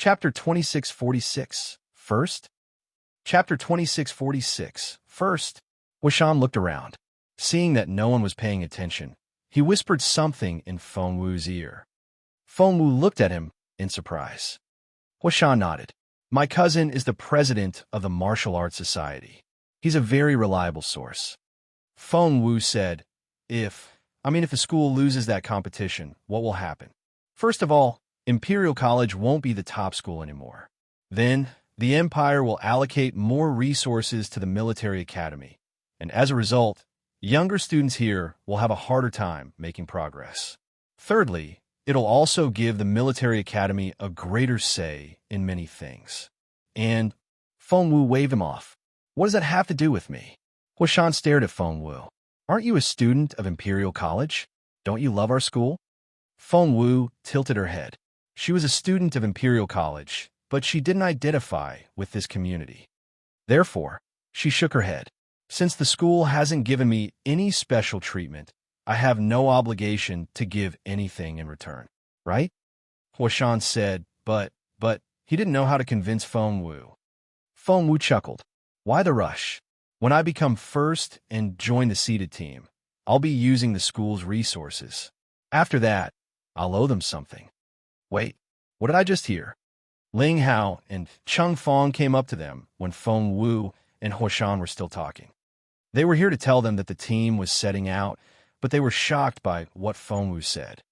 Chapter 2646, First. Chapter 2646, First. Huashan looked around. Seeing that no one was paying attention, he whispered something in Feng Wu's ear. Feng Wu looked at him in surprise. Huashan nodded. My cousin is the president of the Martial Arts Society. He's a very reliable source. Feng Wu said, If the school loses that competition, what will happen? First of all, Imperial College won't be the top school anymore. Then, the Empire will allocate more resources to the military academy, and as a result, younger students here will have a harder time making progress. Thirdly, it'll also give the military academy a greater say in many things. And Feng Wu waved him off. What does that have to do with me? Huashan stared at Feng Wu. Aren't you a student of Imperial College? Don't you love our school? Feng Wu tilted her head. She was a student of Imperial College, but she didn't identify with this community. Therefore, she shook her head. Since the school hasn't given me any special treatment, I have no obligation to give anything in return, right? Huashan said, but he didn't know how to convince Feng Wu. Feng Wu chuckled. Why the rush? When I become first and join the seeded team, I'll be using the school's resources. After that, I'll owe them something. Wait, what did I just hear? Ling Hao and Cheng Fong came up to them when Feng Wu and Huashan were still talking. They were here to tell them that the team was setting out, but they were shocked by what Feng Wu said.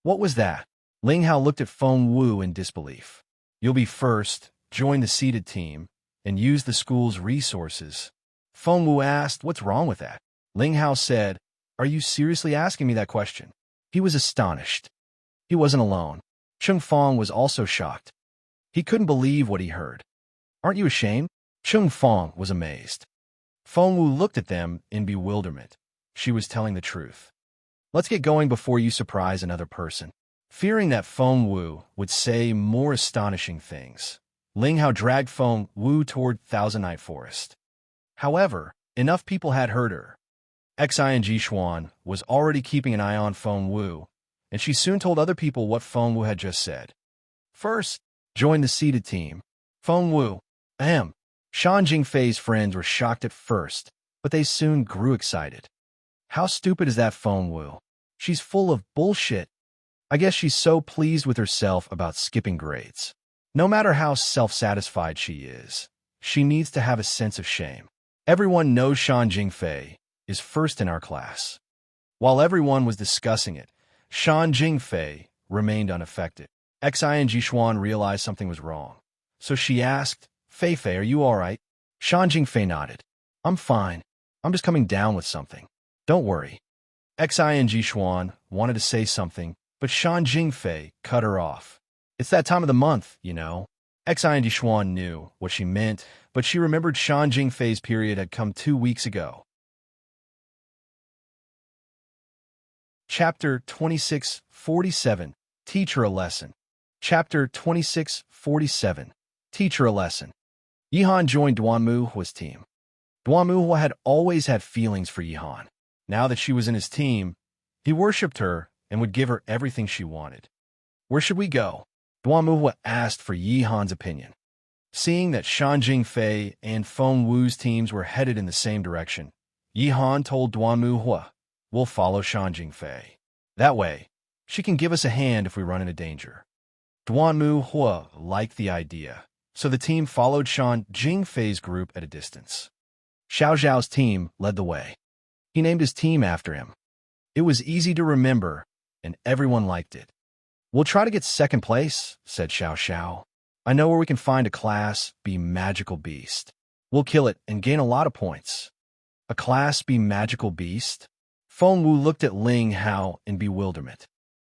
What was that? Ling Hao looked at Feng Wu in disbelief. You'll be first, join the seeded team, and use the school's resources. Feng Wu asked, what's wrong with that? Ling Hao said, are you seriously asking me that question? He was astonished. He wasn't alone. Cheng Fong was also shocked. He couldn't believe what he heard. Aren't you ashamed? Cheng Fong was amazed. Feng Wu looked at them in bewilderment. She was telling the truth. Let's get going before you surprise another person. Fearing that Feng Wu would say more astonishing things, Ling Hao dragged Feng Wu toward Thousand Night Forest. However, enough people had heard her. Xing Xuan was already keeping an eye on Feng Wu, and she soon told other people what Feng Wu had just said. First, join the seeded team. Feng Wu. Shan Jingfei's friends were shocked at first, but they soon grew excited. How stupid is that Feng Wu? She's full of bullshit. I guess she's so pleased with herself about skipping grades. No matter how self-satisfied she is, she needs to have a sense of shame. Everyone knows Shan Jingfei is first in our class. While everyone was discussing it, Shan Jingfei remained unaffected. Xing Xuan realized something was wrong, so she asked, Fei, are you all right? Shan Jingfei nodded. I'm fine. I'm just coming down with something. Don't worry. Xing Xuan wanted to say something, but Shan Jingfei cut her off. It's that time of the month, you know. Xing Xuan knew what she meant, but she remembered Shan Jingfei's period had come 2 weeks ago. Chapter 2647, Teach Her a Lesson. Chapter 2647, Teach Her a Lesson. Yihan joined Duanmu Hua's team. Duanmu Hua had always had feelings for Yihan. Now that she was in his team, he worshipped her and would give her everything she wanted. Where should we go? Duanmu Hua asked for Yihan's opinion. Seeing that Shan Jingfei and Feng Wu's teams were headed in the same direction, Yihan told Duanmu Hua, we'll follow Shan Jingfei. That way, she can give us a hand if we run into danger. Duanmu Hua liked the idea, so the team followed Shan Jingfei's group at a distance. Xiao Zhao's team led the way. He named his team after him. It was easy to remember, and everyone liked it. We'll try to get second place, said Xiao Xiao. I know where we can find a Class B magical beast. We'll kill it and gain a lot of points. A Class B magical beast? Feng Wu looked at Ling Hao in bewilderment.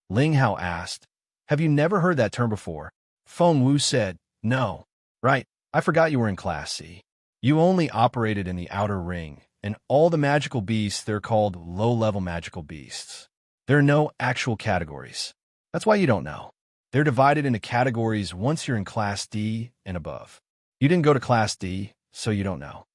Ling Hao asked, have you never heard that term before? Feng Wu said, no. Right, I forgot you were in Class C. You only operated in the outer ring, and all the magical beasts, they're called low-level magical beasts. There are no actual categories. That's why you don't know. They're divided into categories once you're in Class D and above. You didn't go to Class D, so you don't know.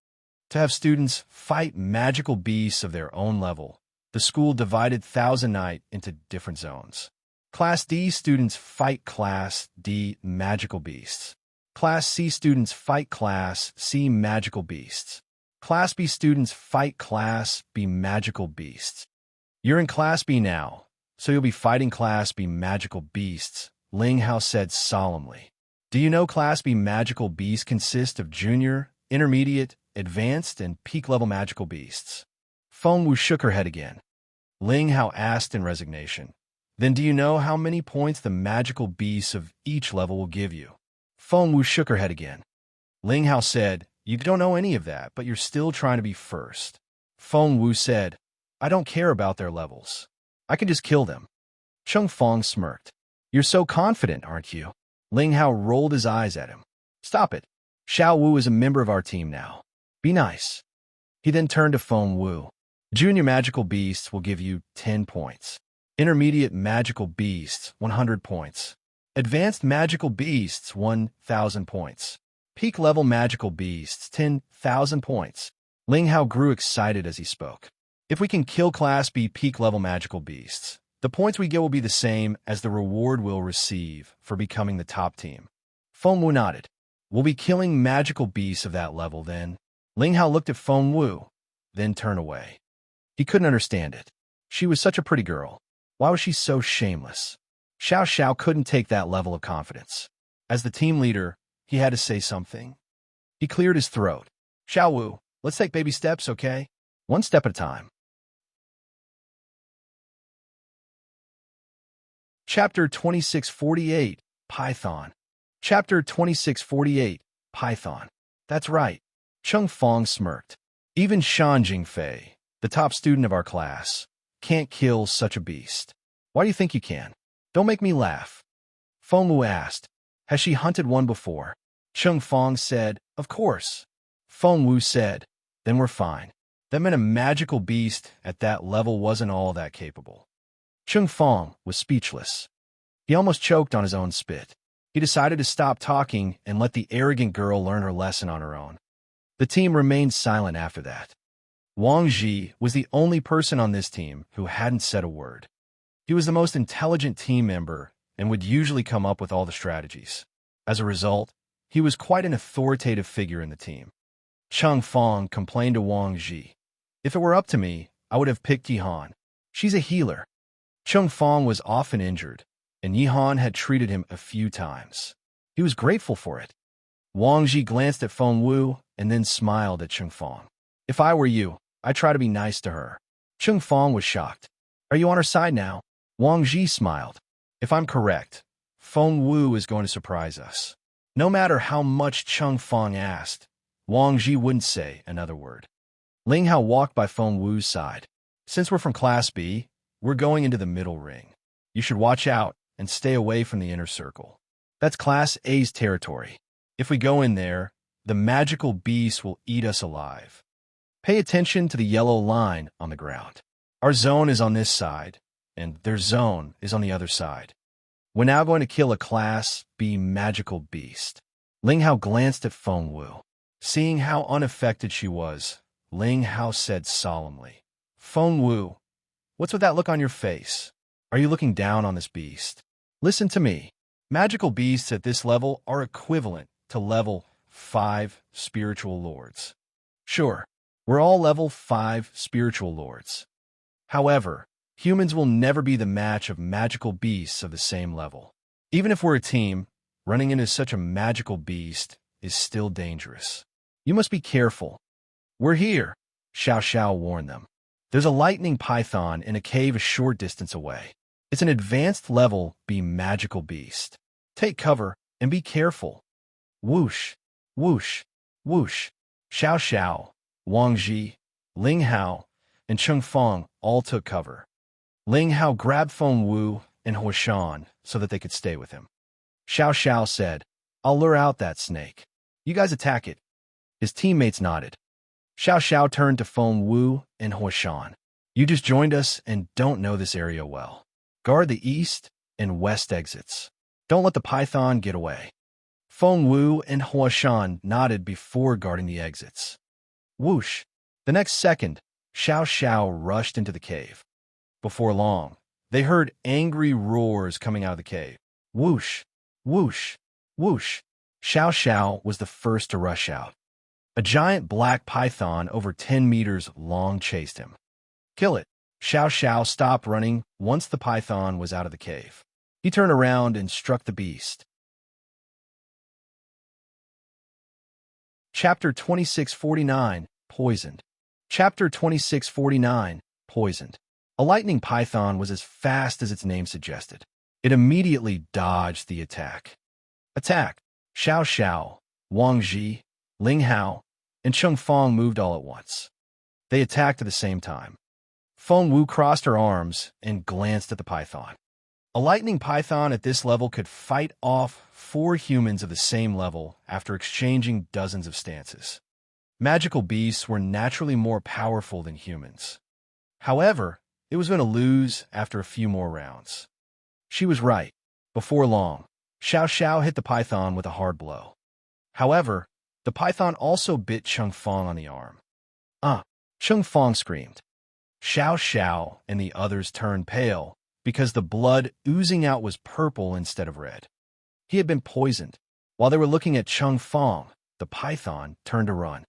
To have students fight magical beasts of their own level, the school divided Thousand Night into different zones. Class D students fight Class D magical beasts. Class C students fight Class C magical beasts. Class B students fight Class B magical beasts. You're in Class B now, so you'll be fighting Class B magical beasts, Ling Hao said solemnly. Do you know Class B magical beasts consist of junior, intermediate, advanced, and peak-level magical beasts? Feng Wu shook her head again. Ling Hao asked in resignation. Then do you know how many points the magical beasts of each level will give you? Feng Wu shook her head again. Ling Hao said, you don't know any of that, but you're still trying to be first. Feng Wu said, I don't care about their levels. I can just kill them. Cheng Fong smirked. You're so confident, aren't you? Ling Hao rolled his eyes at him. Stop it. Xiao Wu is a member of our team now. Be nice. He then turned to Feng Wu. Junior magical beasts will give you 10 points. Intermediate magical beasts, 100 points. Advanced magical beasts, 1,000 points. Peak level magical beasts, 10,000 points. Ling Hao grew excited as he spoke. If we can kill Class B peak level magical beasts, the points we get will be the same as the reward we'll receive for becoming the top team. Feng Wu nodded. We'll be killing magical beasts of that level then. Ling Hao looked at Feng Wu, then turned away. He couldn't understand it. She was such a pretty girl. Why was she so shameless? Xiao Xiao couldn't take that level of confidence. As the team leader, he had to say something. He cleared his throat. Xiao Wu, let's take baby steps, okay? One step at a time. Chapter 2648, Python. Chapter 2648, Python. That's right. Cheng Fong smirked. Even Shan Jingfei, the top student of our class, can't kill such a beast. Why do you think you can? Don't make me laugh. Feng Wu asked. Has she hunted one before? Cheng Fong said, of course. Feng Wu said, then we're fine. That meant a magical beast at that level wasn't all that capable. Cheng Fong was speechless. He almost choked on his own spit. He decided to stop talking and let the arrogant girl learn her lesson on her own. The team remained silent after that. Wang Ji was the only person on this team who hadn't said a word. He was the most intelligent team member and would usually come up with all the strategies. As a result, he was quite an authoritative figure in the team. Cheng Fong complained to Wang Ji. If it were up to me, I would have picked Yihan. She's a healer. Cheng Fong was often injured, and Yihan had treated him a few times. He was grateful for it. Wang Ji glanced at Feng Wu and then smiled at Cheng Fong. If I were you, I'd try to be nice to her. Cheng Fong was shocked. Are you on her side now? Wang Ji smiled. If I'm correct, Feng Wu is going to surprise us. No matter how much Cheng Fong asked, Wang Ji wouldn't say another word. Ling Hao walked by Feng Wu's side. Since we're from Class B, we're going into the middle ring. You should watch out and stay away from the inner circle. That's Class A's territory. If we go in there, the magical beast will eat us alive. Pay attention to the yellow line on the ground. Our zone is on this side, and their zone is on the other side. We're now going to kill a Class B magical beast. Ling Hao glanced at Feng Wu. Seeing how unaffected she was, Ling Hao said solemnly, Feng Wu, what's with that look on your face? Are you looking down on this beast? Listen to me. Magical beasts at this level are equivalent to level 5 spiritual lords. Sure, we're all level 5 spiritual lords. However, humans will never be the match of magical beasts of the same level. Even if we're a team, running into such a magical beast is still dangerous. You must be careful. We're here, Xiao Xiao warned them. There's a lightning python in a cave a short distance away. It's an advanced level B magical beast. Take cover and be careful. Whoosh, whoosh, whoosh. Xiao Xiao, Wang Ji, Ling Hao, and Cheng Fong all took cover. Ling Hao grabbed Feng Wu and Huashan so that they could stay with him. Xiao Xiao said, I'll lure out that snake. You guys attack it. His teammates nodded. Xiao Xiao turned to Feng Wu and Huashan. You just joined us and don't know this area well. Guard the east and west exits. Don't let the python get away. Feng Wu and Huashan nodded before guarding the exits. Whoosh! The next second, Xiao Xiao rushed into the cave. Before long, They heard angry roars coming out of the cave. Whoosh, whoosh, whoosh. Xiao Xiao was the first to rush out. A giant black python over 10 meters long chased him. Kill it. Xiao Xiao stopped running once the python was out of the cave. He turned around and struck the beast. Chapter 2649, Poisoned. Chapter 2649, Poisoned. A lightning python was as fast as its name suggested. It immediately dodged the attack. Attack! Xiao Xiao, Wang Ji, Ling Hao, and Cheng Fong moved all at once. They attacked at the same time. Feng Wu crossed her arms and glanced at the python. A lightning python at this level could fight off 4 humans of the same level after exchanging dozens of stances. Magical beasts were naturally more powerful than humans. However, it was going to lose after a few more rounds. She was right. Before long, Xiao Xiao hit the python with a hard blow. However, the python also bit Cheng Fong on the arm. Cheng Fong screamed. Xiao Xiao and the others turned pale because the blood oozing out was purple instead of red. He had been poisoned. While they were looking at Cheng Fong, the python turned to run.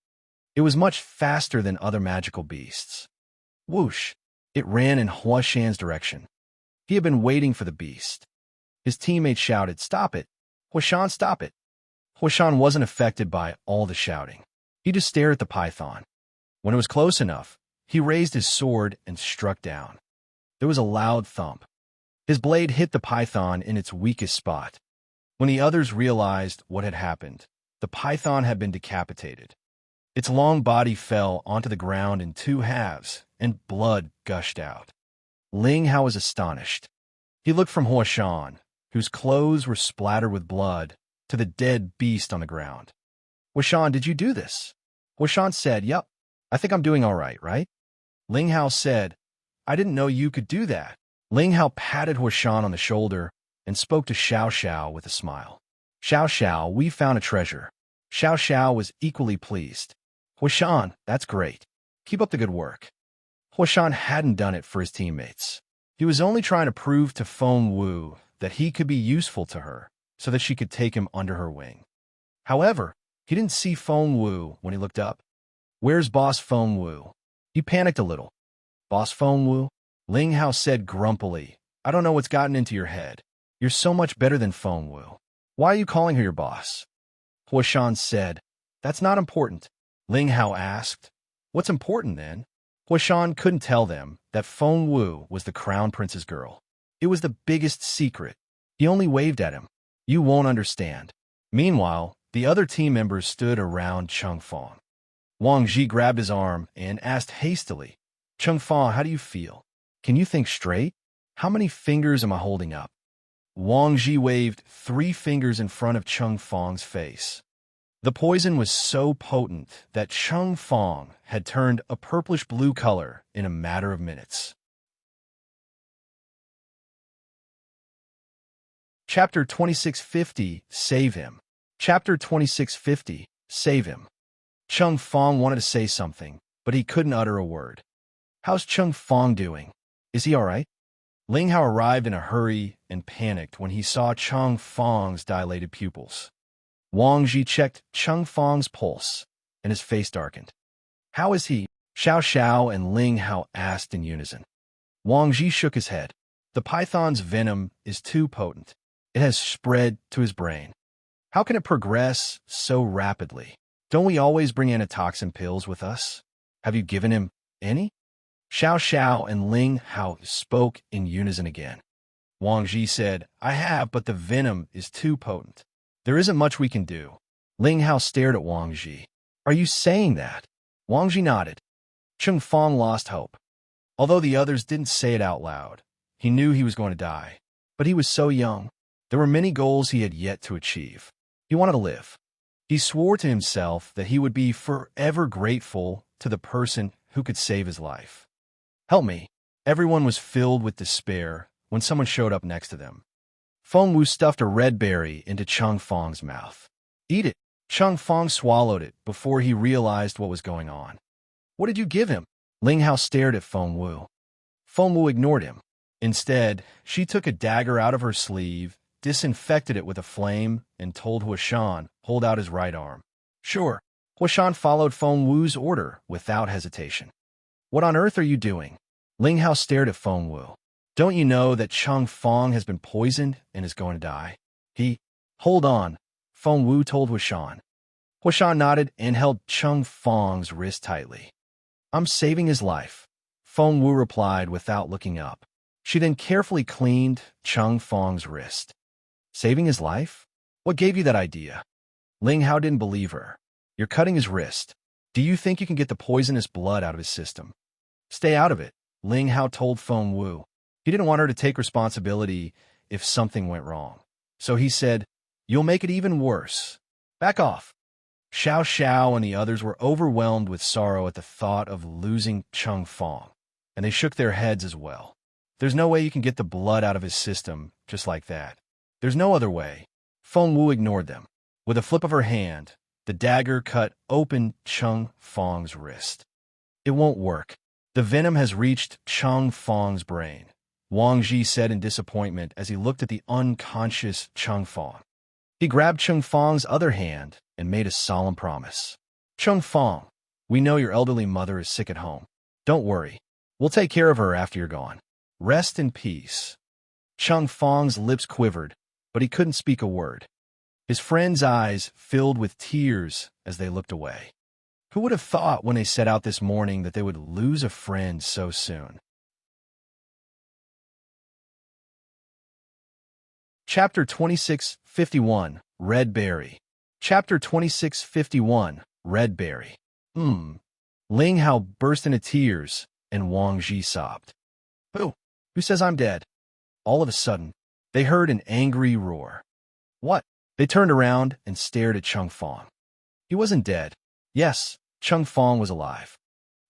It was much faster than other magical beasts. Whoosh! It ran in Hua Shan's direction. He had been waiting for the beast. His teammates shouted, "Stop it! Hua Shan, stop it!" Hua Shan wasn't affected by all the shouting. He just stared at the python. When it was close enough, he raised his sword and struck down. There was a loud thump. His blade hit the python in its weakest spot. When the others realized what had happened, the python had been decapitated. Its long body fell onto the ground in 2 halves, and blood gushed out. Ling Hao was astonished. He looked from Hua Shan, whose clothes were splattered with blood, to the dead beast on the ground. "Hua Shan, did you do this?" Hua Shan said, "Yup, I think I'm doing all right?" Ling Hao said, "I didn't know you could do that." Ling Hao patted Hua Shan on the shoulder and spoke to Xiao Xiao with a smile. "Xiao Xiao, we found a treasure." Xiao Xiao was equally pleased. "Hua Shan, that's great. Keep up the good work." Hua Shan hadn't done it for his teammates. He was only trying to prove to Feng Wu that he could be useful to her so that she could take him under her wing. However, he didn't see Feng Wu when he looked up. "Where's Boss Feng Wu?" He panicked a little. "Boss Feng Wu?" Ling Hao said grumpily, "I don't know what's gotten into your head. You're so much better than Feng Wu. Why are you calling her your boss?" Hua Shan said, "That's not important." Ling Hao asked, "What's important then?" Hua Shan couldn't tell them that Feng Wu was the crown prince's girl. It was the biggest secret. He only waved at him. "You won't understand." Meanwhile, the other team members stood around Cheng Fong. Wang Ji grabbed his arm and asked hastily, "Cheng Fong, how do you feel? Can you think straight? How many fingers am I holding up?" Wang Ji waved 3 fingers in front of Cheng Fong's face. The poison was so potent that Cheng Fong had turned a purplish-blue color in a matter of minutes. Chapter 2650, Save Him. Chapter 2650, Save Him. Cheng Fong wanted to say something, but he couldn't utter a word. "How's Cheng Fong doing? Is he all right?" Ling Hao arrived in a hurry and panicked when he saw Cheng Fong's dilated pupils. Wang Ji checked Cheng Fong's pulse, and his face darkened. "How is he?" Xiao Xiao and Ling Hao asked in unison. Wang Ji shook his head. "The python's venom is too potent. It has spread to his brain. How can it progress so rapidly? Don't we always bring antitoxin pills with us? Have you given him any?" Xiao Xiao and Ling Hao spoke in unison again. Wang Ji said, "I have, but the venom is too potent. There isn't much we can do." Ling Hao stared at Wang Ji. "Are you saying that?" Wang Ji nodded. Cheng Fong lost hope. Although the others didn't say it out loud, he knew he was going to die. But he was so young. There were many goals he had yet to achieve. He wanted to live. He swore to himself that he would be forever grateful to the person who could save his life. "Help me." Everyone was filled with despair when someone showed up next to them. Feng Wu stuffed a red berry into Cheng Fong's mouth. "Eat it." Cheng Fong swallowed it before he realized what was going on. "What did you give him?" Ling Hao stared at Feng Wu. Feng Wu ignored him. Instead, she took a dagger out of her sleeve, disinfected it with a flame, and told Huashan, hold out his right arm. Sure. Huashan followed Feng Wu's order without hesitation. What on earth are you doing? Ling Hao stared at Feng Wu. Don't you know that Cheng Fong has been poisoned and is going to die? Hold on, Feng Wu told Huashan. Huashan nodded and held Cheng Fong's wrist tightly. I'm saving his life, Feng Wu replied without looking up. She then carefully cleaned Cheng Fong's wrist. Saving his life? What gave you that idea? Ling Hao didn't believe her. You're cutting his wrist. Do you think you can get the poisonous blood out of his system? Stay out of it, Ling Hao told Feng Wu. He didn't want her to take responsibility if something went wrong. So he said, you'll make it even worse. Back off. Xiao Xiao and the others were overwhelmed with sorrow at the thought of losing Cheng Fong, and they shook their heads as well. There's no way you can get the blood out of his system just like that. There's no other way. Feng Wu ignored them. With a flip of her hand, the dagger cut open Cheng Fong's wrist. It won't work. The venom has reached Cheng Fong's brain, Wang Ji said in disappointment as he looked at the unconscious Cheng Fong. He grabbed Cheng Fong's other hand and made a solemn promise. Cheng Fong, we know your elderly mother is sick at home. Don't worry. We'll take care of her after you're gone. Rest in peace. Cheng Fong's lips quivered, but he couldn't speak a word. His friend's eyes filled with tears as they looked away. Who would have thought when they set out this morning that they would lose a friend so soon? Chapter 2651, Red Berry. Chapter 2651, Red Berry. Ling Hao burst into tears, and Wang Ji sobbed. Who says I'm dead? All of a sudden, they heard an angry roar. What? They turned around and stared at Cheng Fong. He wasn't dead. Yes, Cheng Fong was alive.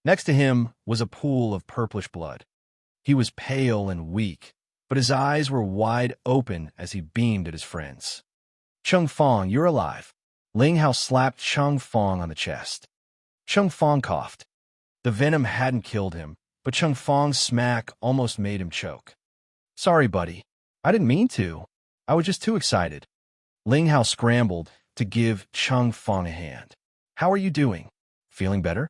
Next to him was a pool of purplish blood. He was pale and weak, but his eyes were wide open as he beamed at his friends. Cheng Fong, you're alive. Ling Hao slapped Cheng Fong on the chest. Cheng Fong coughed. The venom hadn't killed him, but Cheng Fong's smack almost made him choke. Sorry, buddy. I didn't mean to. I was just too excited. Ling Hao scrambled to give Cheng Fong a hand. How are you doing? Feeling better?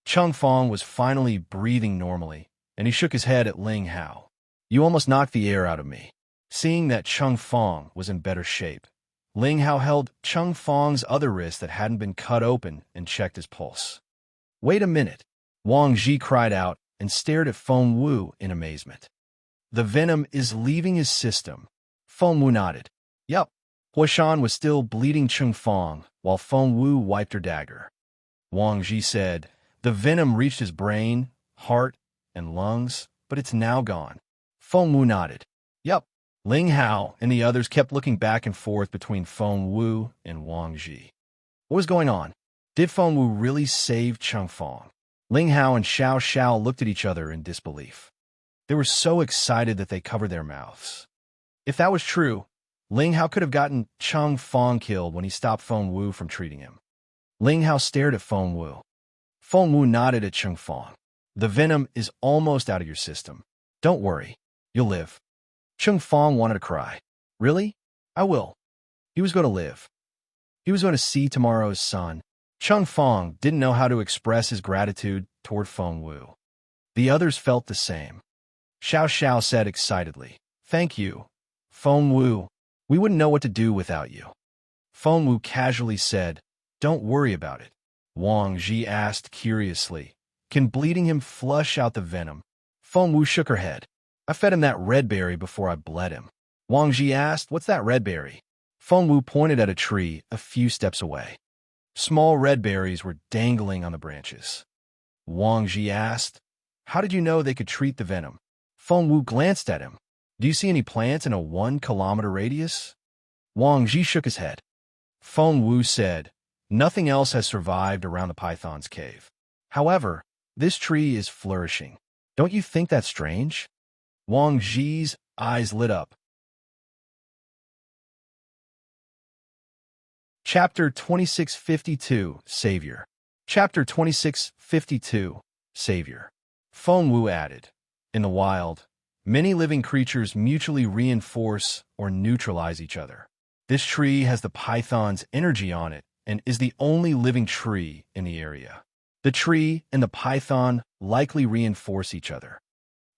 Cheng Fong was finally breathing normally, and he shook his head at Ling Hao. You almost knocked the air out of me. Seeing that Cheng Fong was in better shape, Ling Hao held Cheng Fong's other wrist that hadn't been cut open and checked his pulse. Wait a minute, Wang Ji cried out and stared at Feng Wu in amazement. The venom is leaving his system. Feng Wu nodded. Yup. Huashan was still bleeding Cheng Fong while Feng Wu wiped her dagger. Wang Ji said, the venom reached his brain, heart, and lungs, but it's now gone. Feng Wu nodded. Yup. Ling Hao and the others kept looking back and forth between Feng Wu and Wang Ji. What was going on? Did Feng Wu really save Cheng Fong? Ling Hao and Xiao Xiao looked at each other in disbelief. They were so excited that they covered their mouths. If that was true, Ling Hao could have gotten Cheng Fong killed when he stopped Feng Wu from treating him. Ling Hao stared at Feng Wu. Feng Wu nodded at Cheng Fong. The venom is almost out of your system. Don't worry. You'll live. Cheng Fong wanted to cry. Really? I will. He was going to live. He was going to see tomorrow's sun. Cheng Fong didn't know how to express his gratitude toward Feng Wu. The others felt the same. Xiao Xiao said excitedly, Thank you, Feng Wu. We wouldn't know what to do without you. Feng Wu casually said, Don't worry about it. Wang Ji asked curiously, Can bleeding him flush out the venom? Feng Wu shook her head. I fed him that red berry before I bled him. Wang Ji asked, What's that red berry? Feng Wu pointed at a tree a few steps away. Small red berries were dangling on the branches. Wang Ji asked, How did you know they could treat the venom? Feng Wu glanced at him. Do you see any plants in a 1-kilometer radius? Wang Ji shook his head. Feng Wu said, Nothing else has survived around the python's cave. However, this tree is flourishing. Don't you think that's strange? Wang Ji's eyes lit up. Chapter 2652, Savior. Chapter 2652, Savior. Feng Wu added, In the wild, Many living creatures mutually reinforce or neutralize each other. This tree has the python's energy on it and is the only living tree in the area. The tree and the python likely reinforce each other.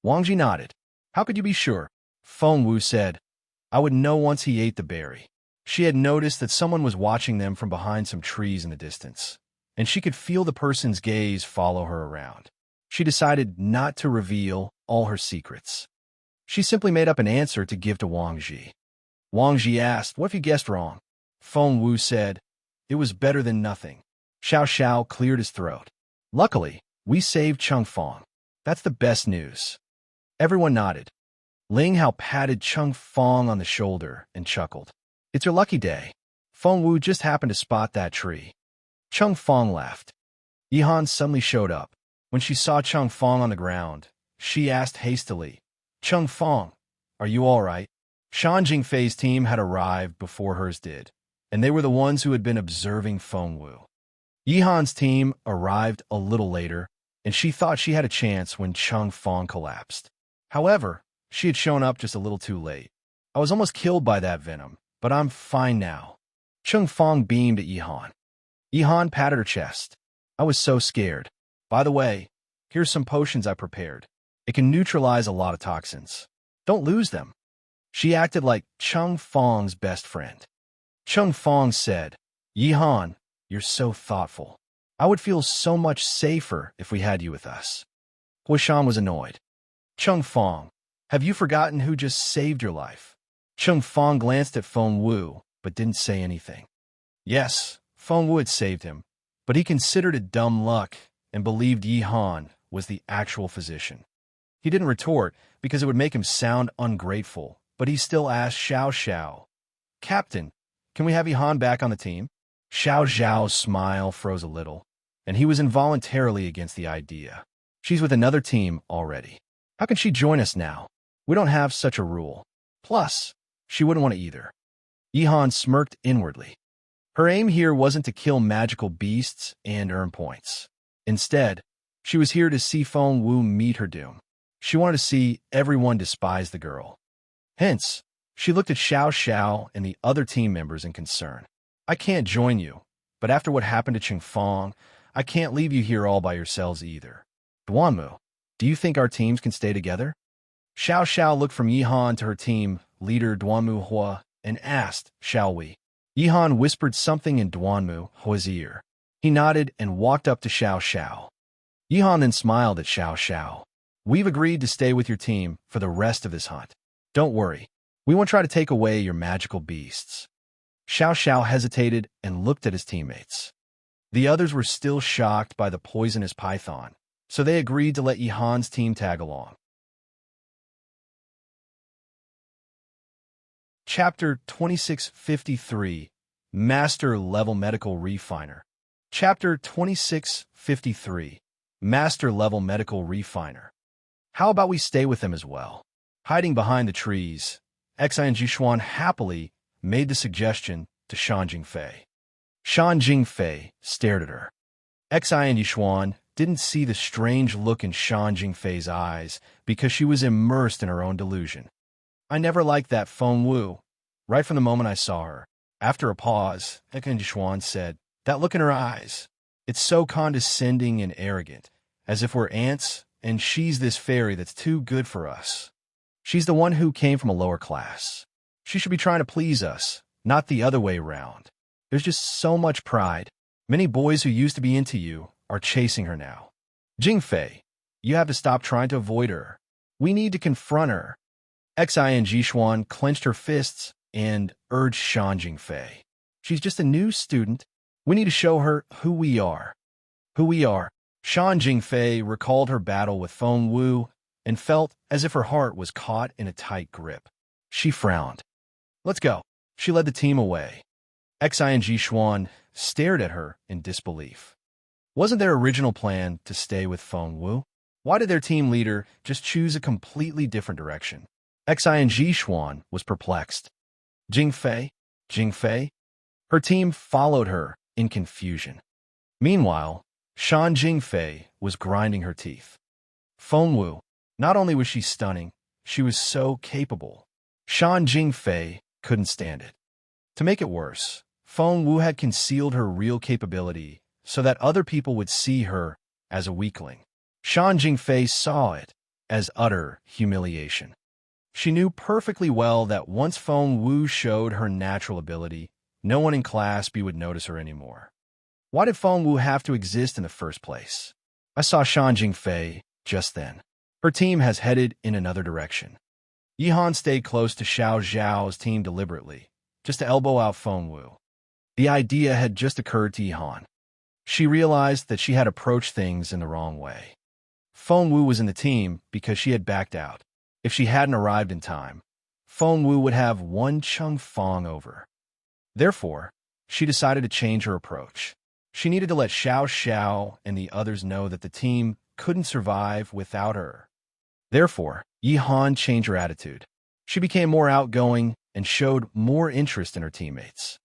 Wang Ji nodded. How could you be sure? Feng Wu said. I would know once he ate the berry. She had noticed that someone was watching them from behind some trees in the distance, and she could feel the person's gaze follow her around. She decided not to reveal all her secrets. She simply made up an answer to give to Wang Ji. Wang Ji asked, what if you guessed wrong? Feng Wu said, it was better than nothing. Xiao Xiao cleared his throat. Luckily, we saved Cheng Fong. That's the best news. Everyone nodded. Ling Hao patted Cheng Fong on the shoulder and chuckled. It's your lucky day. Feng Wu just happened to spot that tree. Cheng Fong laughed. Yihan suddenly showed up. When she saw Cheng Fong on the ground, she asked hastily, Cheng Fong, are you all right? Shan Jingfei's team had arrived before hers did, and they were the ones who had been observing Feng Wu. Yihan's team arrived a little later, and she thought she had a chance when Cheng Fong collapsed. However, she had shown up just a little too late. I was almost killed by that venom, but I'm fine now. Cheng Fong beamed at Yihan. Yihan patted her chest. I was so scared. By the way, here's some potions I prepared. It can neutralize a lot of toxins. Don't lose them. She acted like Cheng Fong's best friend. Cheng Fong said, Yihan, you're so thoughtful. I would feel so much safer if we had you with us. Huishan was annoyed. Cheng Fong, have you forgotten who just saved your life? Cheng Fong glanced at Feng Wu, but didn't say anything. Yes, Feng Wu had saved him, but he considered it dumb luck and believed Yihan was the actual physician. He didn't retort because it would make him sound ungrateful, but he still asked Xiao Xiao, Captain, can we have Yihan back on the team? Xiao Xiao's smile froze a little, and he was involuntarily against the idea. She's with another team already. How can she join us now? We don't have such a rule. Plus, she wouldn't want to either. Yihan smirked inwardly. Her aim here wasn't to kill magical beasts and earn points. Instead, she was here to see Feng Wu meet her doom. She wanted to see everyone despise the girl. Hence, she looked at Xiao Xiao and the other team members in concern. I can't join you, but after what happened to Cheng Fong, I can't leave you here all by yourselves either. Duanmu, do you think our teams can stay together? Xiao Xiao looked from Yihan to her team leader Duanmu Hua and asked, shall we? Yihan whispered something in Duanmu Hua's ear. He nodded and walked up to Xiao Xiao. Yihan then smiled at Xiao Xiao. We've agreed to stay with your team for the rest of this hunt. Don't worry, we won't try to take away your magical beasts. Xiao Xiao hesitated and looked at his teammates. The others were still shocked by the poisonous python, so they agreed to let Yihan's team tag along. Chapter 2653, Master Level Medical Refiner. Chapter 2653, Master Level Medical Refiner. How about we stay with them as well? Hiding behind the trees, Xi and Jishuan happily made the suggestion to Shan Jingfei. Shan Jingfei stared at her. Xi and Jishuan didn't see the strange look in Shan Jingfei's eyes because she was immersed in her own delusion. I never liked that Feng Wu, right from the moment I saw her. After a pause, Xi and Jishuan said, that look in her eyes, it's so condescending and arrogant, as if we're ants and she's this fairy that's too good for us. She's the one who came from a lower class. She should be trying to please us, not the other way around. There's just so much pride. Many boys who used to be into you are chasing her now. Jingfei, you have to stop trying to avoid her. We need to confront her. Xi and Jishuan clenched her fists and urged Shan Jingfei. She's just a new student. We need to show her who we are. Who we are. Shan Jingfei recalled her battle with Feng Wu and felt as if her heart was caught in a tight grip. She frowned. Let's go. She led the team away. Xi and Jishuan stared at her in disbelief. Wasn't their original plan to stay with Feng Wu? Why did their team leader just choose a completely different direction? Xi and Jishuan was perplexed. Jingfei? Jingfei? Her team followed her in confusion. Meanwhile, Shan Jingfei was grinding her teeth. Feng Wu, not only was she stunning, She was so capable. Shan Jingfei couldn't stand it. To make it worse, Feng Wu had concealed her real capability so that other people would see her as a weakling. Shan Jingfei saw it as utter humiliation. She knew perfectly well that once Feng Wu showed her natural ability, no one in Class B would notice her anymore. Why did Feng Wu have to exist in the first place? I saw Shan Jingfei just then. Her team has headed in another direction. Yihan stayed close to Xiao Zhao's team deliberately, just to elbow out Feng Wu. The idea had just occurred to Yihan. She realized that she had approached things in the wrong way. Feng Wu was in the team because she had backed out. If she hadn't arrived in time, Feng Wu would have won Cheng Fong over. Therefore, she decided to change her approach. She needed to let Xiao Xiao and the others know that the team couldn't survive without her. Therefore, Yihan changed her attitude. She became more outgoing and showed more interest in her teammates.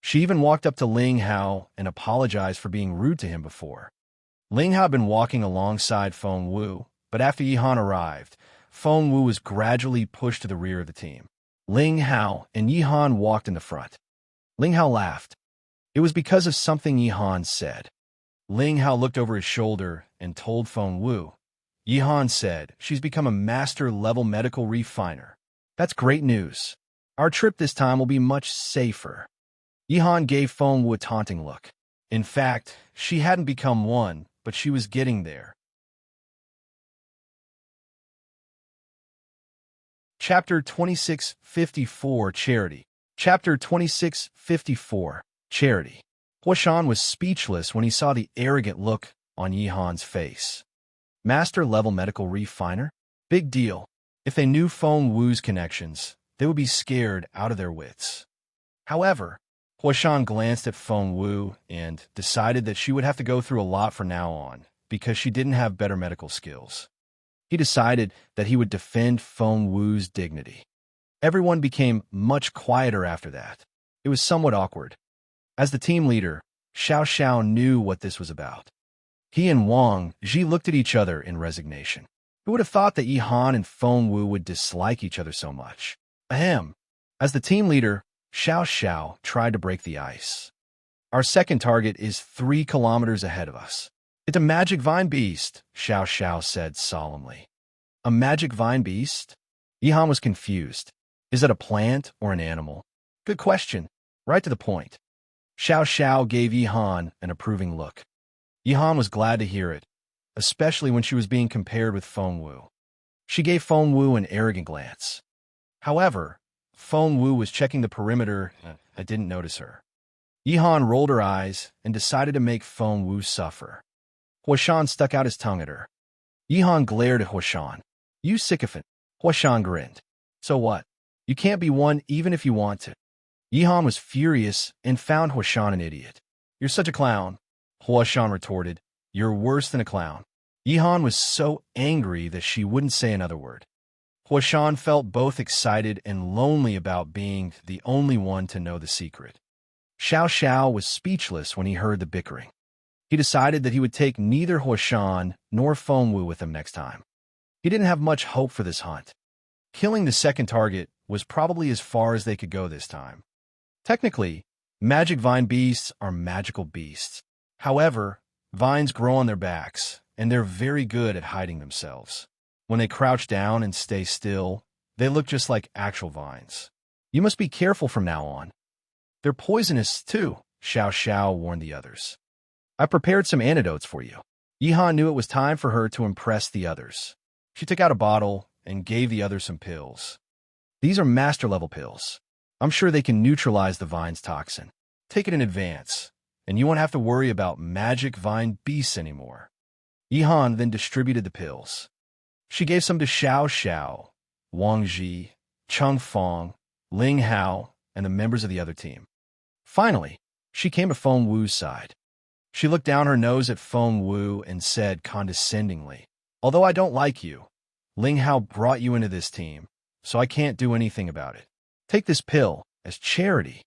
She even walked up to Ling Hao and apologized for being rude to him before. Ling Hao had been walking alongside Feng Wu, but after Yihan arrived, Feng Wu was gradually pushed to the rear of the team. Ling Hao and Yihan walked in the front. Ling Hao laughed. It was because of something Yihan said. Ling Hao looked over his shoulder and told Feng Wu. Yihan said, "She's become a master-level medical refiner. That's great news. Our trip this time will be much safer." Yihan gave Feng Wu a taunting look. In fact, she hadn't become one, but she was getting there. Chapter 2654 Charity. Chapter 2654 Charity. Huashan was speechless when he saw the arrogant look on Yihan's face. Master-level medical refiner? Big deal. If they knew Feng Wu's connections, they would be scared out of their wits. However, Huashan glanced at Feng Wu and decided that she would have to go through a lot from now on because she didn't have better medical skills. He decided that he would defend Feng Wu's dignity. Everyone became much quieter after that. It was somewhat awkward. As the team leader, Xiao Xiao knew what this was about. He and Wang Ji looked at each other in resignation. Who would have thought that Yihan and Feng Wu would dislike each other so much? Ahem. As the team leader, Xiao Xiao tried to break the ice. Our second target is 3 kilometers ahead of us. It's a magic vine beast, Xiao Xiao said solemnly. A magic vine beast? Yihan was confused. Is it a plant or an animal? Good question. Right to the point. Xiao Xiao gave Yihan an approving look. Yihan was glad to hear it, especially when she was being compared with Feng Wu. She gave Feng Wu an arrogant glance. However, Feng Wu was checking the perimeter and didn't notice her. Yihan rolled her eyes and decided to make Feng Wu suffer. Huashan stuck out his tongue at her. Yihan glared at Huashan. You sycophant. Huashan grinned. So what? You can't be one even if you want to. Yihan was furious and found Huashan an idiot. You're such a clown. Huashan retorted. You're worse than a clown. Yihan was so angry that she wouldn't say another word. Huashan felt both excited and lonely about being the only one to know the secret. Xiao Xiao was speechless when he heard the bickering. He decided that he would take neither Huashan nor Feng Wu with him next time. He didn't have much hope for this hunt. Killing the second target was probably as far as they could go this time. Technically, magic vine beasts are magical beasts. However, vines grow on their backs, and they're very good at hiding themselves. When they crouch down and stay still, they look just like actual vines. You must be careful from now on. They're poisonous, too, Xiao Xiao warned the others. I prepared some antidotes for you. Yihan knew it was time for her to impress the others. She took out a bottle and gave the others some pills. These are master-level pills. I'm sure they can neutralize the vine's toxin. Take it in advance, and you won't have to worry about magic vine beasts anymore. Yihan then distributed the pills. She gave some to Xiao Xiao, Wang Ji, Cheng Fong, Ling Hao, and the members of the other team. Finally, she came to Feng Wu's side. She looked down her nose at Feng Wu and said condescendingly, Although I don't like you, Ling Hao brought you into this team, so I can't do anything about it. Take this pill as charity.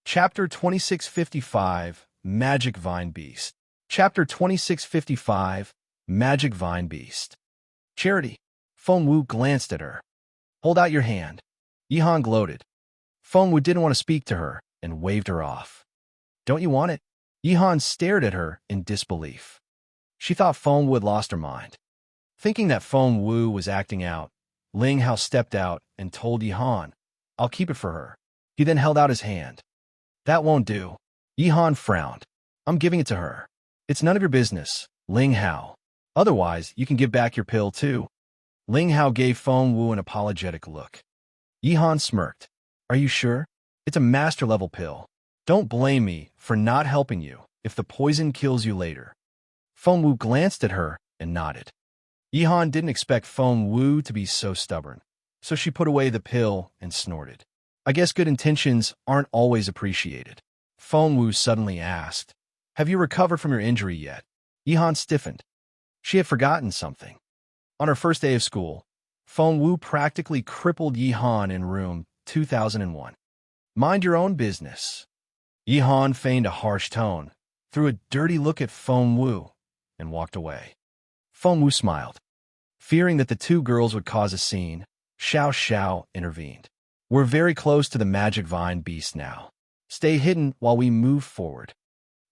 Chapter 2655 Magic Vine Beast. Chapter 2655, Magic Vine Beast. Charity. Feng Wu glanced at her. Hold out your hand. Yihan gloated. Feng Wu didn't want to speak to her and waved her off. Don't you want it? Yihan stared at her in disbelief. She thought Feng Wu had lost her mind. Thinking that Feng Wu was acting out, Ling Hao stepped out and told Yihan, I'll keep it for her. He then held out his hand. That won't do. Yihan frowned. I'm giving it to her. It's none of your business, Ling Hao. Otherwise, you can give back your pill too. Ling Hao gave Feng Wu an apologetic look. Yihan smirked. Are you sure? It's a master-level pill. Don't blame me for not helping you if the poison kills you later. Feng Wu glanced at her and nodded. Yihan didn't expect Feng Wu to be so stubborn, so she put away the pill and snorted. I guess good intentions aren't always appreciated. Feng Wu suddenly asked, Have you recovered from your injury yet? Yihan stiffened. She had forgotten something. On her first day of school, Feng Wu practically crippled Yihan in room 2001. Mind your own business. Yihan feigned a harsh tone, threw a dirty look at Feng Wu, and walked away. Feng Wu smiled. Fearing that the two girls would cause a scene, Xiao Xiao intervened. We're very close to the magic vine beast now. Stay hidden while we move forward.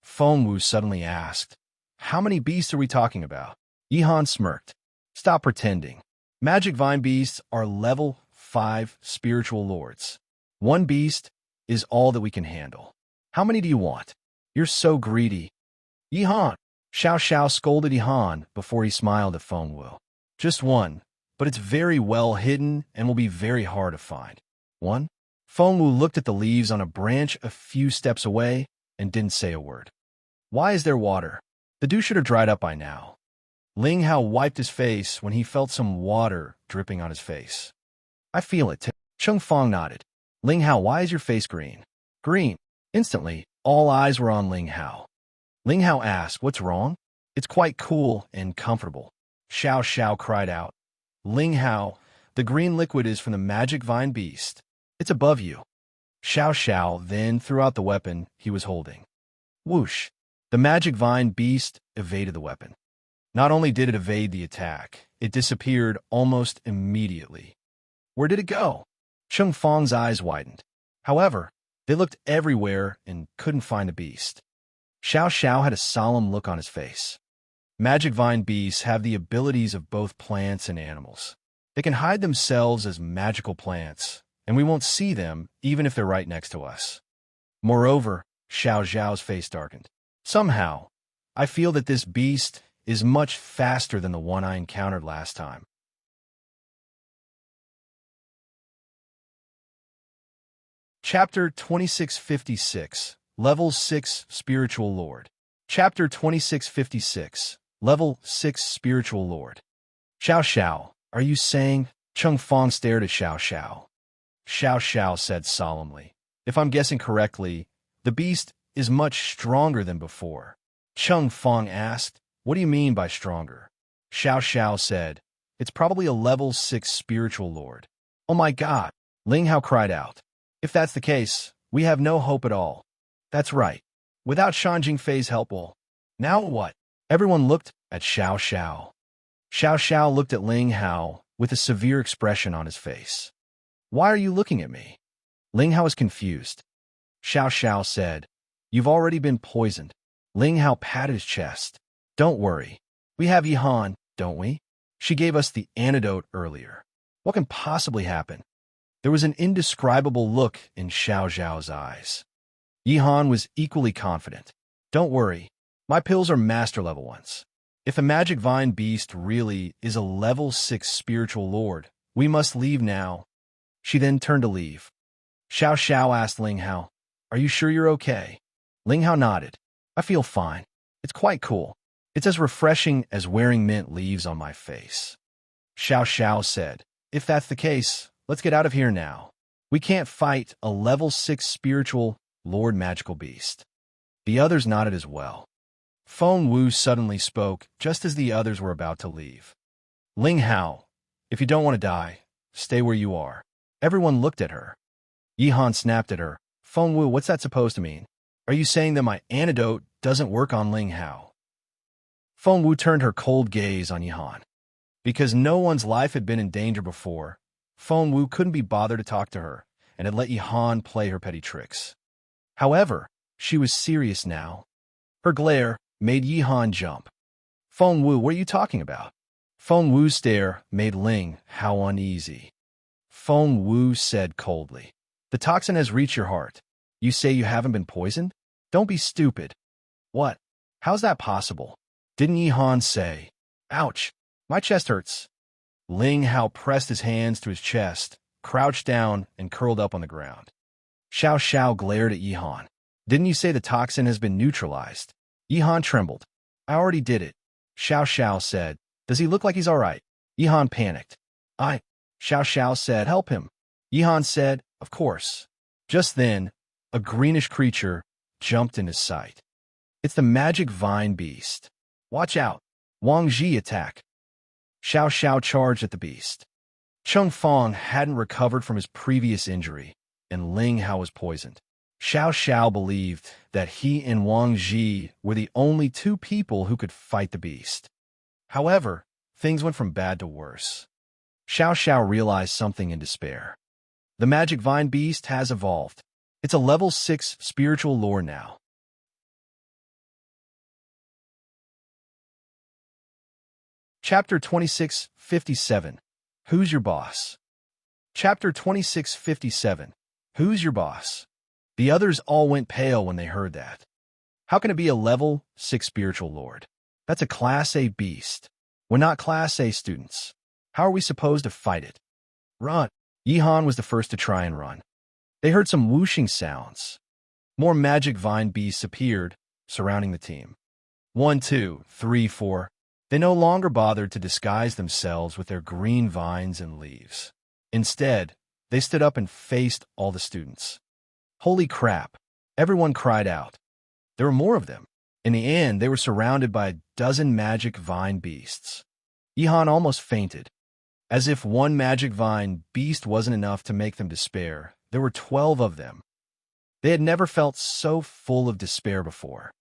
Feng Wu suddenly asked, How many beasts are we talking about? Yihan smirked. Stop pretending. Magic vine beasts are level 5 spiritual lords. One beast is all that we can handle. How many do you want? You're so greedy. Yihan. Xiao Xiao scolded Yihan before he smiled at Feng Wu. Just one, but it's very well hidden and will be very hard to find. One? Feng Wu looked at the leaves on a branch a few steps away and didn't say a word. Why is there water? The dew should have dried up by now. Ling Hao wiped his face when he felt some water dripping on his face. I feel it too. Cheng Fong nodded. Ling Hao, why is your face green? Green. Instantly, all eyes were on Ling Hao. Ling Hao asked, What's wrong? It's quite cool and comfortable. Xiao Xiao cried out. Ling Hao, the green liquid is from the magic vine beast. It's above you. Xiao Xiao then threw out the weapon he was holding. Whoosh! The magic vine beast evaded the weapon. Not only did it evade the attack, it disappeared almost immediately. Where did it go? Cheng Fong's eyes widened. However, they looked everywhere and couldn't find the beast. Xiao Xiao had a solemn look on his face. Magic vine beasts have the abilities of both plants and animals. They can hide themselves as magical plants, and we won't see them even if they're right next to us. Moreover, Xiao Xiao's face darkened. Somehow, I feel that this beast is much faster than the one I encountered last time. Chapter 2656, Level 6 Spiritual Lord. Chapter 2656, Level 6 Spiritual Lord. Xiao Xiao, are you saying? Cheng Fong stared at Xiao Xiao. Xiao Xiao said solemnly, If I'm guessing correctly, the beast is much stronger than before. Cheng Fong asked, What do you mean by stronger? Xiao Xiao said, It's probably a level 6 spiritual lord. Oh my god! Ling Hao cried out. If that's the case, we have no hope at all. That's right. Without Shan Jingfei's help, now what? Everyone looked at Xiao Xiao. Xiao Xiao looked at Ling Hao with a severe expression on his face. Why are you looking at me? Ling Hao was confused. Xiao Xiao said, You've already been poisoned. Ling Hao patted his chest. Don't worry. We have Yihan, don't we? She gave us the antidote earlier. What can possibly happen? There was an indescribable look in Xiao Xiao's eyes. Yihan was equally confident. Don't worry. My pills are master-level ones. If a magic vine beast really is a level 6 spiritual lord, we must leave now. She then turned to leave. Xiao Xiao asked Ling Hao, Are you sure you're okay? Ling Hao nodded. I feel fine. It's quite cool. It's as refreshing as wearing mint leaves on my face. Xiao Xiao said, If that's the case, let's get out of here now. We can't fight a level 6 spiritual lord magical beast. The others nodded as well. Feng Wu suddenly spoke just as the others were about to leave. Ling Hao, if you don't want to die, stay where you are. Everyone looked at her. Yihan snapped at her. Feng Wu, what's that supposed to mean? Are you saying that my antidote doesn't work on Ling Hao? Feng Wu turned her cold gaze on Yihan. Because no one's life had been in danger before, Feng Wu couldn't be bothered to talk to her and had let Yihan play her petty tricks. However, she was serious now. Her glare made Yihan jump. Feng Wu, what are you talking about? Feng Wu's stare made Ling how uneasy. Feng Wu said coldly, the toxin has reached your heart. You say you haven't been poisoned? Don't be stupid. What? How's that possible? Didn't Yihan say? Ouch, my chest hurts. Ling Hao pressed his hands to his chest, crouched down, and curled up on the ground. Xiao Xiao glared at Yihan. Didn't you say the toxin has been neutralized? Yihan trembled. I already did it. Xiao Xiao said. Does he look like he's all right? Yihan panicked. Xiao Xiao said, help him. Yihan said, of course. Just then, a greenish creature jumped in his sight. It's the magic vine beast. Watch out. Wang Ji attack. Xiao Xiao charged at the beast. Cheng Fong hadn't recovered from his previous injury, and Ling Hao was poisoned. Xiao Xiao believed that he and Wang Ji were the only two people who could fight the beast. However, things went from bad to worse. Xiao Xiao realized something in despair. The magic vine beast has evolved. It's a level 6 spiritual lore now. Chapter 2657. Who's your boss? Chapter 2657. Who's your boss? The others all went pale when they heard that. How can it be a level 6 spiritual lord? That's a Class A beast. We're not Class A students. How are we supposed to fight it? Run. Yihan was the first to try and run. They heard some whooshing sounds. More magic vine beasts appeared, surrounding the team. 1, 2, 3, 4. They no longer bothered to disguise themselves with their green vines and leaves. Instead, they stood up and faced all the students. Holy crap! Everyone cried out. There were more of them. In the end, they were surrounded by a dozen magic vine beasts. Yihan almost fainted. As if one magic vine beast wasn't enough to make them despair, there were 12 of them. They had never felt so full of despair before.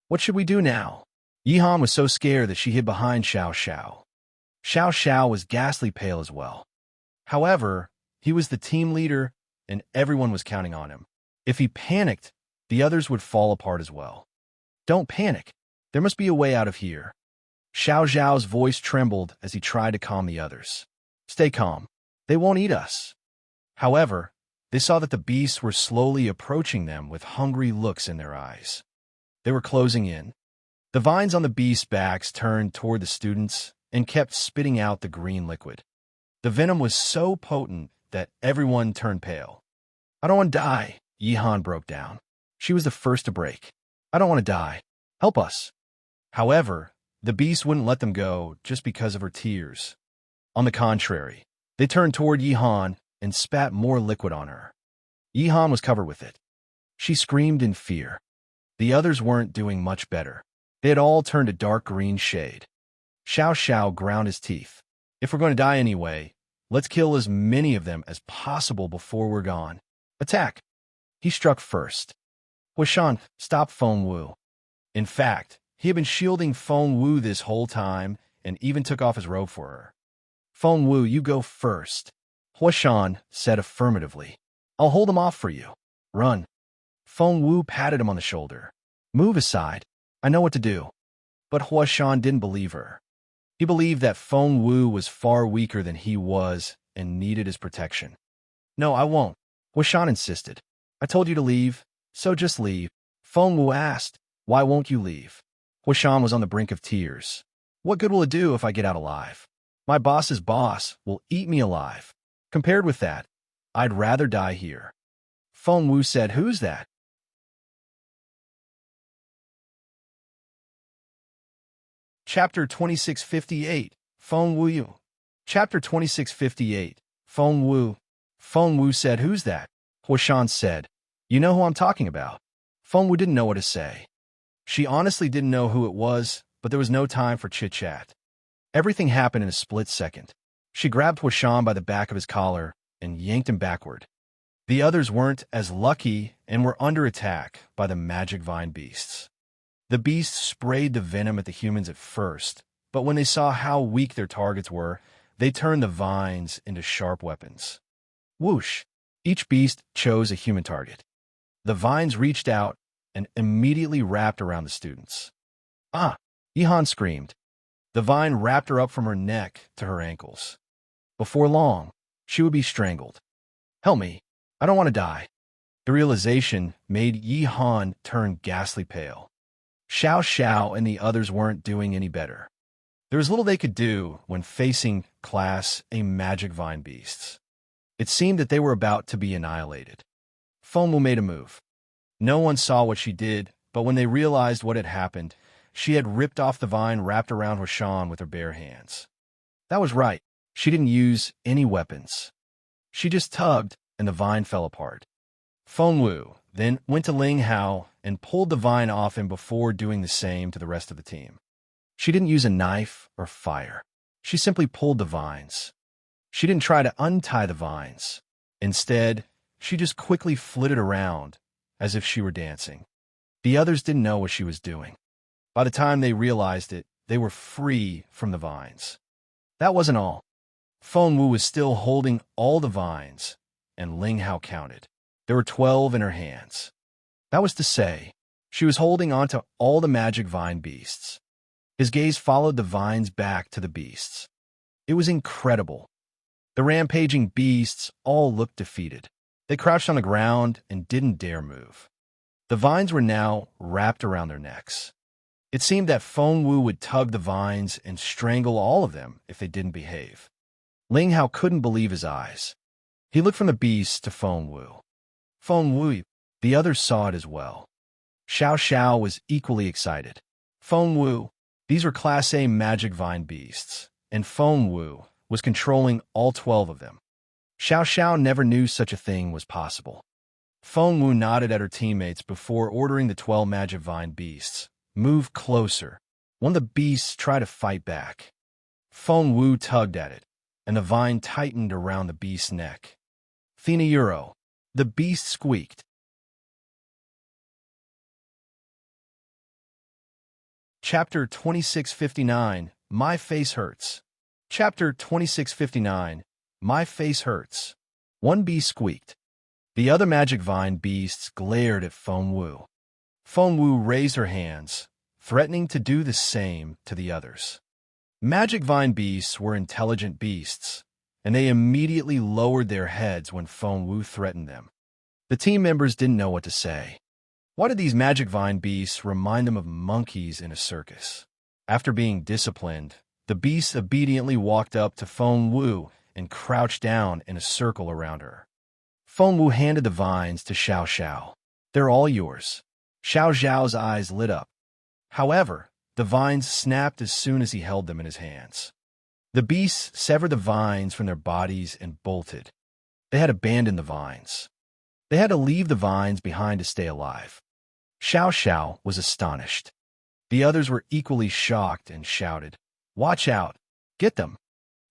What should we do now? Yihan was so scared that she hid behind Xiao Xiao. Xiao Xiao was ghastly pale as well. However, he was the team leader, and everyone was counting on him. If he panicked, the others would fall apart as well. Don't panic. There must be a way out of here. Xiao Xiao's voice trembled as he tried to calm the others. Stay calm. They won't eat us. However, they saw that the beasts were slowly approaching them with hungry looks in their eyes. They were closing in. The vines on the beasts' backs turned toward the students and kept spitting out the green liquid. The venom was so potent that everyone turned pale. I don't want to die, Yihan broke down. She was the first to break. I don't want to die. Help us. However, the beast wouldn't let them go just because of her tears. On the contrary, they turned toward Yihan and spat more liquid on her. Yihan was covered with it. She screamed in fear. The others weren't doing much better. They had all turned a dark green shade. Xiao Xiao ground his teeth. If we're going to die anyway, let's kill as many of them as possible before we're gone. Attack! He struck first. Huishan, stop Feng Wu. In fact, he had been shielding Feng Wu this whole time and even took off his robe for her. Feng Wu, you go first. Huishan said affirmatively. I'll hold him off for you. Run. Feng Wu patted him on the shoulder. Move aside. I know what to do. But Huishan didn't believe her. He believed that Feng Wu was far weaker than he was and needed his protection. No, I won't. Huishan insisted. I told you to leave, so just leave. Feng Wu asked, why won't you leave? Huishan was on the brink of tears. What good will it do if I get out alive? My boss's boss will eat me alive. Compared with that, I'd rather die here. Feng Wu said, who's that? Chapter 2658. Feng Wu. Chapter 2658. Feng Wu. Feng Wu said, who's that? Huishan said, you know who I'm talking about. Feng Wu didn't know what to say. She honestly didn't know who it was, but there was no time for chit-chat. Everything happened in a split second. She grabbed Huishan by the back of his collar and yanked him backward. The others weren't as lucky and were under attack by the magic vine beasts. The beasts sprayed the venom at the humans at first, but when they saw how weak their targets were, they turned the vines into sharp weapons. Whoosh! Each beast chose a human target. The vines reached out and immediately wrapped around the students. Ah! Ihan screamed. The vine wrapped her up from her neck to her ankles. Before long, she would be strangled. Help me. I don't want to die. The realization made Yihan turn ghastly pale. Xiao Xiao and the others weren't doing any better. There was little they could do when facing Class A magic vine beasts. It seemed that they were about to be annihilated. Fengwu made a move. No one saw what she did, but when they realized what had happened, she had ripped off the vine wrapped around Huashan with her bare hands. That was right. She didn't use any weapons. She just tugged, and the vine fell apart. Fengwu then went to Ling Hao and pulled the vine off him before doing the same to the rest of the team. She didn't use a knife or fire. She simply pulled the vines. She didn't try to untie the vines. Instead, she just quickly flitted around as if she were dancing. The others didn't know what she was doing. By the time they realized it, they were free from the vines. That wasn't all. Fengwu was still holding all the vines, and Ling Hao counted. There were 12 in her hands. That was to say, she was holding onto all the magic vine beasts. His gaze followed the vines back to the beasts. It was incredible. The rampaging beasts all looked defeated. They crouched on the ground and didn't dare move. The vines were now wrapped around their necks. It seemed that Fengwu would tug the vines and strangle all of them if they didn't behave. Ling Hao couldn't believe his eyes. He looked from the beasts to Fengwu. Fengwu, the others saw it as well. Xiao Xiao was equally excited. Fengwu, these were Class A magic vine beasts, and Fengwu was controlling all 12 of them. Xiao Xiao never knew such a thing was possible. Fengwu nodded at her teammates before ordering the 12 magic vine beasts. Move closer. One of the beasts tried to fight back. Fengwu tugged at it, and the vine tightened around the beast's neck. Thina Euro. The beast squeaked. Chapter 2659, My Face Hurts. Chapter 2659, My Face Hurts. One beast squeaked. The other magic vine beasts glared at Fengwu. Fengwu raised her hands, threatening to do the same to the others. Magic vine beasts were intelligent beasts, and they immediately lowered their heads when Fengwu threatened them. The team members didn't know what to say. Why did these magic vine beasts remind them of monkeys in a circus? After being disciplined, the beasts obediently walked up to Fengwu and crouched down in a circle around her. Fengwu handed the vines to Xiao Xiao. They're all yours. Xiao Xiao's eyes lit up. However, the vines snapped as soon as he held them in his hands. The beasts severed the vines from their bodies and bolted. They had abandoned the vines. They had to leave the vines behind to stay alive. Xiao Xiao was astonished. The others were equally shocked and shouted, "Watch out! Get them!"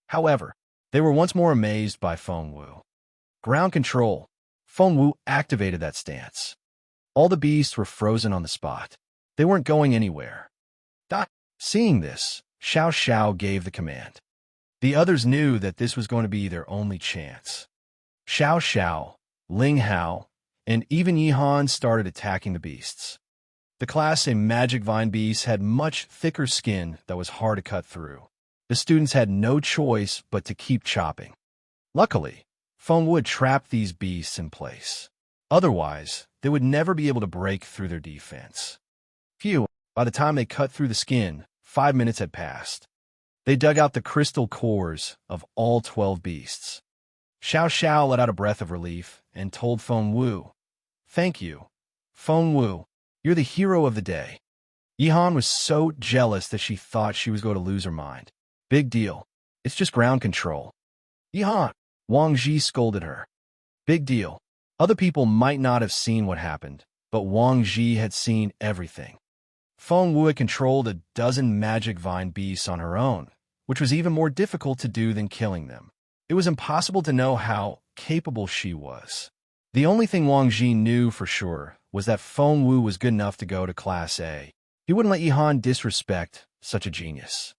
However, they were once more amazed by Fengwu. Ground control. Fengwu activated that stance. All the beasts were frozen on the spot. They weren't going anywhere. Seeing this, Xiao Xiao gave the command. The others knew that this was going to be their only chance. Xiao Xiao, Ling Hao, and even Yihan started attacking the beasts. The Class A magic vine beasts had much thicker skin that was hard to cut through. The students had no choice but to keep chopping. Luckily, Fengwu had trapped these beasts in place. Otherwise, they would never be able to break through their defense. Phew, by the time they cut through the skin, 5 minutes had passed. They dug out the crystal cores of all 12 beasts. Xiao Xiao let out a breath of relief and told Fengwu, "Thank you. Fengwu, you're the hero of the day." Yihan was so jealous that she thought she was going to lose her mind. "Big deal. It's just ground control." "Yihan," Wang Ji scolded her. "Big deal." Other people might not have seen what happened, but Wang Ji had seen everything. Fengwu had controlled a dozen magic vine beasts on her own, which was even more difficult to do than killing them. It was impossible to know how capable she was. The only thing Wang Ji knew for sure was that Fengwu was good enough to go to Class A. He wouldn't let Yihan disrespect such a genius.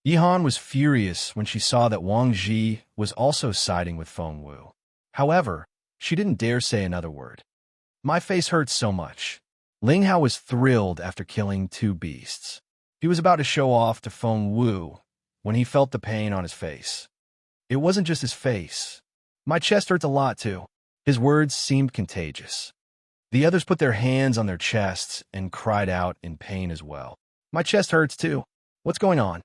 Yihan was furious when she saw that Wang Ji was also siding with Feng Wu. However, she didn't dare say another word. My face hurts so much. Ling Hao was thrilled after killing 2 beasts. He was about to show off to Feng Wu when he felt the pain on his face. It wasn't just his face. My chest hurts a lot too. His words seemed contagious. The others put their hands on their chests and cried out in pain as well. My chest hurts too. What's going on?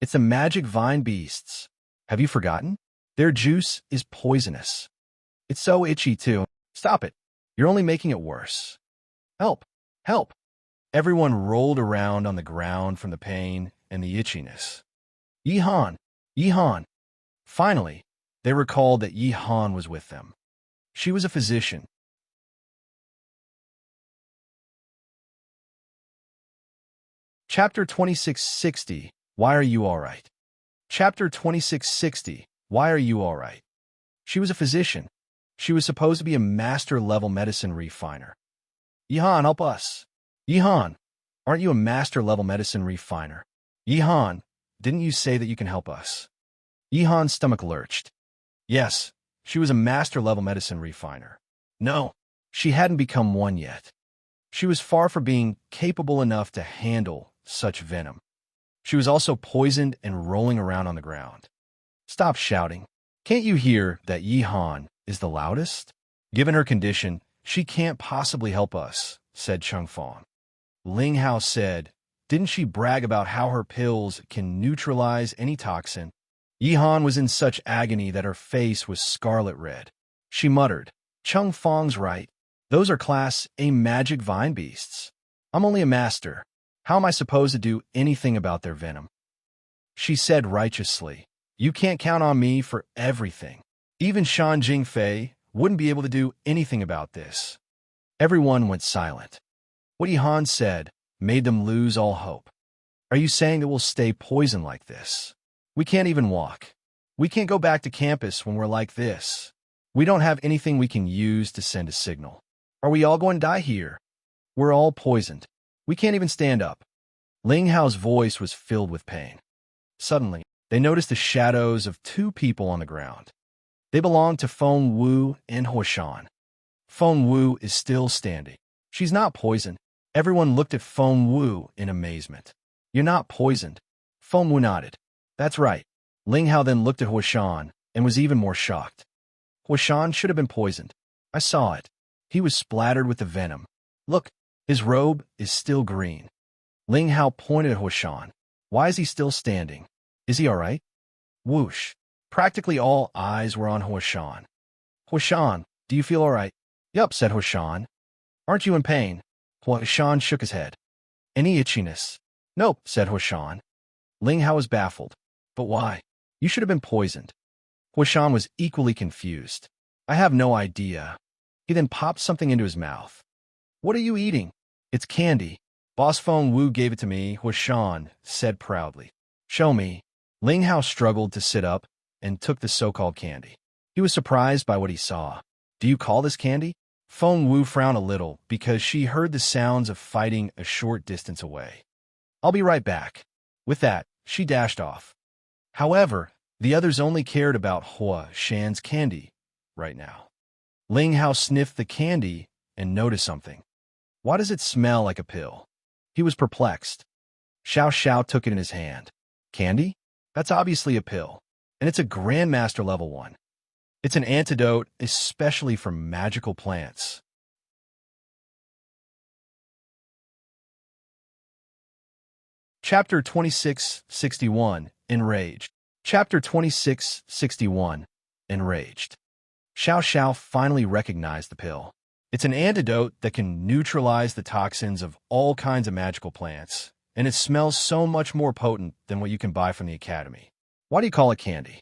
It's the magic vine beasts. Have you forgotten? Their juice is poisonous. It's so itchy too. Stop it. You're only making it worse. Help! Help! Everyone rolled around on the ground from the pain and the itchiness. Yihan! Yihan! Finally, they recalled that Yihan was with them. She was a physician. Chapter 2660, Why Are You Alright? Chapter 2660, Why Are You Alright? She was a physician. She was supposed to be a master-level medicine refiner. Yihan, help us. Yihan, aren't you a master-level medicine refiner? Yihan, didn't you say that you can help us? Yihan's stomach lurched. Yes, she was a master-level medicine refiner. No, she hadn't become one yet. She was far from being capable enough to handle such venom. She was also poisoned and rolling around on the ground. Stop shouting. Can't you hear that Yihan is the loudest? Given her condition, she can't possibly help us, said Changfang. Ling Hao said, didn't she brag about how her pills can neutralize any toxin? Yihan was in such agony that her face was scarlet red. She muttered, Changfang's right. Those are Class A magic vine beasts. I'm only a master. How am I supposed to do anything about their venom? She said righteously, you can't count on me for everything. Even Shan Jingfei wouldn't be able to do anything about this. Everyone went silent. What Yihan said made them lose all hope. Are you saying that we'll stay poisoned like this? We can't even walk. We can't go back to campus when we're like this. We don't have anything we can use to send a signal. Are we all going to die here? We're all poisoned. We can't even stand up. Ling Hao's voice was filled with pain. Suddenly, they noticed the shadows of 2 people on the ground. They belonged to Feng Wu and Huashan. Feng Wu is still standing. She's not poisoned. Everyone looked at Feng Wu in amazement. You're not poisoned. Feng Wu nodded. That's right. Ling Hao then looked at Huashan and was even more shocked. Huashan should have been poisoned. I saw it. He was splattered with the venom. Look, his robe is still green. Ling Hao pointed at Huashan. Why is he still standing? Is he all right? Whoosh. Practically all eyes were on Huashan. Huashan, do you feel all right? Yup, said Huashan. Aren't you in pain? Huashan shook his head. Any itchiness? Nope, said Huashan. Ling Hao was baffled. But why? You should have been poisoned. Huashan was equally confused. I have no idea. He then popped something into his mouth. What are you eating? It's candy. Boss Feng Wu gave it to me, Huashan said proudly. Show me. Ling Hao struggled to sit up and took the so-called candy. He was surprised by what he saw. Do you call this candy? Feng Wu frowned a little because she heard the sounds of fighting a short distance away. I'll be right back. With that, she dashed off. However, the others only cared about Huashan's candy right now. Ling Hao sniffed the candy and noticed something. Why does it smell like a pill? He was perplexed. Xiao Xiao took it in his hand. Candy? That's obviously a pill, and it's a Grandmaster level one. It's an antidote especially for magical plants. Chapter 2661, Enraged. Chapter 2661, Enraged. Xiao Xiao finally recognized the pill. It's an antidote that can neutralize the toxins of all kinds of magical plants, and it smells so much more potent than what you can buy from the academy. Why do you call it candy?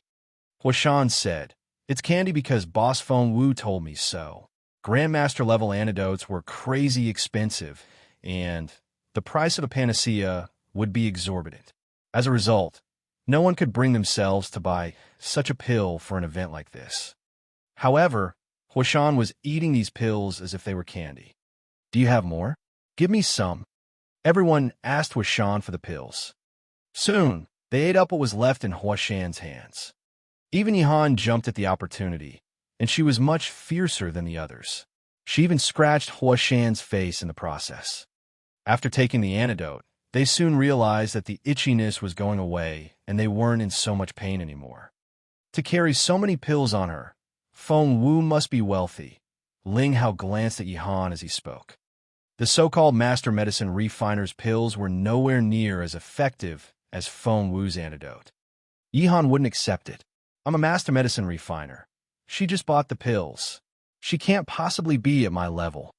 Huashan said, it's candy because Boss Feng Wu told me so. Grandmaster level antidotes were crazy expensive, and the price of a panacea would be exorbitant. As a result, no one could bring themselves to buy such a pill for an event like this. However, Huashan was eating these pills as if they were candy. Do you have more? Give me some. Everyone asked Huashan for the pills. Soon, they ate up what was left in Huashan's hands. Even Yihan jumped at the opportunity, and she was much fiercer than the others. She even scratched Huashan's face in the process. After taking the antidote, they soon realized that the itchiness was going away and they weren't in so much pain anymore. To carry so many pills on her, Feng Wu must be wealthy. Ling Hao glanced at Yihan as he spoke. The so-called master medicine refiner's pills were nowhere near as effective as Feng Wu's antidote. Yihan wouldn't accept it. I'm a master medicine refiner. She just bought the pills. She can't possibly be at my level.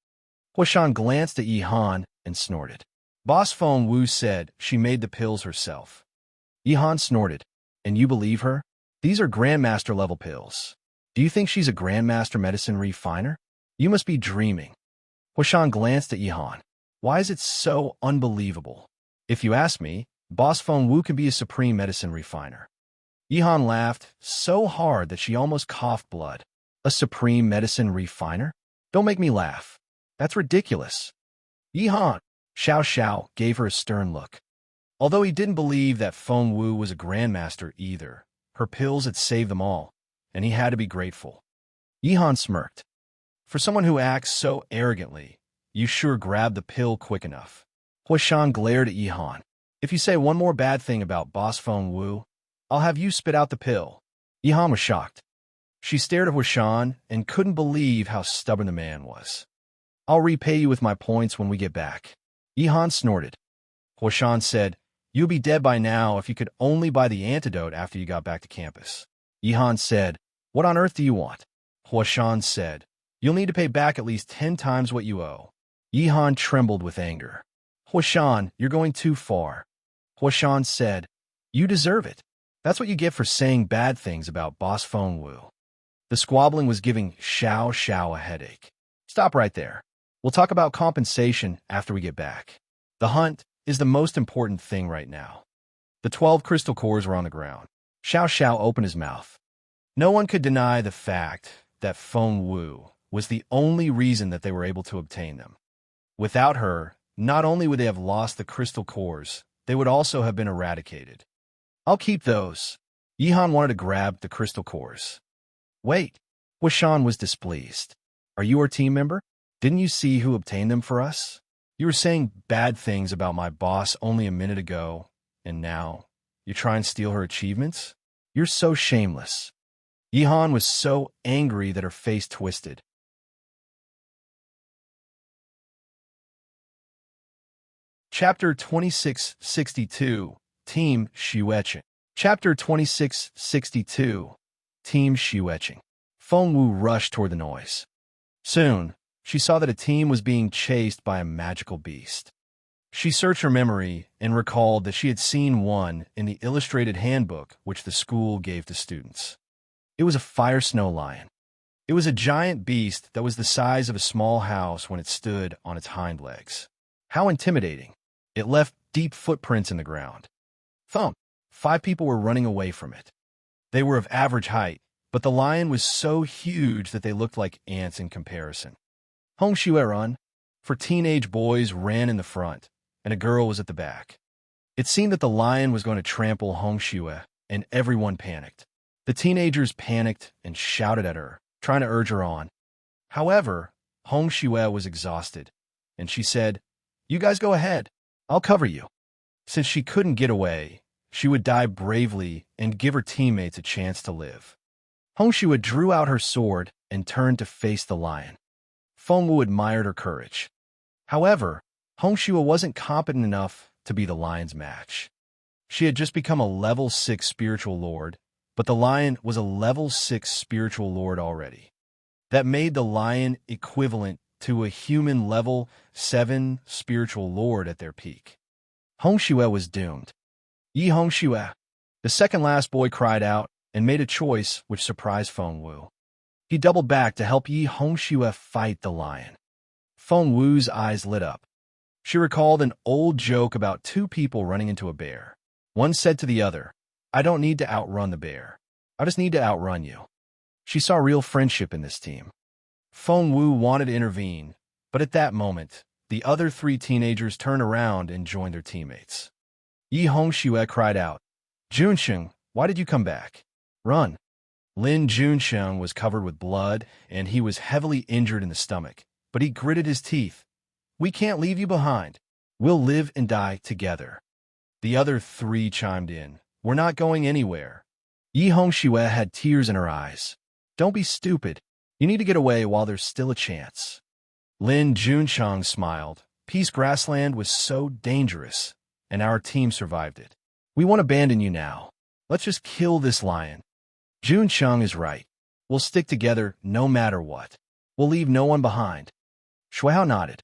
Huashan glanced at Yihan and snorted. Boss Feng Wu said she made the pills herself. Yihan snorted. And you believe her? These are Grandmaster level pills. Do you think she's a Grandmaster medicine refiner? You must be dreaming. Huashan glanced at Yihan. Why is it so unbelievable? If you ask me, Boss Feng Wu can be a supreme medicine refiner. Yihan laughed so hard that she almost coughed blood. A supreme medicine refiner? Don't make me laugh. That's ridiculous. Yihan, Xiao Xiao gave her a stern look. Although he didn't believe that Feng Wu was a grandmaster either, her pills had saved them all, and he had to be grateful. Yihan smirked. For someone who acts so arrogantly, you sure grabbed the pill quick enough. Huashan glared at Yihan. If you say one more bad thing about Boss Feng Wu, I'll have you spit out the pill. Yihan was shocked. She stared at Huashan and couldn't believe how stubborn the man was. I'll repay you with my points when we get back. Yihan snorted. Huashan said, you'll be dead by now if you could only buy the antidote after you got back to campus. Yihan said, what on earth do you want? Huashan said, you'll need to pay back at least 10 times what you owe. Yihan trembled with anger. Huashan, you're going too far. Huashan said, you deserve it. That's what you get for saying bad things about Boss Feng Wu. The squabbling was giving Xiao Xiao a headache. Stop right there. We'll talk about compensation after we get back. The hunt is the most important thing right now. The 12 crystal cores were on the ground. Xiao Xiao opened his mouth. No one could deny the fact that Feng Wu was the only reason that they were able to obtain them. Without her, not only would they have lost the crystal cores, they would also have been eradicated. I'll keep those. Yihan wanted to grab the crystal cores. Wait. Huashan was displeased. Are you our team member? Didn't you see who obtained them for us? You were saying bad things about my boss only a minute ago, and now you try and steal her achievements? You're so shameless. Yihan was so angry that her face twisted. Chapter 2662, Team Xueqing. Chapter 2662, Team Xueqing. Feng Wu rushed toward the noise. Soon, she saw that a team was being chased by a magical beast. She searched her memory and recalled that she had seen one in the illustrated handbook which the school gave to students. It was a fire snow lion. It was a giant beast that was the size of a small house when it stood on its hind legs. How intimidating. It left deep footprints in the ground. Thump! 5 people were running away from it. They were of average height, but the lion was so huge that they looked like ants in comparison. Hong Xue run, for teenage boys ran in the front, and a girl was at the back. It seemed that the lion was going to trample Hong Xue, and everyone panicked. The teenagers panicked and shouted at her, trying to urge her on. However, Hong Xue was exhausted, and she said, you guys go ahead. I'll cover you. Since she couldn't get away, she would die bravely and give her teammates a chance to live. Hong Xue drew out her sword and turned to face the lion. Feng Wu admired her courage. However, Hong Xue wasn't competent enough to be the lion's match. She had just become a level 6 spiritual lord, but the lion was a level 6 spiritual lord already. That made the lion equivalent to a human level 7 spiritual lord at their peak. Hong Xue was doomed. Yi Hong Xue, the second last boy, cried out and made a choice which surprised Feng Wu. He doubled back to help Yi Hong Xue fight the lion. Feng Wu's eyes lit up. She recalled an old joke about 2 people running into a bear. One said to the other, I don't need to outrun the bear. I just need to outrun you. She saw real friendship in this team. Feng Wu wanted to intervene, but at that moment, The other three teenagers turned around and joined their teammates. Yi Hongxue cried out, "Junsheng, why did you come back? Run!" Lin Junsheng was covered with blood, and he was heavily injured in the stomach, but he gritted his teeth. "We can't leave you behind. We'll live and die together." The other three chimed in, "We're not going anywhere." Yi Hongxue had tears in her eyes. "Don't be stupid. You need to get away while there's still a chance." Lin Junsheng smiled. "Peace Grassland was so dangerous, and our team survived it. We won't abandon you now. Let's just kill this lion." Junsheng is right. We'll stick together no matter what. We'll leave no one behind. Shuihao nodded.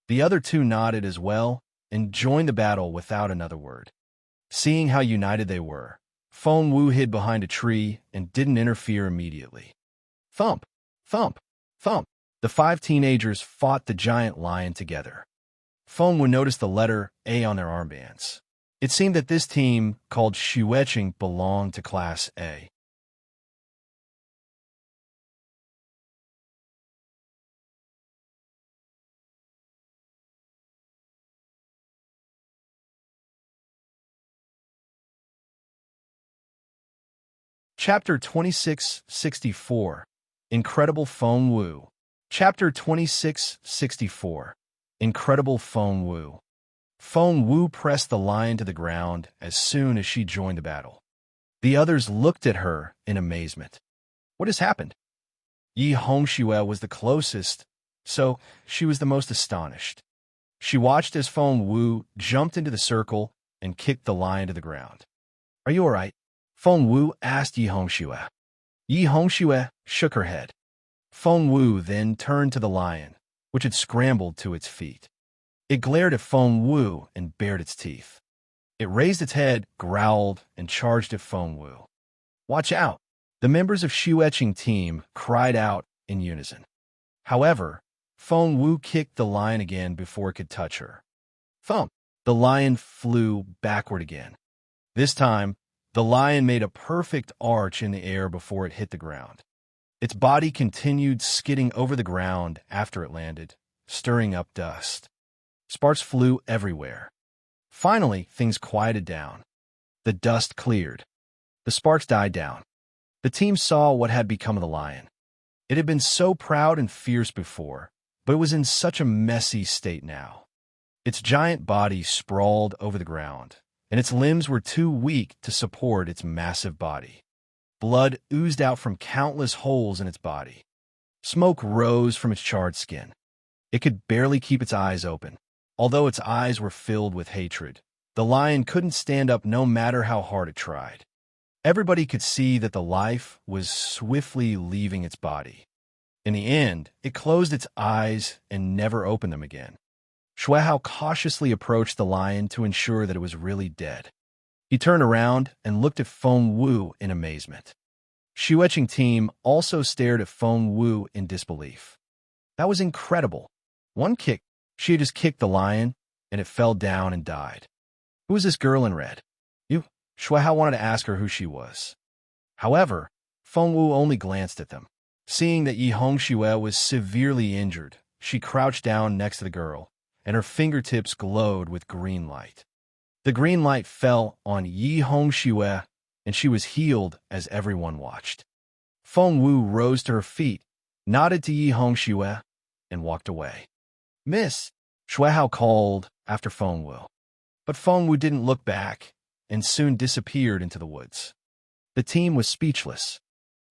The other two nodded as well and joined the battle without another word. Seeing how united they were, Feng Wu hid behind a tree and didn't interfere immediately. Thump, thump, thump. The five teenagers fought the giant lion together. Feng Wu noticed the letter A on their armbands. It seemed that this team, called Shueqing, belonged to Class A. Chapter 2664, Incredible Feng Wu. Chapter 2664, Incredible Feng Wu. Feng Wu pressed the lion to the ground as soon as she joined the battle. The others looked at her in amazement. What has happened? Yi Hongxue was the closest, so she was the most astonished. She watched as Feng Wu jumped into the circle and kicked the lion to the ground. "Are you all right?" Feng Wu asked Yi Hongxue. Yi Hongxue shook her head. Feng Wu then turned to the lion, which had scrambled to its feet. It glared at Feng Wu and bared its teeth. It raised its head, growled, and charged at Feng Wu. "Watch out!" The members of Shueqing team cried out in unison. However, Feng Wu kicked the lion again before it could touch her. Thump! The lion flew backward again. This time, the lion made a perfect arch in the air before it hit the ground. Its body continued skidding over the ground after it landed, stirring up dust. Sparks flew everywhere. Finally, things quieted down. The dust cleared. The sparks died down. The team saw what had become of the lion. It had been so proud and fierce before, but it was in such a messy state now. Its giant body sprawled over the ground, and its limbs were too weak to support its massive body. Blood oozed out from countless holes in its body. Smoke rose from its charred skin. It could barely keep its eyes open. Although its eyes were filled with hatred, the lion couldn't stand up no matter how hard it tried. Everybody could see that the life was swiftly leaving its body. In the end, it closed its eyes and never opened them again. Shuihao cautiously approached the lion to ensure that it was really dead. He turned around and looked at Feng Wu in amazement. Shueqing team also stared at Feng Wu in disbelief. That was incredible. One kick, she had just kicked the lion, and it fell down and died. Who is this girl in red? You? Shuihao wanted to ask her who she was. However, Feng Wu only glanced at them. Seeing that Yi Hongxue was severely injured, she crouched down next to the girl, and her fingertips glowed with green light. The green light fell on Yi Hongxue, and she was healed as everyone watched. Feng Wu rose to her feet, nodded to Yi Hongxue, and walked away. "Miss," Shuihao called after Feng Wu. But Feng Wu didn't look back and soon disappeared into the woods. The team was speechless.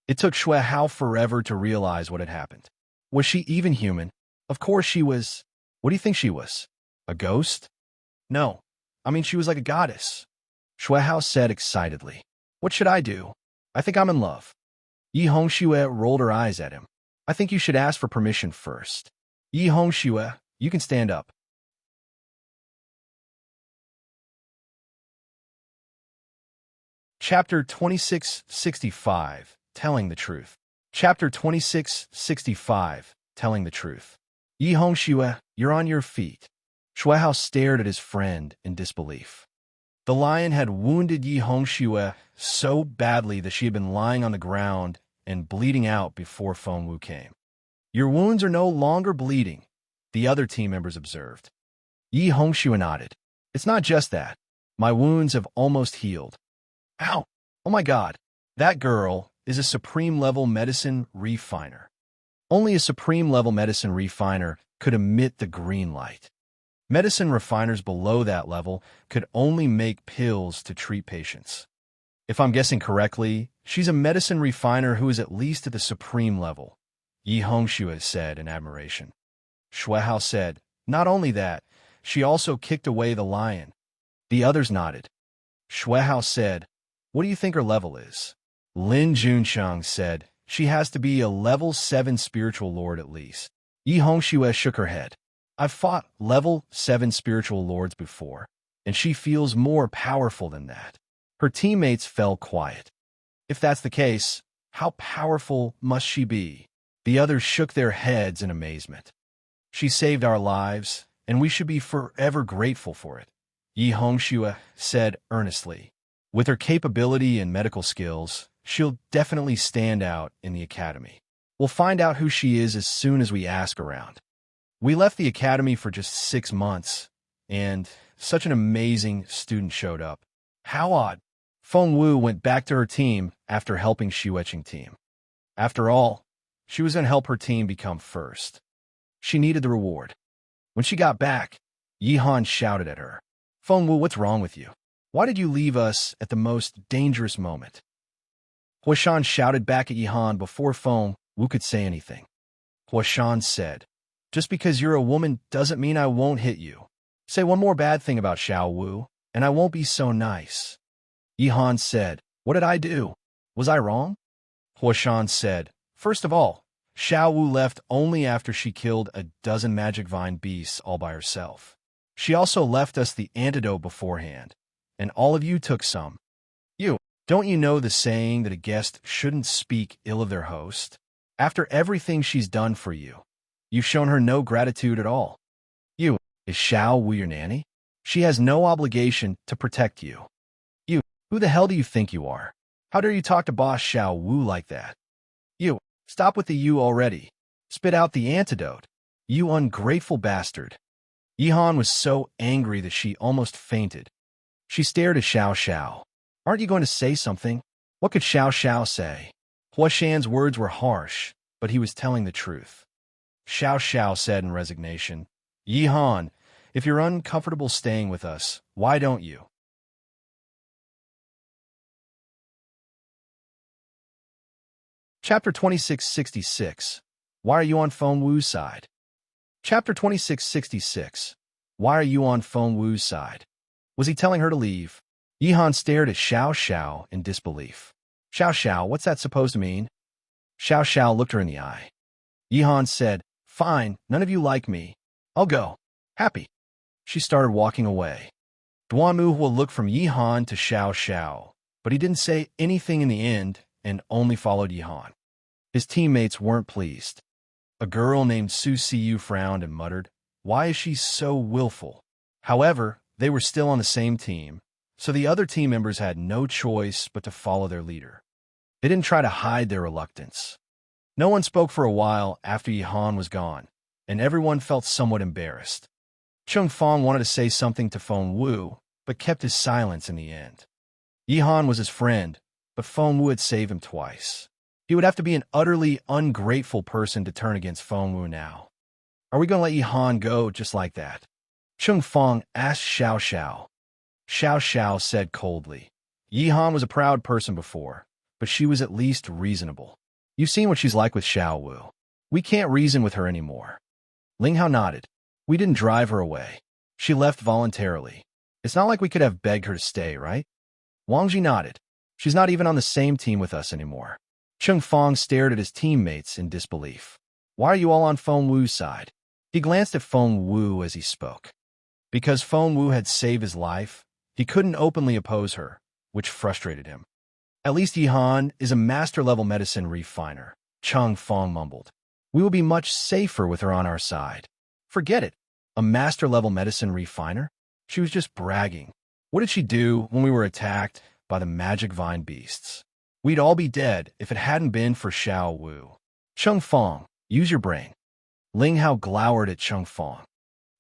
It took Shuihao forever to realize what had happened. Was she even human? Of course she was. What do you think she was? A ghost? No. I mean, she was like a goddess. Shuihao said excitedly. "What should I do? I think I'm in love." Yi Hongxue rolled her eyes at him. "I think you should ask for permission first. Yi Hongxue, you can stand up." Chapter 2665, Telling the Truth. Chapter 2665, Telling the Truth. Yi Hongxue, you're on your feet. Shuihao stared at his friend in disbelief. The lion had wounded Yi Hongxue so badly that she had been lying on the ground and bleeding out before Feng Wu came. "Your wounds are no longer bleeding. the other team members observed. Yi Hongxue nodded. It's not just that. My wounds have almost healed. Ow! Oh my god. That girl is a supreme-level medicine refiner. Only a supreme-level medicine refiner could emit the green light. Medicine refiners below that level could only make pills to treat patients. If I'm guessing correctly, she's a medicine refiner who is at least at the supreme level, Yi Hongxue said in admiration. Shuehao said, not only that, she also kicked away the lion. The others nodded. Shuehao said, what do you think her level is? Lin Juncheng said, she has to be a level 7 spiritual lord at least. Yi Hongxue shook her head. I've fought level 7 spiritual lords before, and she feels more powerful than that. Her teammates fell quiet. If that's the case, how powerful must she be? The others shook their heads in amazement. She saved our lives, and we should be forever grateful for it, Yi Hongxue said earnestly. With her capability and medical skills, she'll definitely stand out in the academy. We'll find out who she is as soon as we ask around. We left the academy for just 6 months, and such an amazing student showed up. How odd. Feng Wu went back to her team after helping Xueqing team. After all, she was going to help her team become first. She needed the reward. When she got back, Yi Han shouted at her. Feng Wu, what's wrong with you? Why did you leave us at the most dangerous moment? Huashan shouted back at Yi Han before Feng Wu could say anything. Huashan said, just because you're a woman doesn't mean I won't hit you. Say one more bad thing about Xiao Wu, and I won't be so nice. Yi Han said, what did I do? Was I wrong? Huashan said, first of all, Xiao Wu left only after she killed a dozen magic vine beasts all by herself. She also left us the antidote beforehand, and all of you took some. Don't you know the saying that a guest shouldn't speak ill of their host? After everything she's done for you, you've shown her no gratitude at all. Is Xiao Wu your nanny? She has no obligation to protect you. Who the hell do you think you are? How dare you talk to Boss Xiao Wu like that? Stop with the you already. Spit out the antidote. You ungrateful bastard. Yi Han was so angry that she almost fainted. She stared at Xiao Xiao. Aren't you going to say something? What could Xiao Xiao say? Huashan's words were harsh, but he was telling the truth. Xiao Xiao said in resignation, Yi Han, if you're uncomfortable staying with us, why don't you? Chapter 2666. Why are you on Feng Wu's side? Chapter 2666. Why are you on Feng Wu's side? Was he telling her to leave? Yi Han stared at Xiao Xiao in disbelief. Xiao Xiao, what's that supposed to mean? Xiao Xiao looked her in the eye. Yi Han said, fine, none of you like me. I'll go. Happy. She started walking away. Duan Muhua looked from Yi Han to Xiao Xiao, but he didn't say anything in the end and only followed Yi Han. His teammates weren't pleased. A girl named Su Siyu frowned and muttered, why is she so willful? However, they were still on the same team, so the other team members had no choice but to follow their leader. They didn't try to hide their reluctance. No one spoke for a while after Yi Han was gone, and everyone felt somewhat embarrassed. Chung Fong wanted to say something to Feng Wu, but kept his silence in the end. Yi Han was his friend, but Feng Wu had saved him twice. He would have to be an utterly ungrateful person to turn against Feng Wu now. Are we going to let Yi Han go just like that? Chung Fong asked Xiao Xiao. Xiao Xiao said coldly, Yi Han was a proud person before, but she was at least reasonable. You've seen what she's like with Xiao Wu. We can't reason with her anymore. Ling Hao nodded. We didn't drive her away. She left voluntarily. It's not like we could have begged her to stay, right? Wang Ji nodded. She's not even on the same team with us anymore. Chung Fong stared at his teammates in disbelief. Why are you all on Feng Wu's side? He glanced at Feng Wu as he spoke. Because Feng Wu had saved his life, he couldn't openly oppose her, which frustrated him. At least Yi Han is a master-level medicine refiner, Chung Fong mumbled. We will be much safer with her on our side. Forget it. A master-level medicine refiner? She was just bragging. What did she do when we were attacked by the magic vine beasts? We'd all be dead if it hadn't been for Xiao Wu. Chung Fong, use your brain. Ling Hao glowered at Cheng Fong.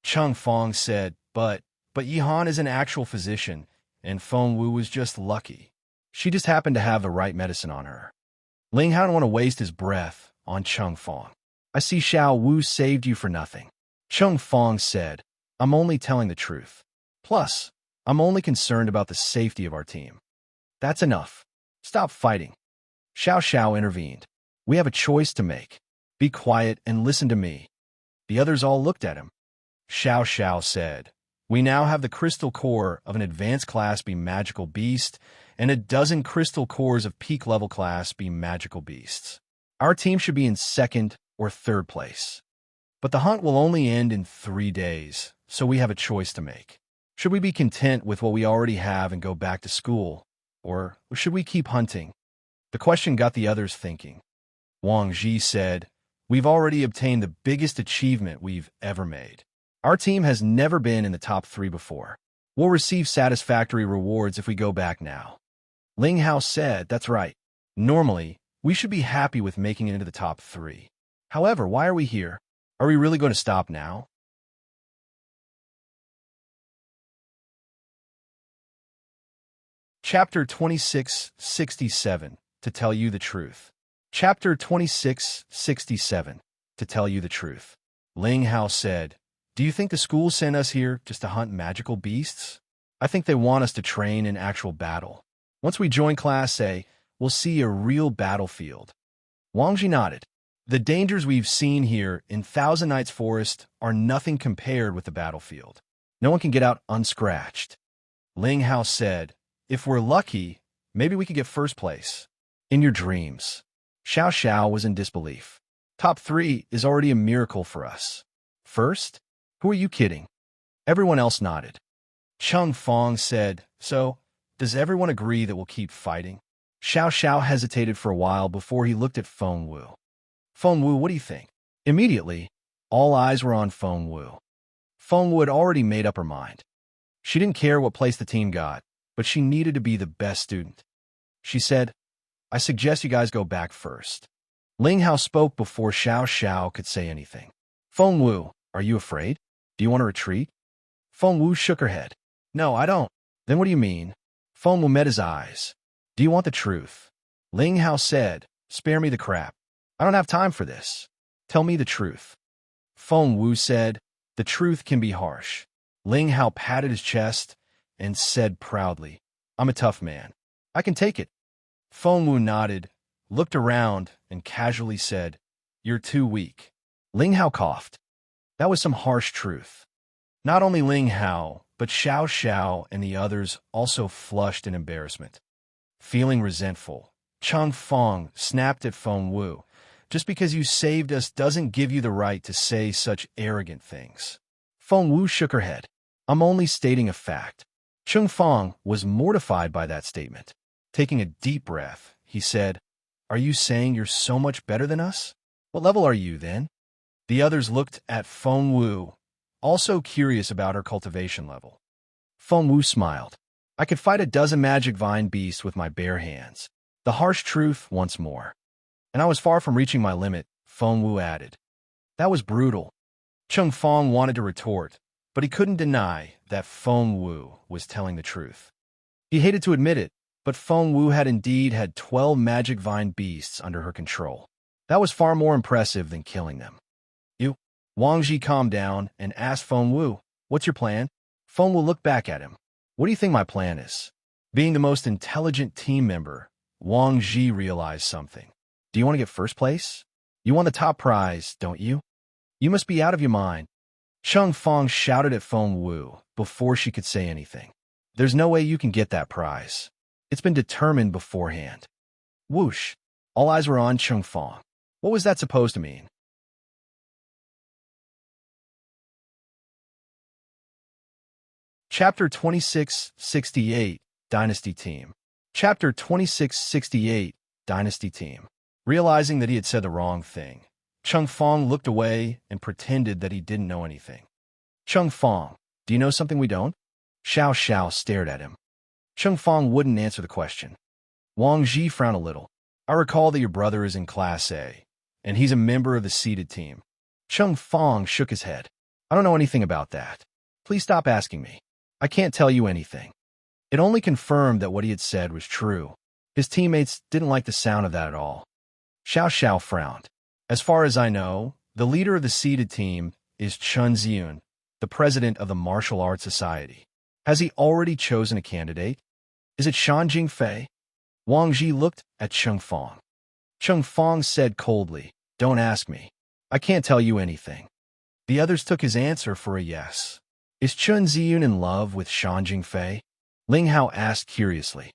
Cheng Fong said, but Yihan is an actual physician, and Feng Wu was just lucky. She just happened to have the right medicine on her. Ling Hao didn't want to waste his breath on Cheng Fong. I see Xiao Wu saved you for nothing. Cheng Fong said, I'm only telling the truth. Plus, I'm only concerned about the safety of our team. That's enough. Stop fighting. Xiao Xiao intervened. We have a choice to make. Be quiet and listen to me. The others all looked at him. Xiao Xiao said, we now have the crystal core of an advanced class be magical beast, and a dozen crystal cores of peak level class be magical beasts. Our team should be in second or third place. But the hunt will only end in 3 days, so we have a choice to make. Should we be content with what we already have and go back to school, or should we keep hunting? The question got the others thinking. Wang Ji said, we've already obtained the biggest achievement we've ever made. Our team has never been in the top 3 before. We'll receive satisfactory rewards if we go back now. Ling Hao said, that's right. Normally, we should be happy with making it into the top 3. However, why are we here? Are we really going to stop now? Chapter 2667, To Tell You the Truth. Chapter 2667, To Tell You the Truth. Ling Hao said, do you think the school sent us here just to hunt magical beasts? I think they want us to train in actual battle. Once we join Class A, we'll see a real battlefield. Wang Ji nodded. The dangers we've seen here in Thousand Nights Forest are nothing compared with the battlefield. No one can get out unscratched. Ling Hao said, if we're lucky, maybe we could get first place. In your dreams. Xiao Xiao was in disbelief. Top 3 is already a miracle for us. First? Who are you kidding? Everyone else nodded. Cheng Fong said, so, does everyone agree that we'll keep fighting? Xiao Xiao hesitated for a while before he looked at Feng Wu. Feng Wu, what do you think? Immediately, all eyes were on Feng Wu. Feng Wu had already made up her mind. She didn't care what place the team got, but she needed to be the best student. She said, I suggest you guys go back first. Ling Hao spoke before Xiao Xiao could say anything. Feng Wu, are you afraid? Do you want to retreat? Feng Wu shook her head. No, I don't. Then what do you mean? Feng Wu met his eyes. Do you want the truth? Ling Hao said, spare me the crap. I don't have time for this. Tell me the truth. Feng Wu said, the truth can be harsh. Ling Hao patted his chest and said proudly, I'm a tough man. I can take it. Feng Wu nodded, looked around, and casually said, you're too weak. Ling Hao coughed. That was some harsh truth. Not only Ling Hao, but Xiao Xiao and the others also flushed in embarrassment. Feeling resentful, Cheng Fong snapped at Feng Wu. Just because you saved us doesn't give you the right to say such arrogant things. Feng Wu shook her head. I'm only stating a fact. Cheng Fong was mortified by that statement. Taking a deep breath, he said, are you saying you're so much better than us? What level are you, then? The others looked at Feng Wu, also curious about her cultivation level. Feng Wu smiled. I could fight a dozen magic vine beasts with my bare hands. The harsh truth once more. And I was far from reaching my limit, Feng Wu added. That was brutal. Cheng Fong wanted to retort, but he couldn't deny that Feng Wu was telling the truth. He hated to admit it, but Feng Wu had indeed had 12 magic vine beasts under her control. That was far more impressive than killing them. Wang Ji calmed down and asked Feng Wu, what's your plan? Feng Wu looked back at him. What do you think my plan is? Being the most intelligent team member, Wang Ji realized something. Do you want to get first place? You want the top prize, don't you? You must be out of your mind. Cheng Fong shouted at Feng Wu before she could say anything. There's no way you can get that prize. It's been determined beforehand. Whoosh. All eyes were on Cheng Fong. What was that supposed to mean? Chapter 2668, Dynasty Team. Chapter 2668, Dynasty Team. Realizing that he had said the wrong thing, Cheng Fong looked away and pretended that he didn't know anything. Cheng Fong, do you know something we don't? Xiao Xiao stared at him. Cheng Fong wouldn't answer the question. Wang Ji frowned a little. I recall that your brother is in Class A, and he's a member of the seeded team. Chung Fong shook his head. I don't know anything about that. Please stop asking me. I can't tell you anything. It only confirmed that what he had said was true. His teammates didn't like the sound of that at all. Xiao Xiao frowned. As far as I know, the leader of the seeded team is Chun Ziyun, the president of the Martial Arts Society. Has he already chosen a candidate? Is it Shan Jingfei? Wang Ji looked at Chung Fong. Chung Fong said coldly, Don't ask me. I can't tell you anything. The others took his answer for a yes. Is Chun Ziyun in love with Shan Jingfei? Ling Hao asked curiously.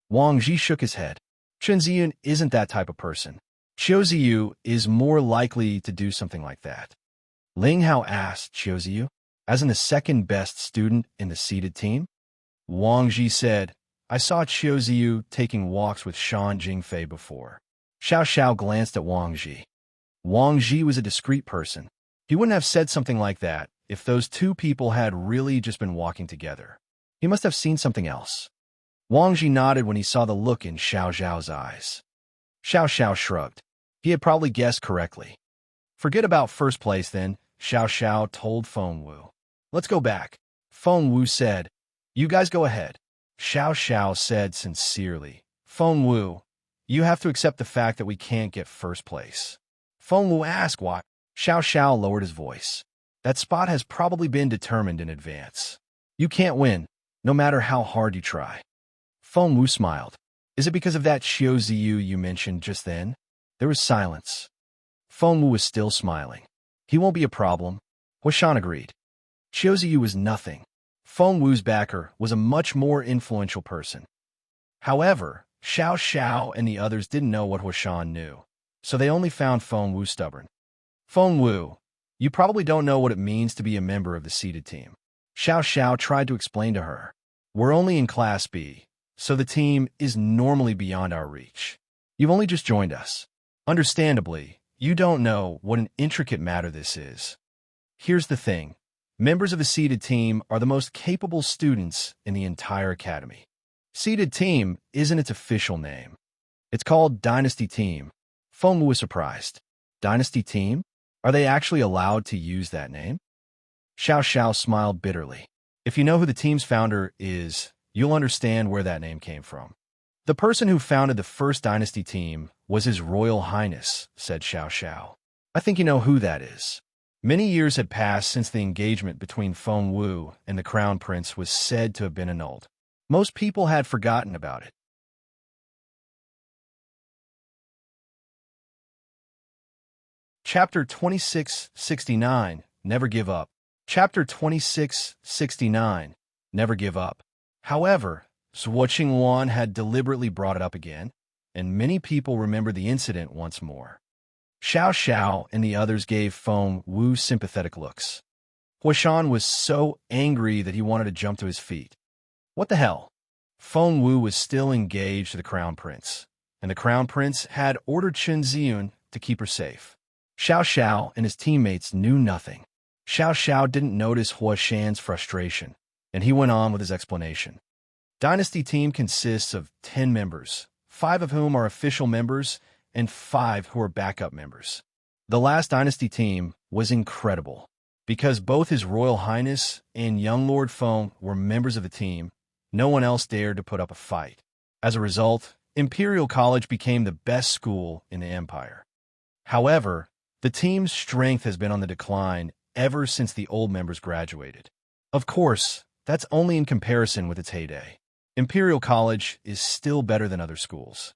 Wang Ji shook his head. Chun Ziyun isn't that type of person. Qiu Ziyu is more likely to do something like that. Ling Hao asked Qiu Ziyu, as in the second best student in the seeded team? Wang Ji said, I saw Qiu Ziyu taking walks with Shan Jingfei before. Xiao Xiao glanced at Wang Ji. Wang Ji was a discreet person. He wouldn't have said something like that if those two people had really just been walking together. He must have seen something else. Wang Ji nodded when he saw the look in Xiao Xiao's eyes. Xiao Xiao shrugged. He had probably guessed correctly. Forget about first place then, Xiao Xiao told Feng Wu. Let's go back. Feng Wu said, You guys go ahead. Xiao Xiao said sincerely, Feng Wu, you have to accept the fact that we can't get first place. Feng Wu asked why. Xiao Xiao lowered his voice. That spot has probably been determined in advance. You can't win, no matter how hard you try. Feng Wu smiled. Is it because of that Qiu Ziyu you mentioned just then? There was silence. Feng Wu was still smiling. He won't be a problem. Huashan agreed. Qiu Ziyu was nothing. Feng Wu's backer was a much more influential person. However, Xiao Xiao and the others didn't know what Huashan knew, so they only found Feng Wu stubborn. Feng Wu, you probably don't know what it means to be a member of the seeded team. Xiao Xiao tried to explain to her. We're only in Class B, so the team is normally beyond our reach. You've only just joined us. Understandably, you don't know what an intricate matter this is. Here's the thing. Members of a seeded team are the most capable students in the entire academy. Seeded team isn't its official name. It's called Dynasty Team. Feng Wu was surprised. Dynasty Team? Are they actually allowed to use that name? Xiao Xiao smiled bitterly. If you know who the team's founder is, you'll understand where that name came from. The person who founded the first Dynasty Team was His Royal Highness, said Xiao Xiao. I think you know who that is. Many years had passed since the engagement between Feng Wu and the Crown Prince was said to have been annulled. Most people had forgotten about it. Chapter 2669, Never Give Up. Chapter 2669, Never Give Up. However, Zuo Qingwan had deliberately brought it up again, and many people remembered the incident once more. Xiao Xiao and the others gave Feng Wu sympathetic looks. Huashan was so angry that he wanted to jump to his feet. What the hell? Feng Wu was still engaged to the Crown Prince, and the Crown Prince had ordered Chun Ziyun to keep her safe. Xiao Xiao and his teammates knew nothing. Xiao Xiao didn't notice Huashan's frustration, and he went on with his explanation. Dynasty Team consists of 10 members, 5 of whom are official members and 5 who are backup members. The last Dynasty Team was incredible. Because both His Royal Highness and young Lord Feng were members of the team, no one else dared to put up a fight. As a result, Imperial College became the best school in the Empire. However, the team's strength has been on the decline ever since the old members graduated. Of course, that's only in comparison with its heyday. Imperial College is still better than other schools.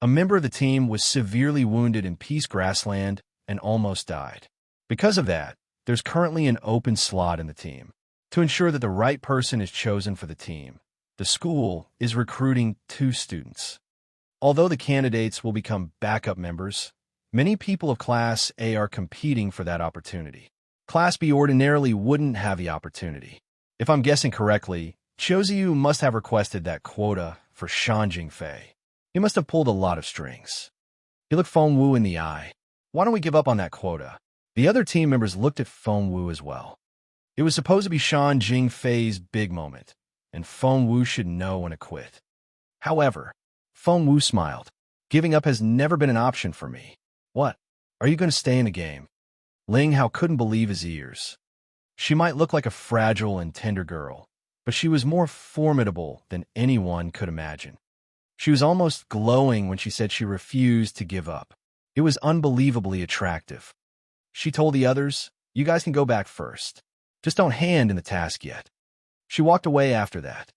A member of the team was severely wounded in Peace Grassland and almost died. Because of that, there's currently an open slot in the team. To ensure that the right person is chosen for the team, the school is recruiting 2 students. Although the candidates will become backup members, many people of Class A are competing for that opportunity. Class B ordinarily wouldn't have the opportunity. If I'm guessing correctly, Qiu Ziyu must have requested that quota for Shan Jingfei. He must have pulled a lot of strings. He looked Feng Wu in the eye. Why don't we give up on that quota? The other team members looked at Feng Wu as well. It was supposed to be Shan Jingfei's big moment, and Feng Wu should know when to quit. However, Feng Wu smiled. Giving up has never been an option for me. What? Are you going to stay in the game? Ling Hao couldn't believe his ears. She might look like a fragile and tender girl, but she was more formidable than anyone could imagine. She was almost glowing when she said she refused to give up. It was unbelievably attractive. She told the others, "You guys can go back first. Just don't hand in the task yet." She walked away after that.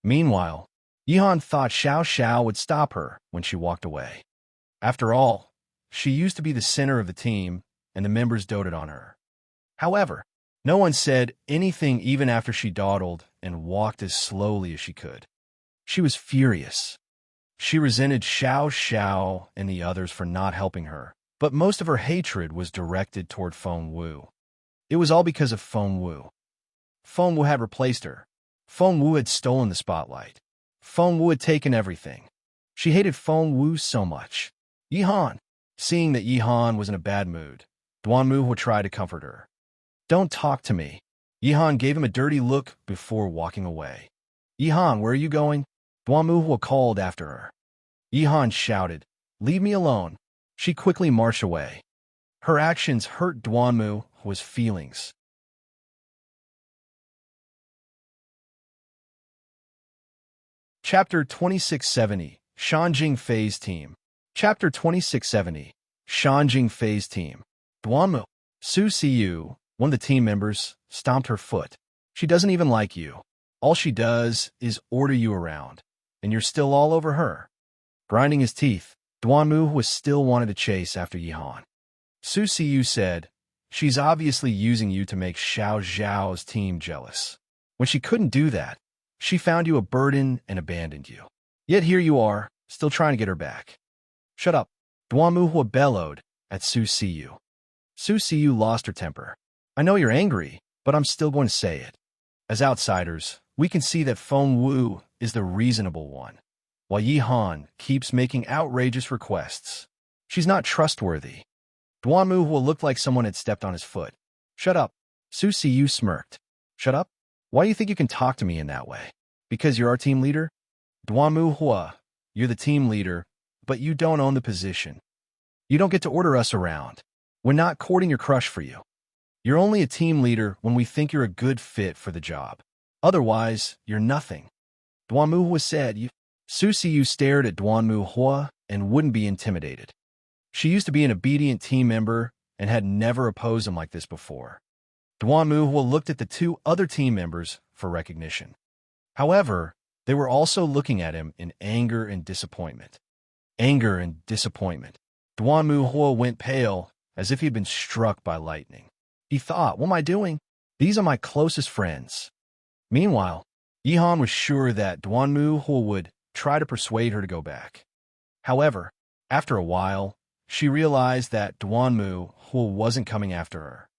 Meanwhile, Yihan thought Xiao Xiao would stop her when she walked away. After all, she used to be the center of the team, and the members doted on her. However, no one said anything even after she dawdled and walked as slowly as she could. She was furious. She resented Xiao Xiao and the others for not helping her, but most of her hatred was directed toward Feng Wu. It was all because of Feng Wu. Feng Wu had replaced her. Feng Wu had stolen the spotlight. Feng Wu had taken everything. She hated Feng Wu so much. Yihan, seeing that Yihan was in a bad mood, Duanmu would try to comfort her. "Don't talk to me." Yihan gave him a dirty look before walking away. "Yihan, where are you going?" Duanmu called after her. Yihan shouted, "Leave me alone." She quickly marched away. Her actions hurt Duanmu's feelings. Chapter 2670, Shanjing Phase Team. Chapter 2670, Shanjing Phase Team. Duanmu. Su Siyu, one of the team members, stomped her foot. "She doesn't even like you. All she does is order you around, and you're still all over her." Grinding his teeth, Duanmu still wanted to chase after Yihan. Su Siyu said, "She's obviously using you to make Xiao Zhao's team jealous. When she couldn't do that, she found you a burden and abandoned you. Yet here you are, still trying to get her back." "Shut up," Duanmu bellowed at Su Siyu. Su Siyu lost her temper. "I know you're angry, but I'm still going to say it. As outsiders, we can see that Feng Wu is the reasonable one, while Yihan keeps making outrageous requests. She's not trustworthy." Duanmu looked like someone had stepped on his foot. "Shut up." Su Siyu smirked. "Shut up? Why do you think you can talk to me in that way? Because you're our team leader?" "Duanmu, you're the team leader, but you don't own the position. You don't get to order us around. We're not courting your crush for you. You're only a team leader when we think you're a good fit for the job. Otherwise, you're nothing." Duanmu said. Su Siyu stared at Duanmu and wouldn't be intimidated. She used to be an obedient team member and had never opposed him like this before. Duanmu looked at the two other team members for recognition. However, they were also looking at him in anger and disappointment. Anger and disappointment. Duanmu went pale, as if he'd been struck by lightning. He thought, "What am I doing? These are my closest friends." Meanwhile, Yihan was sure that Duanmu would try to persuade her to go back. However, after a while, she realized that Duanmu wasn't coming after her.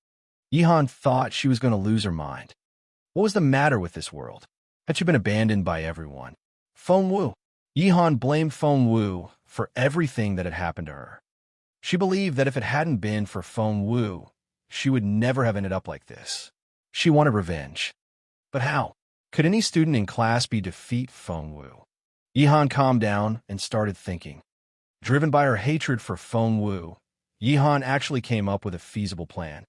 Yihan thought she was going to lose her mind. What was the matter with this world? Had she been abandoned by everyone? Feng Wu. Yihan blamed Feng Wu for everything that had happened to her. She believed that if it hadn't been for Feng Wu, she would never have ended up like this. She wanted revenge. But how? Could any student in Class B defeat Feng Wu? Yihan calmed down and started thinking. Driven by her hatred for Feng Wu, Yihan actually came up with a feasible plan.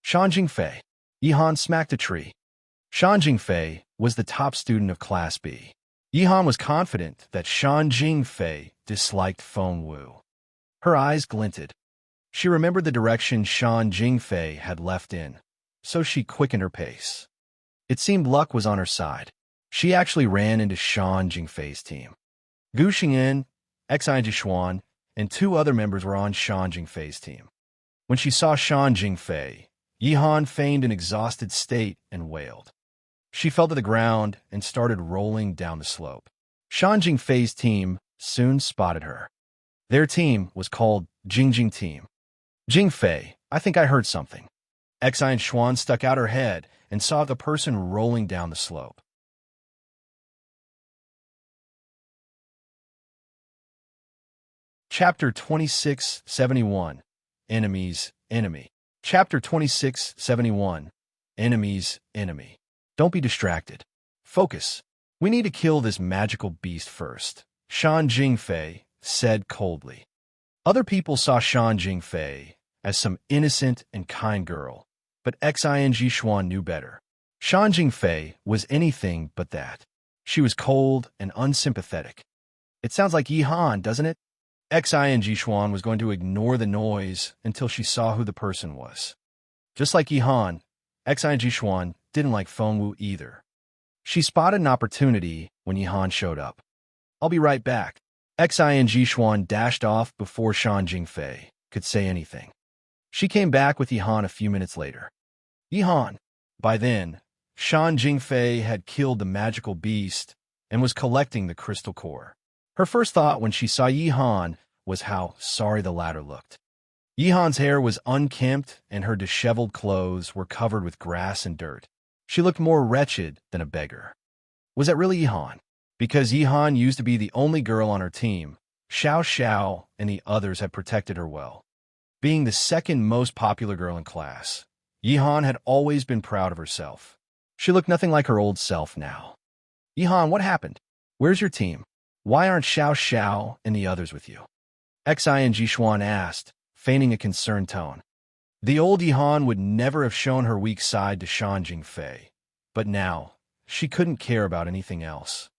Shan Jingfei. Yihan smacked a tree. Shan Jingfei was the top student of Class B. Yihan was confident that Shan Jingfei disliked Feng Wu. Her eyes glinted. She remembered the direction Shan Jingfei had left in, so she quickened her pace. It seemed luck was on her side. She actually ran into Shan Jingfei's team. Gu Xingyan, Xi Jishuan, and two other members were on Shan Jingfei's team. When she saw Shan Jingfei, Yihan feigned an exhausted state and wailed. She fell to the ground and started rolling down the slope. Shan Jingfei's team soon spotted her. Their team was called Jingjing Team. "Jingfei, I think I heard something." Xi Xuan stuck out her head and saw the person rolling down the slope. Chapter 2671, Enemies, Enemy. Chapter 2671, Enemies, Enemy. Don't be distracted. Focus. We need to kill this magical beast first, Shan Jingfei said coldly. Other people saw Shan Jingfei as some innocent and kind girl, but Xing Xuan knew better. Shan Jingfei was anything but that. She was cold and unsympathetic. It sounds like Yi Han, doesn't it? Xing Xuan was going to ignore the noise until she saw who the person was. Just like Yi Han, Xing Xuan didn't like Feng Wu either. She spotted an opportunity when Yi Han showed up. I'll be right back. Xing Xuan dashed off before Shan Jingfei could say anything. She came back with Yi Han a few minutes later. Yi Han. By then, Shan Jingfei had killed the magical beast and was collecting the crystal core. Her first thought when she saw Yi Han was how sorry the latter looked. Yi Han's hair was unkempt and her disheveled clothes were covered with grass and dirt. She looked more wretched than a beggar. Was that really Yi Han? Because Yi Han used to be the only girl on her team, Xiao Xiao and the others had protected her well. Being the second most popular girl in class, Yi Han had always been proud of herself. She looked nothing like her old self now. Yi Han, what happened? Where's your team? Why aren't Xiao Xiao and the others with you? Xing Xuan asked, feigning a concerned tone. The old Yi Han would never have shown her weak side to Shan Jingfei, but now she couldn't care about anything else.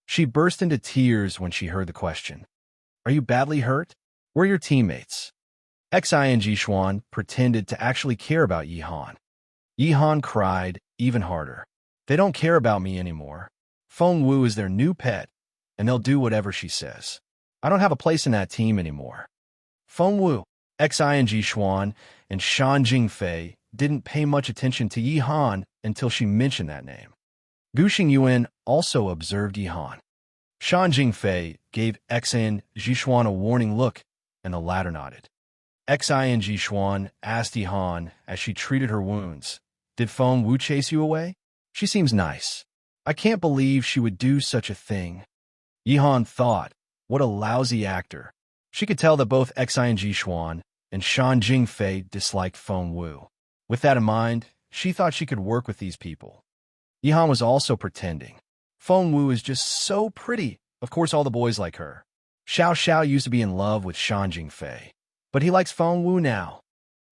She burst into tears when she heard the question. Are you badly hurt? Where are your teammates? Xing Xuan pretended to actually care about Yi Han. Yi Han cried even harder. They don't care about me anymore. Feng Wu is their new pet, and they'll do whatever she says. I don't have a place in that team anymore. Feng Wu, Xing Xuan, and Shan Jingfei didn't pay much attention to Yi Han until she mentioned that name. Gu Xingyuan also observed Yi Han. Shan Jingfei gave Xing Xuan a warning look, and the latter nodded. Xing Xuan asked Yi Han as she treated her wounds, Did Feng Wu chase you away? She seems nice. I can't believe she would do such a thing. Yi Han thought, what a lousy actor. She could tell that both Xing Xuan and Shan Jingfei disliked Feng Wu. With that in mind, she thought she could work with these people. Yi Han was also pretending. Feng Wu is just so pretty. Of course, all the boys like her. Xiao Xiao used to be in love with Shan Jingfei, but he likes Feng Wu now.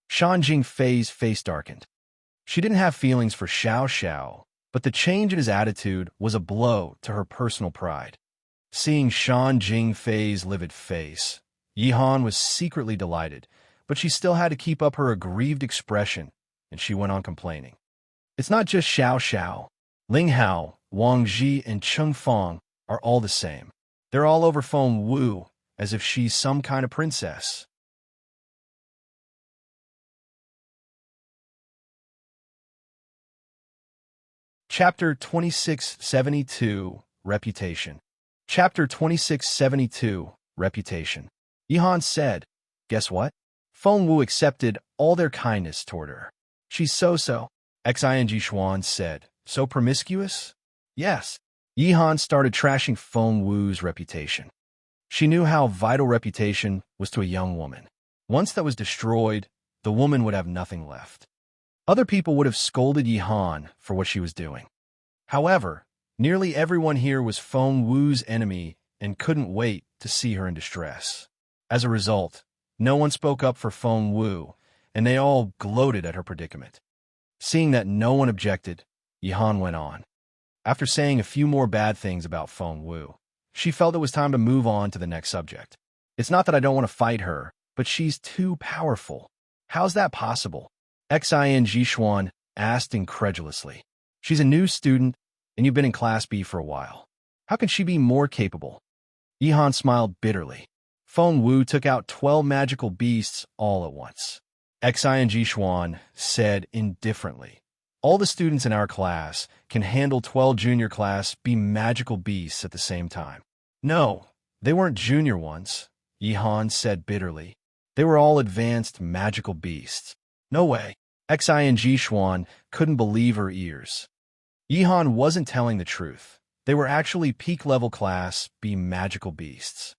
Shan Jingfei's face darkened. She didn't have feelings for Xiao Xiao, but the change in his attitude was a blow to her personal pride. Seeing Shan Jingfei's livid face, Yi Han was secretly delighted, but she still had to keep up her aggrieved expression, and she went on complaining. It's not just Xiao Xiao. Ling Hao, Wang Ji, and Cheng Feng are all the same. They're all over Feng Wu, as if she's some kind of princess. Chapter 2672, Reputation. Chapter 2672, Reputation. Yi Han said, Guess what? Feng Wu accepted all their kindness toward her. She's so-so. Xing Xuan said, So promiscuous? Yes. Yi Han started trashing Feng Wu's reputation. She knew how vital reputation was to a young woman. Once that was destroyed, the woman would have nothing left. Other people would have scolded Yi Han for what she was doing. However, nearly everyone here was Feng Wu's enemy and couldn't wait to see her in distress. As a result, no one spoke up for Feng Wu, and they all gloated at her predicament. Seeing that no one objected, Yi Han went on. After saying a few more bad things about Feng Wu, she felt it was time to move on to the next subject. It's not that I don't want to fight her, but she's too powerful. How's that possible? Xing Xuan asked incredulously. She's a new student, and you've been in Class B for a while. How can she be more capable? Yi Han smiled bitterly. Feng Wu took out 12 magical beasts all at once. Xing Xuan said indifferently, All the students in our class can handle 12 junior class B magical beasts at the same time. No, they weren't junior ones, Yi Han said bitterly. They were all advanced magical beasts. No way. Xing Xuan couldn't believe her ears. Yi Han wasn't telling the truth. They were actually peak-level Class B magical beasts.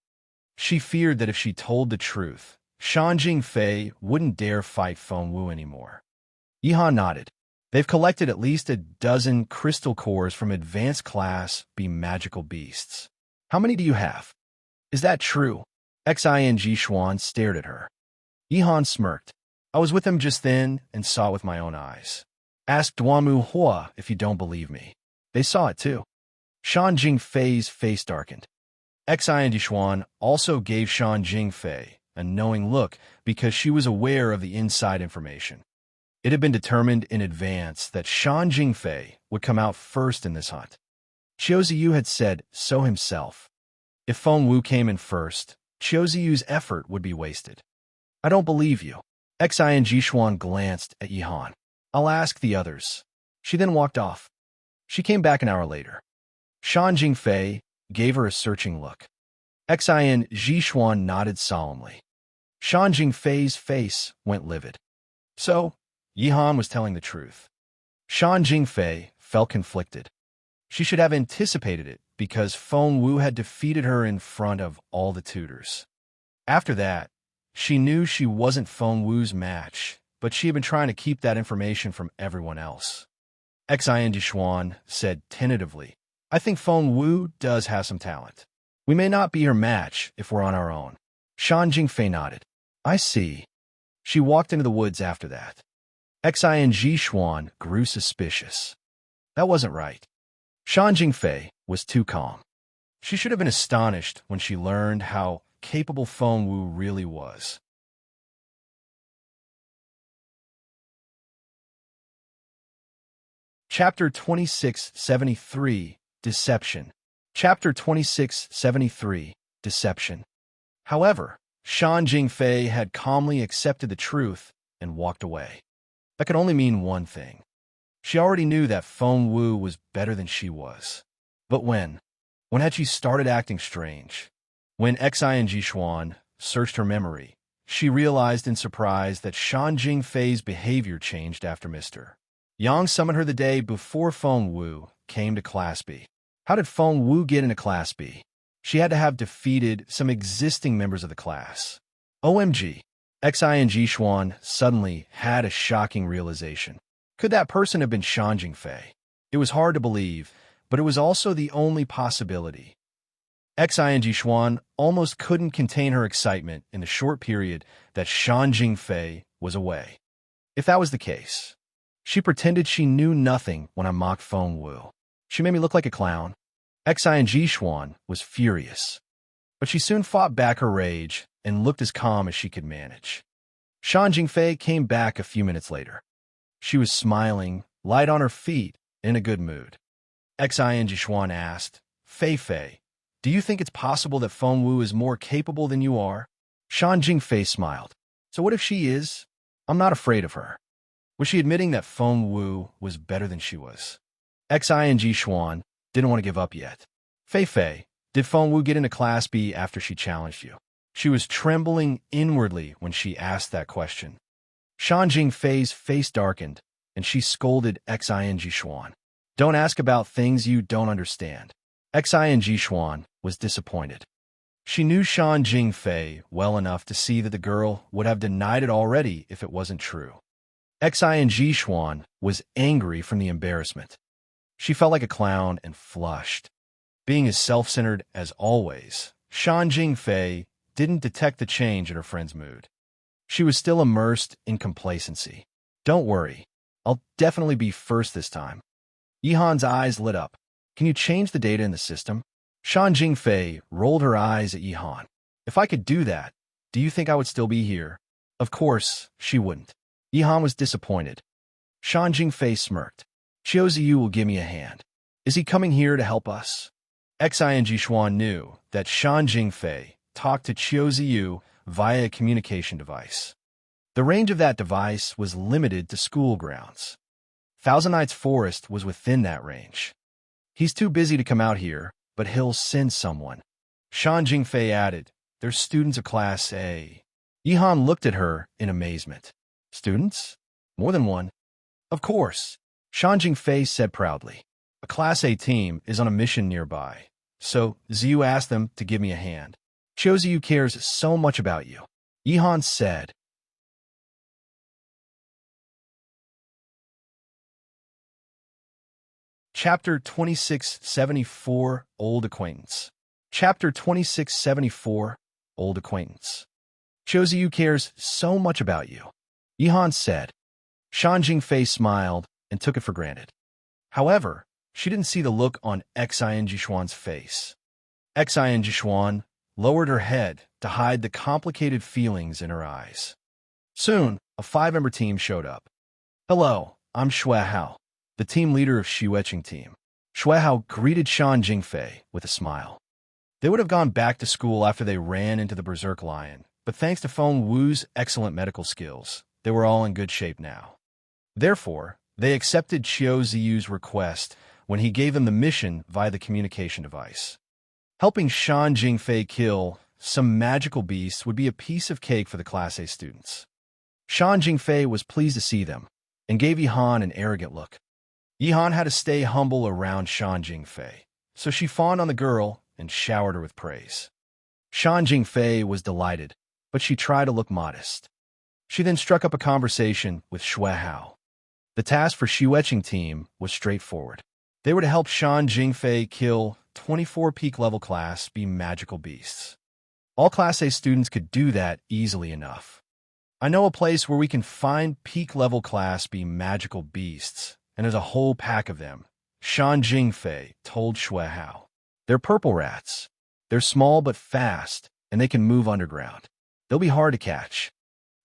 She feared that if she told the truth, Shan Jingfei wouldn't dare fight Feng Wu anymore. Yi Han nodded. They've collected at least a dozen crystal cores from advanced Class B magical beasts. How many do you have? Is that true? Xing Xuan stared at her. Yi Han smirked. I was with him just then and saw it with my own eyes. Ask Duanmu Hua if you don't believe me. They saw it too. Shan Jingfei's face darkened. Xian Xuan also gave Shan Jingfei a knowing look because she was aware of the inside information. It had been determined in advance that Shan Jingfei would come out first in this hunt. Qiu Ziyu had said so himself. If Feng Wu came in first, Qiu Ziyu's effort would be wasted. I don't believe you. Xian Jixuan glanced at Yihan. I'll ask the others. She then walked off. She came back an hour later. Shan Jingfei gave her a searching look. Xian Jixuan nodded solemnly. Shan Jingfei's face went livid. So, Yihan was telling the truth. Shan Jingfei felt conflicted. She should have anticipated it because Feng Wu had defeated her in front of all the tutors. After that, she knew she wasn't Feng Wu's match, but she had been trying to keep that information from everyone else. Xian Jixuan said tentatively, I think Feng Wu does have some talent. We may not be her match if we're on our own. Shan Jingfei nodded. I see. She walked into the woods after that. Xian Jixuan grew suspicious. That wasn't right. Shan Jingfei was too calm. She should have been astonished when she learned how capable Feng Wu really was. Chapter 2673, Deception. Chapter 2673, Deception. However, Shan Jingfei had calmly accepted the truth and walked away. That could only mean one thing. She already knew that Feng Wu was better than she was. But when? When had she started acting strange? When Xian Jixuan searched her memory, she realized in surprise that Shan Jingfei's behavior changed after Mr. Yang summoned her the day before Feng Wu came to Class B. How did Feng Wu get into Class B? She had to have defeated some existing members of the class. OMG. Xian Jixuan suddenly had a shocking realization. Could that person have been Shan Jingfei? It was hard to believe, but it was also the only possibility. Xian Jixuan almost couldn't contain her excitement in the short period that Shan Jingfei was away. If that was the case, she pretended she knew nothing when I mocked Feng Wu. She made me look like a clown. Xian Jixuan was furious, but she soon fought back her rage and looked as calm as she could manage. Shan Jingfei came back a few minutes later. She was smiling, light on her feet, in a good mood. Xian Jixuan asked, Fei, do you think it's possible that Feng Wu is more capable than you are? Shan Jingfei smiled. So what if she is? I'm not afraid of her. Was she admitting that Feng Wu was better than she was? Xian Jixuan didn't want to give up yet. Fei, did Feng Wu get into Class B after she challenged you? She was trembling inwardly when she asked that question. Shan Jingfei's face darkened, and she scolded Xian Jixuan. Don't ask about things you don't understand. Xian Jixuan was disappointed. She knew Shan Jingfei well enough to see that the girl would have denied it already if it wasn't true. Xian Jixuan was angry from the embarrassment. She felt like a clown and flushed. Being as self-centered as always, Shan Jingfei didn't detect the change in her friend's mood. She was still immersed in complacency. Don't worry, I'll definitely be first this time. Yihan's eyes lit up. Can you change the data in the system? Shan Jingfei rolled her eyes at Yihan. If I could do that, do you think I would still be here? Of course, she wouldn't. Yihan was disappointed. Shan Jingfei smirked. Qiu Ziyu will give me a hand. Is he coming here to help us? Xian Jixuan knew that Shan Jingfei talked to Qiu Ziyu via a communication device. The range of that device was limited to school grounds. Thousand Nights Forest was within that range. He's too busy to come out here, but he'll send someone. Shan Jingfei added, They're students of Class A. Yihan looked at her in amazement. Students? More than one? Of course. Shan Jingfei said proudly. A Class A team is on a mission nearby, so Ziyu asked them to give me a hand. Qiu Ziyu cares so much about you. Yihan said. Chapter 2674, Old Acquaintance. Chapter 2674, Old Acquaintance. Qiu Ziyu cares so much about you. Yihan said. Shan Jingfei smiled and took it for granted. However, she didn't see the look on Xin Jishuan's face. Xin Jishuan lowered her head to hide the complicated feelings in her eyes. Soon, a 5-member team showed up. Hello, I'm Xue Hao, the team leader of Xueqing team. Xue Hao greeted Shan Jingfei with a smile. They would have gone back to school after they ran into the berserk lion, but thanks to Feng Wu's excellent medical skills, they were all in good shape now. Therefore, they accepted Qiu Ziyu's request when he gave them the mission via the communication device. Helping Shan Jingfei kill some magical beasts would be a piece of cake for the Class A students. Shan Jingfei was pleased to see them and gave Yihan an arrogant look. Yihan had to stay humble around Shan Jingfei, so she fawned on the girl and showered her with praise. Shan Jingfei was delighted, but she tried to look modest. She then struck up a conversation with Xue Hao. The task for Xueqing team was straightforward. They were to help Shan Jingfei kill 24 peak-level Class B magical beasts. All Class A students could do that easily enough. I know a place where we can find peak-level Class B magical beasts, and there's a whole pack of them, Shan Jingfei told Xue Hao. They're purple rats. They're small but fast, and they can move underground. They'll be hard to catch.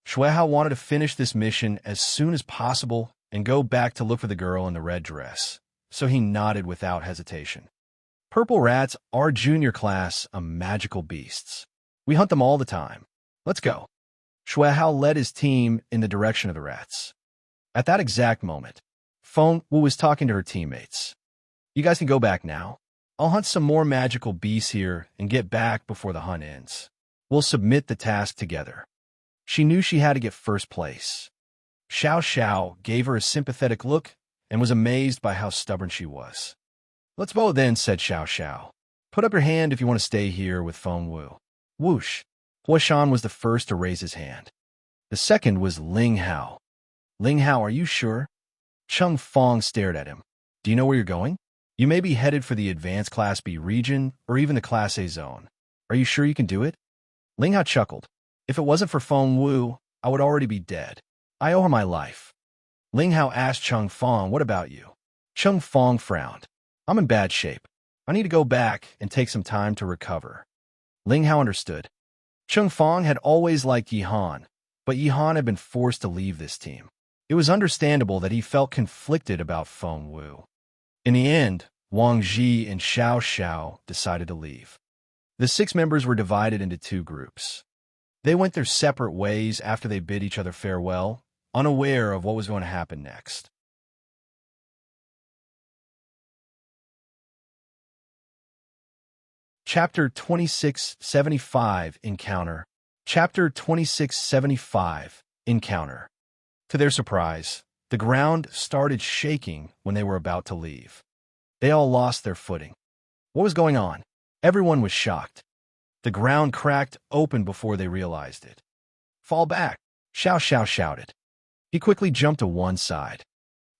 Xue Hao wanted to finish this mission as soon as possible and go back to look for the girl in the red dress, so he nodded without hesitation. Purple rats are junior class of magical beasts. We hunt them all the time. Let's go. Xue Hao led his team in the direction of the rats. At that exact moment, Feng Wu was talking to her teammates. You guys can go back now. I'll hunt some more magical beasts here and get back before the hunt ends. We'll submit the task together. She knew she had to get first place. Xiao Xiao gave her a sympathetic look and was amazed by how stubborn she was. Let's go then, said Xiao Xiao. Put up your hand if you want to stay here with Feng Wu. Whoosh. Huashan was the first to raise his hand. The second was Ling Hao. Ling Hao, are you sure? Cheng Fong stared at him. Do you know where you're going? You may be headed for the advanced Class B region or even the Class A zone. Are you sure you can do it? Ling Hao chuckled. If it wasn't for Feng Wu, I would already be dead. I owe her my life. Ling Hao asked Cheng Fong, what about you? Cheng Fong frowned. I'm in bad shape. I need to go back and take some time to recover. Ling Hao understood. Cheng Fong had always liked Yihan, but Yihan had been forced to leave this team. It was understandable that he felt conflicted about Feng Wu. In the end, Wang Ji and Xiao Xiao decided to leave. The 6 members were divided into 2 groups. They went their separate ways after they bid each other farewell, unaware of what was going to happen next. Chapter 2675 Encounter. Chapter 2675 Encounter. To their surprise, the ground started shaking when they were about to leave. They all lost their footing. What was going on? Everyone was shocked. The ground cracked open before they realized it. Fall back, Xiao Xiao shouted. He quickly jumped to one side.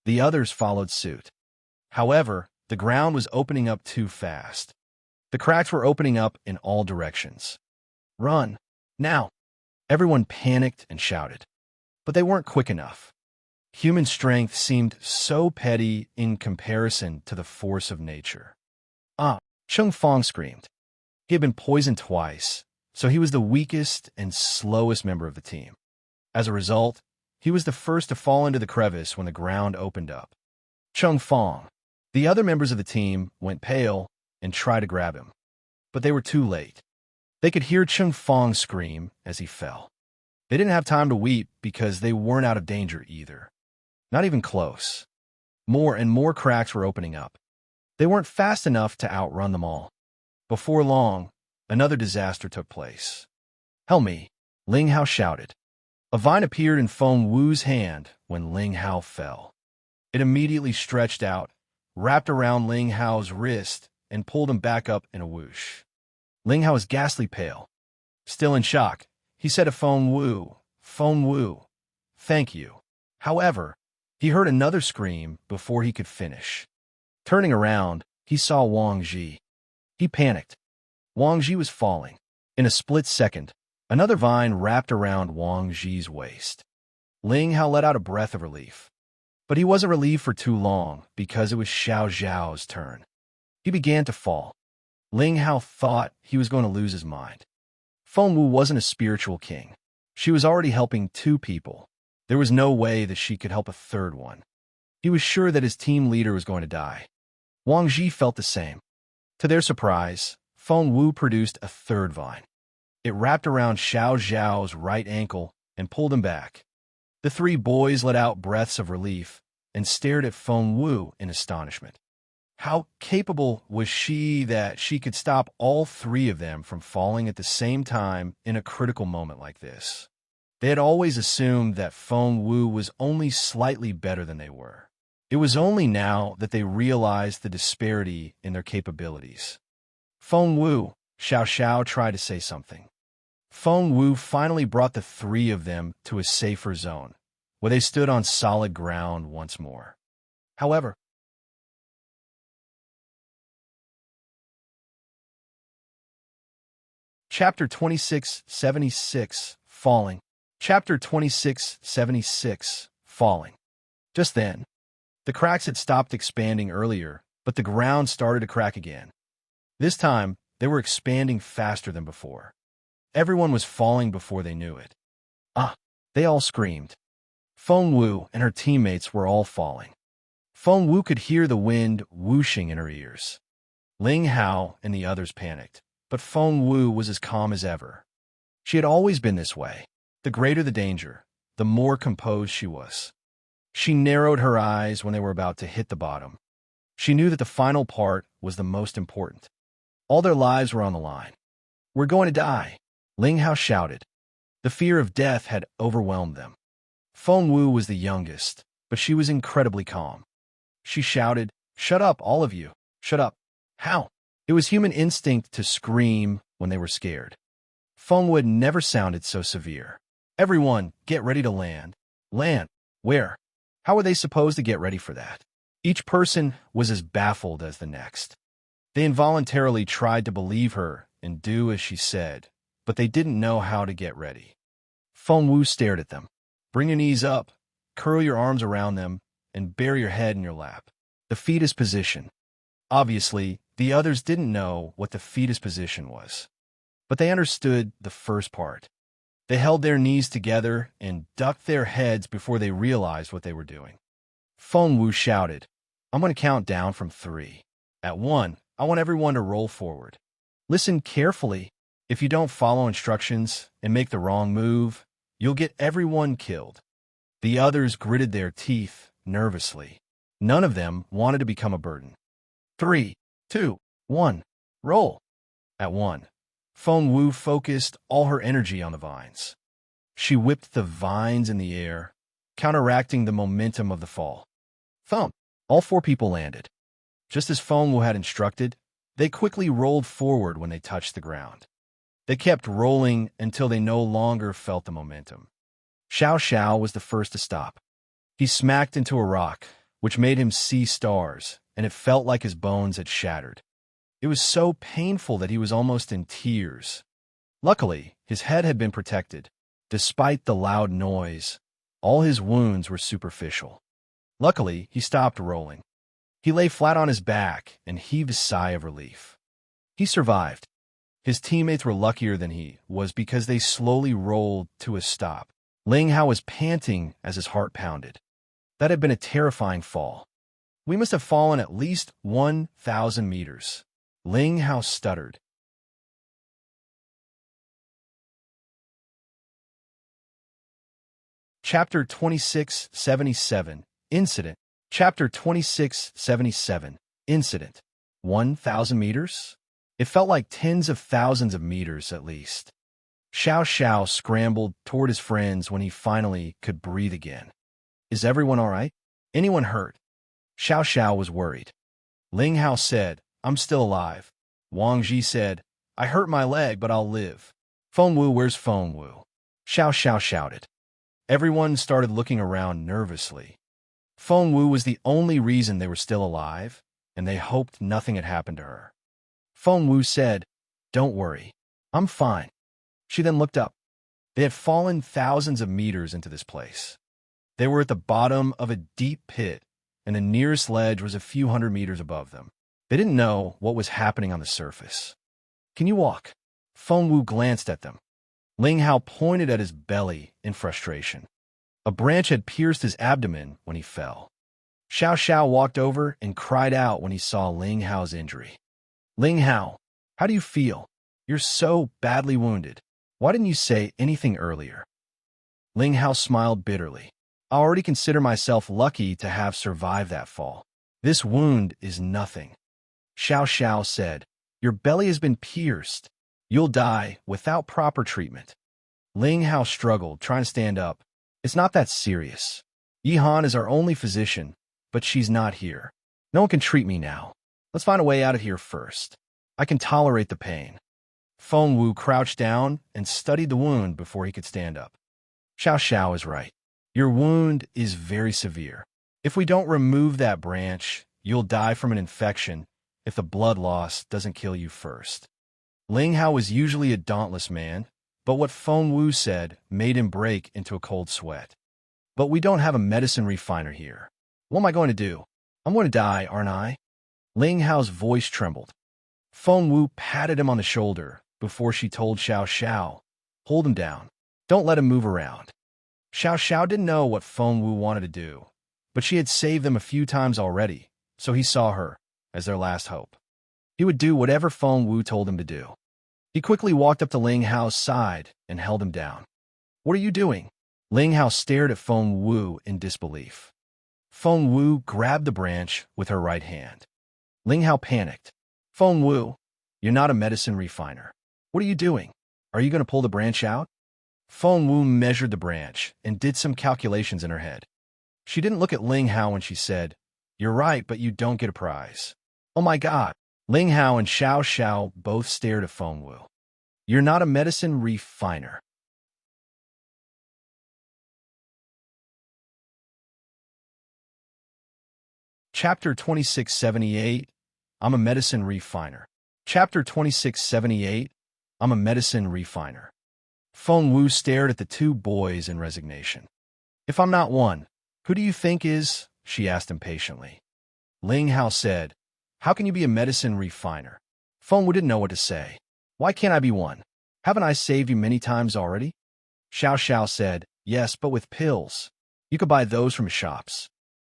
The others followed suit. However, the ground was opening up too fast. The cracks were opening up in all directions. Run, now! Everyone panicked and shouted. But they weren't quick enough. Human strength seemed so petty in comparison to the force of nature. Ah, Cheng Fong screamed. He had been poisoned twice, so he was the weakest and slowest member of the team. As a result, he was the first to fall into the crevice when the ground opened up. Cheng Fong. The other members of the team went pale and tried to grab him, but they were too late. They could hear Cheng Fong scream as he fell. They didn't have time to weep because they weren't out of danger either. Not even close. More and more cracks were opening up. They weren't fast enough to outrun them all. Before long, another disaster took place. Help me, Ling Hao shouted. A vine appeared in Feng Wu's hand when Ling Hao fell. It immediately stretched out, wrapped around Ling Hao's wrist, and pulled him back up in a whoosh. Ling Hao was ghastly pale. Still in shock, he said to Feng Wu, thank you. However, he heard another scream before he could finish. Turning around, he saw Wang Ji. He panicked. Wang Ji was falling. In a split second, another vine wrapped around Wang Ji's waist. Ling Hao let out a breath of relief. But he wasn't relieved for too long, because it was Xiao Zhao's turn. He began to fall. Ling Hao thought he was going to lose his mind. Feng Wu wasn't a spiritual king. She was already helping 2 people. There was no way that she could help a third one. He was sure that his team leader was going to die. Wang Ji felt the same. To their surprise, Feng Wu produced a third vine. It wrapped around Xiao Zhao's right ankle and pulled him back. The 3 boys let out breaths of relief and stared at Feng Wu in astonishment. How capable was she that she could stop all 3 of them from falling at the same time in a critical moment like this? They had always assumed that Feng Wu was only slightly better than they were. It was only now that they realized the disparity in their capabilities. Feng Wu, Xiao Xiao tried to say something. Feng Wu finally brought the 3 of them to a safer zone, where they stood on solid ground once more. However, Chapter 2676, Falling. Chapter 2676, Falling. Just then, the cracks had stopped expanding earlier, but the ground started to crack again. This time, they were expanding faster than before. Everyone was falling before they knew it. Ah! They all screamed. Feng Wu and her teammates were all falling. Feng Wu could hear the wind whooshing in her ears. Ling Hao and the others panicked, but Feng Wu was as calm as ever. She had always been this way. The greater the danger, the more composed she was. She narrowed her eyes when they were about to hit the bottom. She knew that the final part was the most important. All their lives were on the line. "We're going to die," Ling Hao shouted. The fear of death had overwhelmed them. Feng Wu was the youngest, but she was incredibly calm. She shouted, "Shut up, all of you! Shut up!" How? It was human instinct to scream when they were scared. Feng Wu had never sounded so severe. "Everyone, get ready to land." Land? Where? How were they supposed to get ready for that? Each person was as baffled as the next. They involuntarily tried to believe her and do as she said, but they didn't know how to get ready. Feng Wu stared at them. "Bring your knees up, curl your arms around them, and bury your head in your lap." The fetus position. Obviously, the others didn't know what the fetus position was, but they understood the first part. They held their knees together and ducked their heads before they realized what they were doing. Feng Wu shouted, "I'm going to count down from 3. At 1, I want everyone to roll forward. Listen carefully. If you don't follow instructions and make the wrong move, you'll get everyone killed." The others gritted their teeth nervously. None of them wanted to become a burden. 3, 2, 1, roll. At 1. Feng Wu focused all her energy on the vines. She whipped the vines in the air, counteracting the momentum of the fall. Thump! All 4 people landed. Just as Feng Wu had instructed, they quickly rolled forward when they touched the ground. They kept rolling until they no longer felt the momentum. Xiao Xiao was the first to stop. He smacked into a rock, which made him see stars, and it felt like his bones had shattered. It was so painful that he was almost in tears. Luckily, his head had been protected. Despite the loud noise, all his wounds were superficial. Luckily, he stopped rolling. He lay flat on his back and heaved a sigh of relief. He survived. His teammates were luckier than he was because they slowly rolled to a stop. Ling Hao was panting as his heart pounded. That had been a terrifying fall. "We must have fallen at least 1,000 meters. Ling Hao stuttered. Chapter 2677, Incident. Chapter 2677, Incident. 1,000 meters? It felt like tens of thousands of meters at least. Xiao Xiao scrambled toward his friends when he finally could breathe again. "Is everyone all right? Anyone hurt?" Xiao Xiao was worried. Ling Hao said, "I'm still alive." Wang Ji said, "I hurt my leg, but I'll live." "Feng Wu, where's Feng Wu?" Xiao Xiao shouted. Everyone started looking around nervously. Feng Wu was the only reason they were still alive, and they hoped nothing had happened to her. Feng Wu said, "Don't worry, I'm fine." She then looked up. They had fallen thousands of meters into this place. They were at the bottom of a deep pit, and the nearest ledge was a few hundred meters above them. They didn't know what was happening on the surface. Can you walk? Feng Wu glanced at them. Ling Hao pointed at his belly in frustration. A branch had pierced his abdomen when he fell. Xiao Xiao walked over and cried out when he saw Ling Hao's injury. Ling Hao, how do you feel? You're so badly wounded. Why didn't you say anything earlier? Ling Hao smiled bitterly. I already consider myself lucky to have survived that fall. This wound is nothing. Xiao Xiao said, your belly has been pierced. You'll die without proper treatment. Ling Hao struggled, trying to stand up. It's not that serious. Yi Han is our only physician, but she's not here. No one can treat me now. Let's find a way out of here first. I can tolerate the pain. Feng Wu crouched down and studied the wound before he could stand up. Xiao Xiao is right. Your wound is very severe. If we don't remove that branch, you'll die from an infection if the blood loss doesn't kill you first. Ling Hao was usually a dauntless man, but what Feng Wu said made him break into a cold sweat. But we don't have a medicine refiner here. What am I going to do? I'm going to die, aren't I? Ling Hao's voice trembled. Feng Wu patted him on the shoulder before she told Xiao Xiao, hold him down. Don't let him move around. Xiao Xiao didn't know what Feng Wu wanted to do, but she had saved them a few times already, so he saw her as their last hope. He would do whatever Feng Wu told him to do. He quickly walked up to Ling Hao's side and held him down. What are you doing? Ling Hao stared at Feng Wu in disbelief. Feng Wu grabbed the branch with her right hand. Ling Hao panicked. Feng Wu, you're not a medicine refiner. What are you doing? Are you going to pull the branch out? Feng Wu measured the branch and did some calculations in her head. She didn't look at Ling Hao when she said, you're right, but you don't get a prize. Oh my God. Ling Hao and Xiao Xiao both stared at Feng Wu. You're not a medicine refiner. Chapter 2678, I'm a medicine refiner. Chapter 2678, I'm a medicine refiner. Feng Wu stared at the two boys in resignation. If I'm not one, who do you think is? She asked impatiently. Ling Hao said, how can you be a medicine refiner? Feng Wu didn't know what to say. Why can't I be one? Haven't I saved you many times already? Xiao Xiao said, yes, but with pills. You could buy those from shops.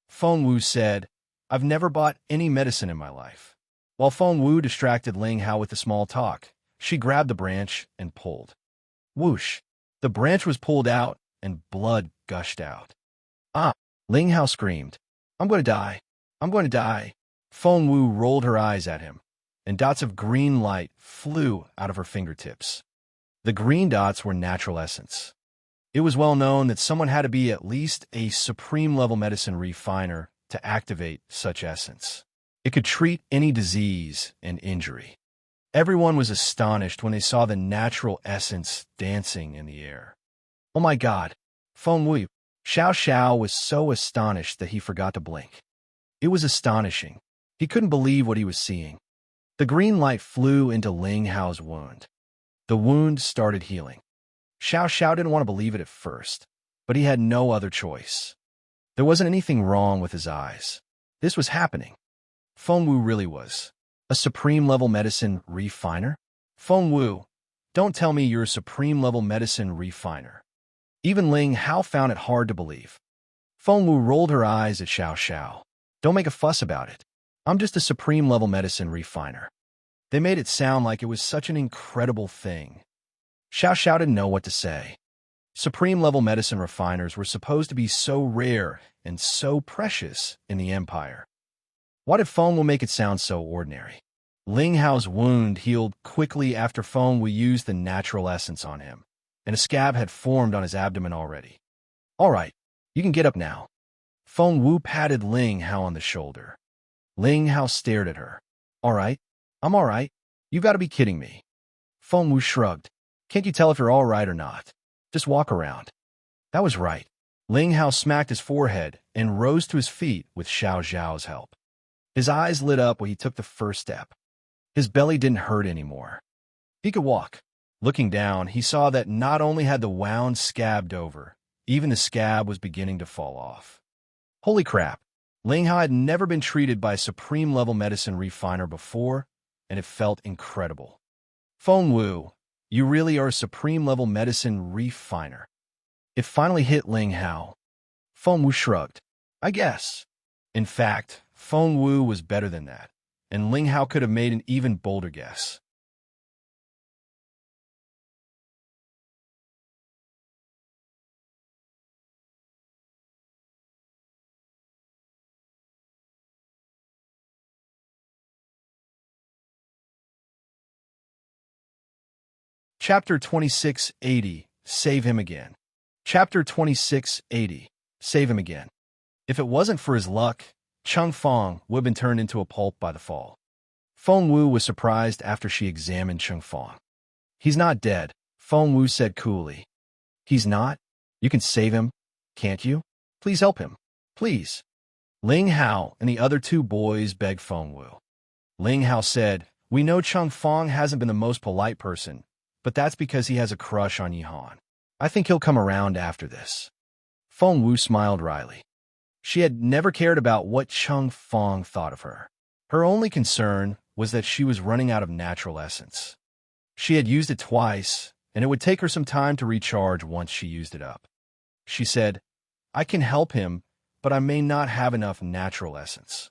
Feng Wu said, I've never bought any medicine in my life. While Feng Wu distracted Ling Hao with the small talk, she grabbed the branch and pulled. Whoosh! The branch was pulled out and blood gushed out. Ah! Ling Hao screamed. I'm going to die. I'm going to die. Feng Wu rolled her eyes at him, and dots of green light flew out of her fingertips. The green dots were natural essence. It was well known that someone had to be at least a supreme-level medicine refiner to activate such essence. It could treat any disease and injury. Everyone was astonished when they saw the natural essence dancing in the air. Oh my God! Feng Wu! Xiao Xiao was so astonished that he forgot to blink. It was astonishing. He couldn't believe what he was seeing. The green light flew into Ling Hao's wound. The wound started healing. Xiao Xiao didn't want to believe it at first, but he had no other choice. There wasn't anything wrong with his eyes. This was happening. Feng Wu really was a supreme-level medicine refiner? Feng Wu, don't tell me you're a supreme-level medicine refiner. Even Ling Hao found it hard to believe. Feng Wu rolled her eyes at Xiao Xiao. Don't make a fuss about it. I'm just a supreme-level medicine refiner. They made it sound like it was such an incredible thing. Xiao Xiao didn't know what to say. Supreme-level medicine refiners were supposed to be so rare and so precious in the Empire. Why did Feng Wu make it sound so ordinary? Ling Hao's wound healed quickly after Feng Wu used the natural essence on him, and a scab had formed on his abdomen already. All right, you can get up now. Feng Wu patted Ling Hao on the shoulder. Ling Hao stared at her. All right, I'm all right. You've got to be kidding me. Feng Wu shrugged. Can't you tell if you're all right or not? Just walk around. That was right. Ling Hao smacked his forehead and rose to his feet with Xiao Zhao's help. His eyes lit up when he took the first step. His belly didn't hurt anymore. He could walk. Looking down, he saw that not only had the wound scabbed over, Even the scab was beginning to fall off. Holy crap! Ling Hao had never been treated by a supreme-level medicine refiner before, and it felt incredible. Feng Wu, you really are a supreme-level medicine refiner. It finally hit Ling Hao. Feng Wu shrugged. I guess. In fact, Feng Wu was better than that, and Ling Hao could have made an even bolder guess. Chapter 2680, Save Him Again. Chapter 2680, Save Him Again. If it wasn't for his luck, Chung Fong would have been turned into a pulp by the fall. Feng Wu was surprised after she examined Chung Fong. He's not dead, Feng Wu said coolly. He's not? You can save him, can't you? Please help him. Please. Ling Hao and the other two boys begged Feng Wu. Ling Hao said, We know Chung Fong hasn't been the most polite person, but that's because he has a crush on Yihan. I think he'll come around after this. Feng Wu smiled wryly. She had never cared about what Chung Fong thought of her. Her only concern was that she was running out of natural essence. She had used it twice, and it would take her some time to recharge once she used it up. She said, I can help him, but I may not have enough natural essence.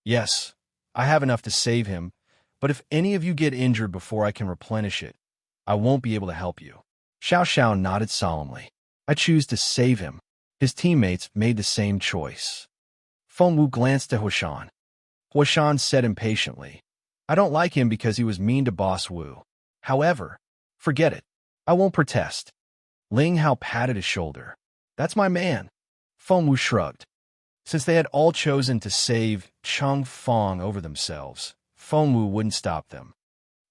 Yes, I have enough to save him, but if any of you get injured before I can replenish it, I won't be able to help you. Xiao Xiao nodded solemnly. I choose to save him. His teammates made the same choice. Feng Wu glanced to Huashan. Huashan said impatiently, I don't like him because he was mean to Boss Wu. However, forget it. I won't protest. Ling Hao patted his shoulder. That's my man. Feng Wu shrugged. Since they had all chosen to save Chung Fong over themselves, Feng Wu wouldn't stop them.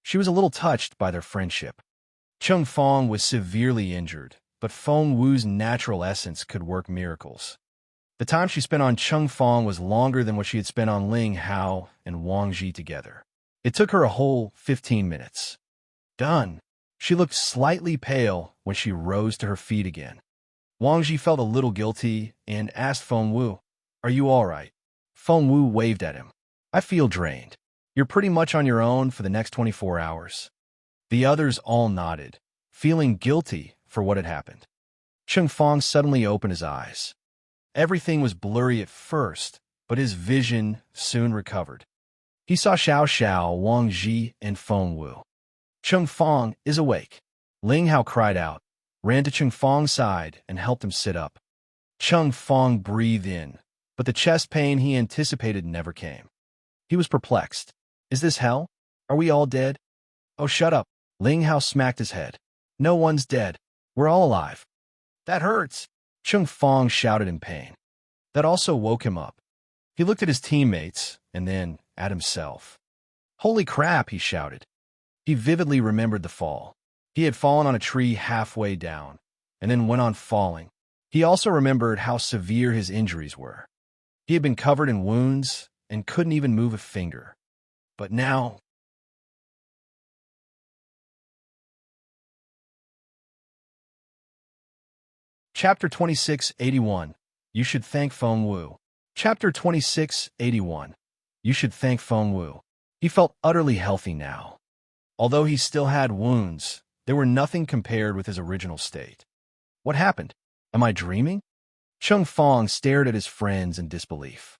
She was a little touched by their friendship. Chung Fong was severely injured, but Feng Wu's natural essence could work miracles. The time she spent on Chung Fong was longer than what she had spent on Ling Hao and Wang Ji together. It took her a whole 15 minutes. Done. She looked slightly pale when she rose to her feet again. Wang Ji felt a little guilty and asked Feng Wu, Are you all right? Feng Wu waved at him. I feel drained. You're pretty much on your own for the next 24 hours. The others all nodded, feeling guilty for what had happened. Chung Fong suddenly opened his eyes. Everything was blurry at first, but his vision soon recovered. He saw Xiao Xiao, Wang Ji, and Feng Wu. Chung Fong is awake. Ling Hao cried out, ran to Chung Fong's side, and helped him sit up. Chung Fong breathed in, but the chest pain he anticipated never came. He was perplexed. Is this hell? Are we all dead? Oh, shut up. Ling Hao smacked his head. No one's dead. We're all alive. That hurts. Chung Fong shouted in pain. That also woke him up. He looked at his teammates and then at himself. Holy crap, he shouted. He vividly remembered the fall. He had fallen on a tree halfway down and then went on falling. He also remembered how severe his injuries were. He had been covered in wounds and couldn't even move a finger. But now... Chapter 2681. You should thank Feng Wu. Chapter 2681. You should thank Feng Wu. He felt utterly healthy now. Although he still had wounds, they were nothing compared with his original state. What happened? Am I dreaming? Chung Fong stared at his friends in disbelief.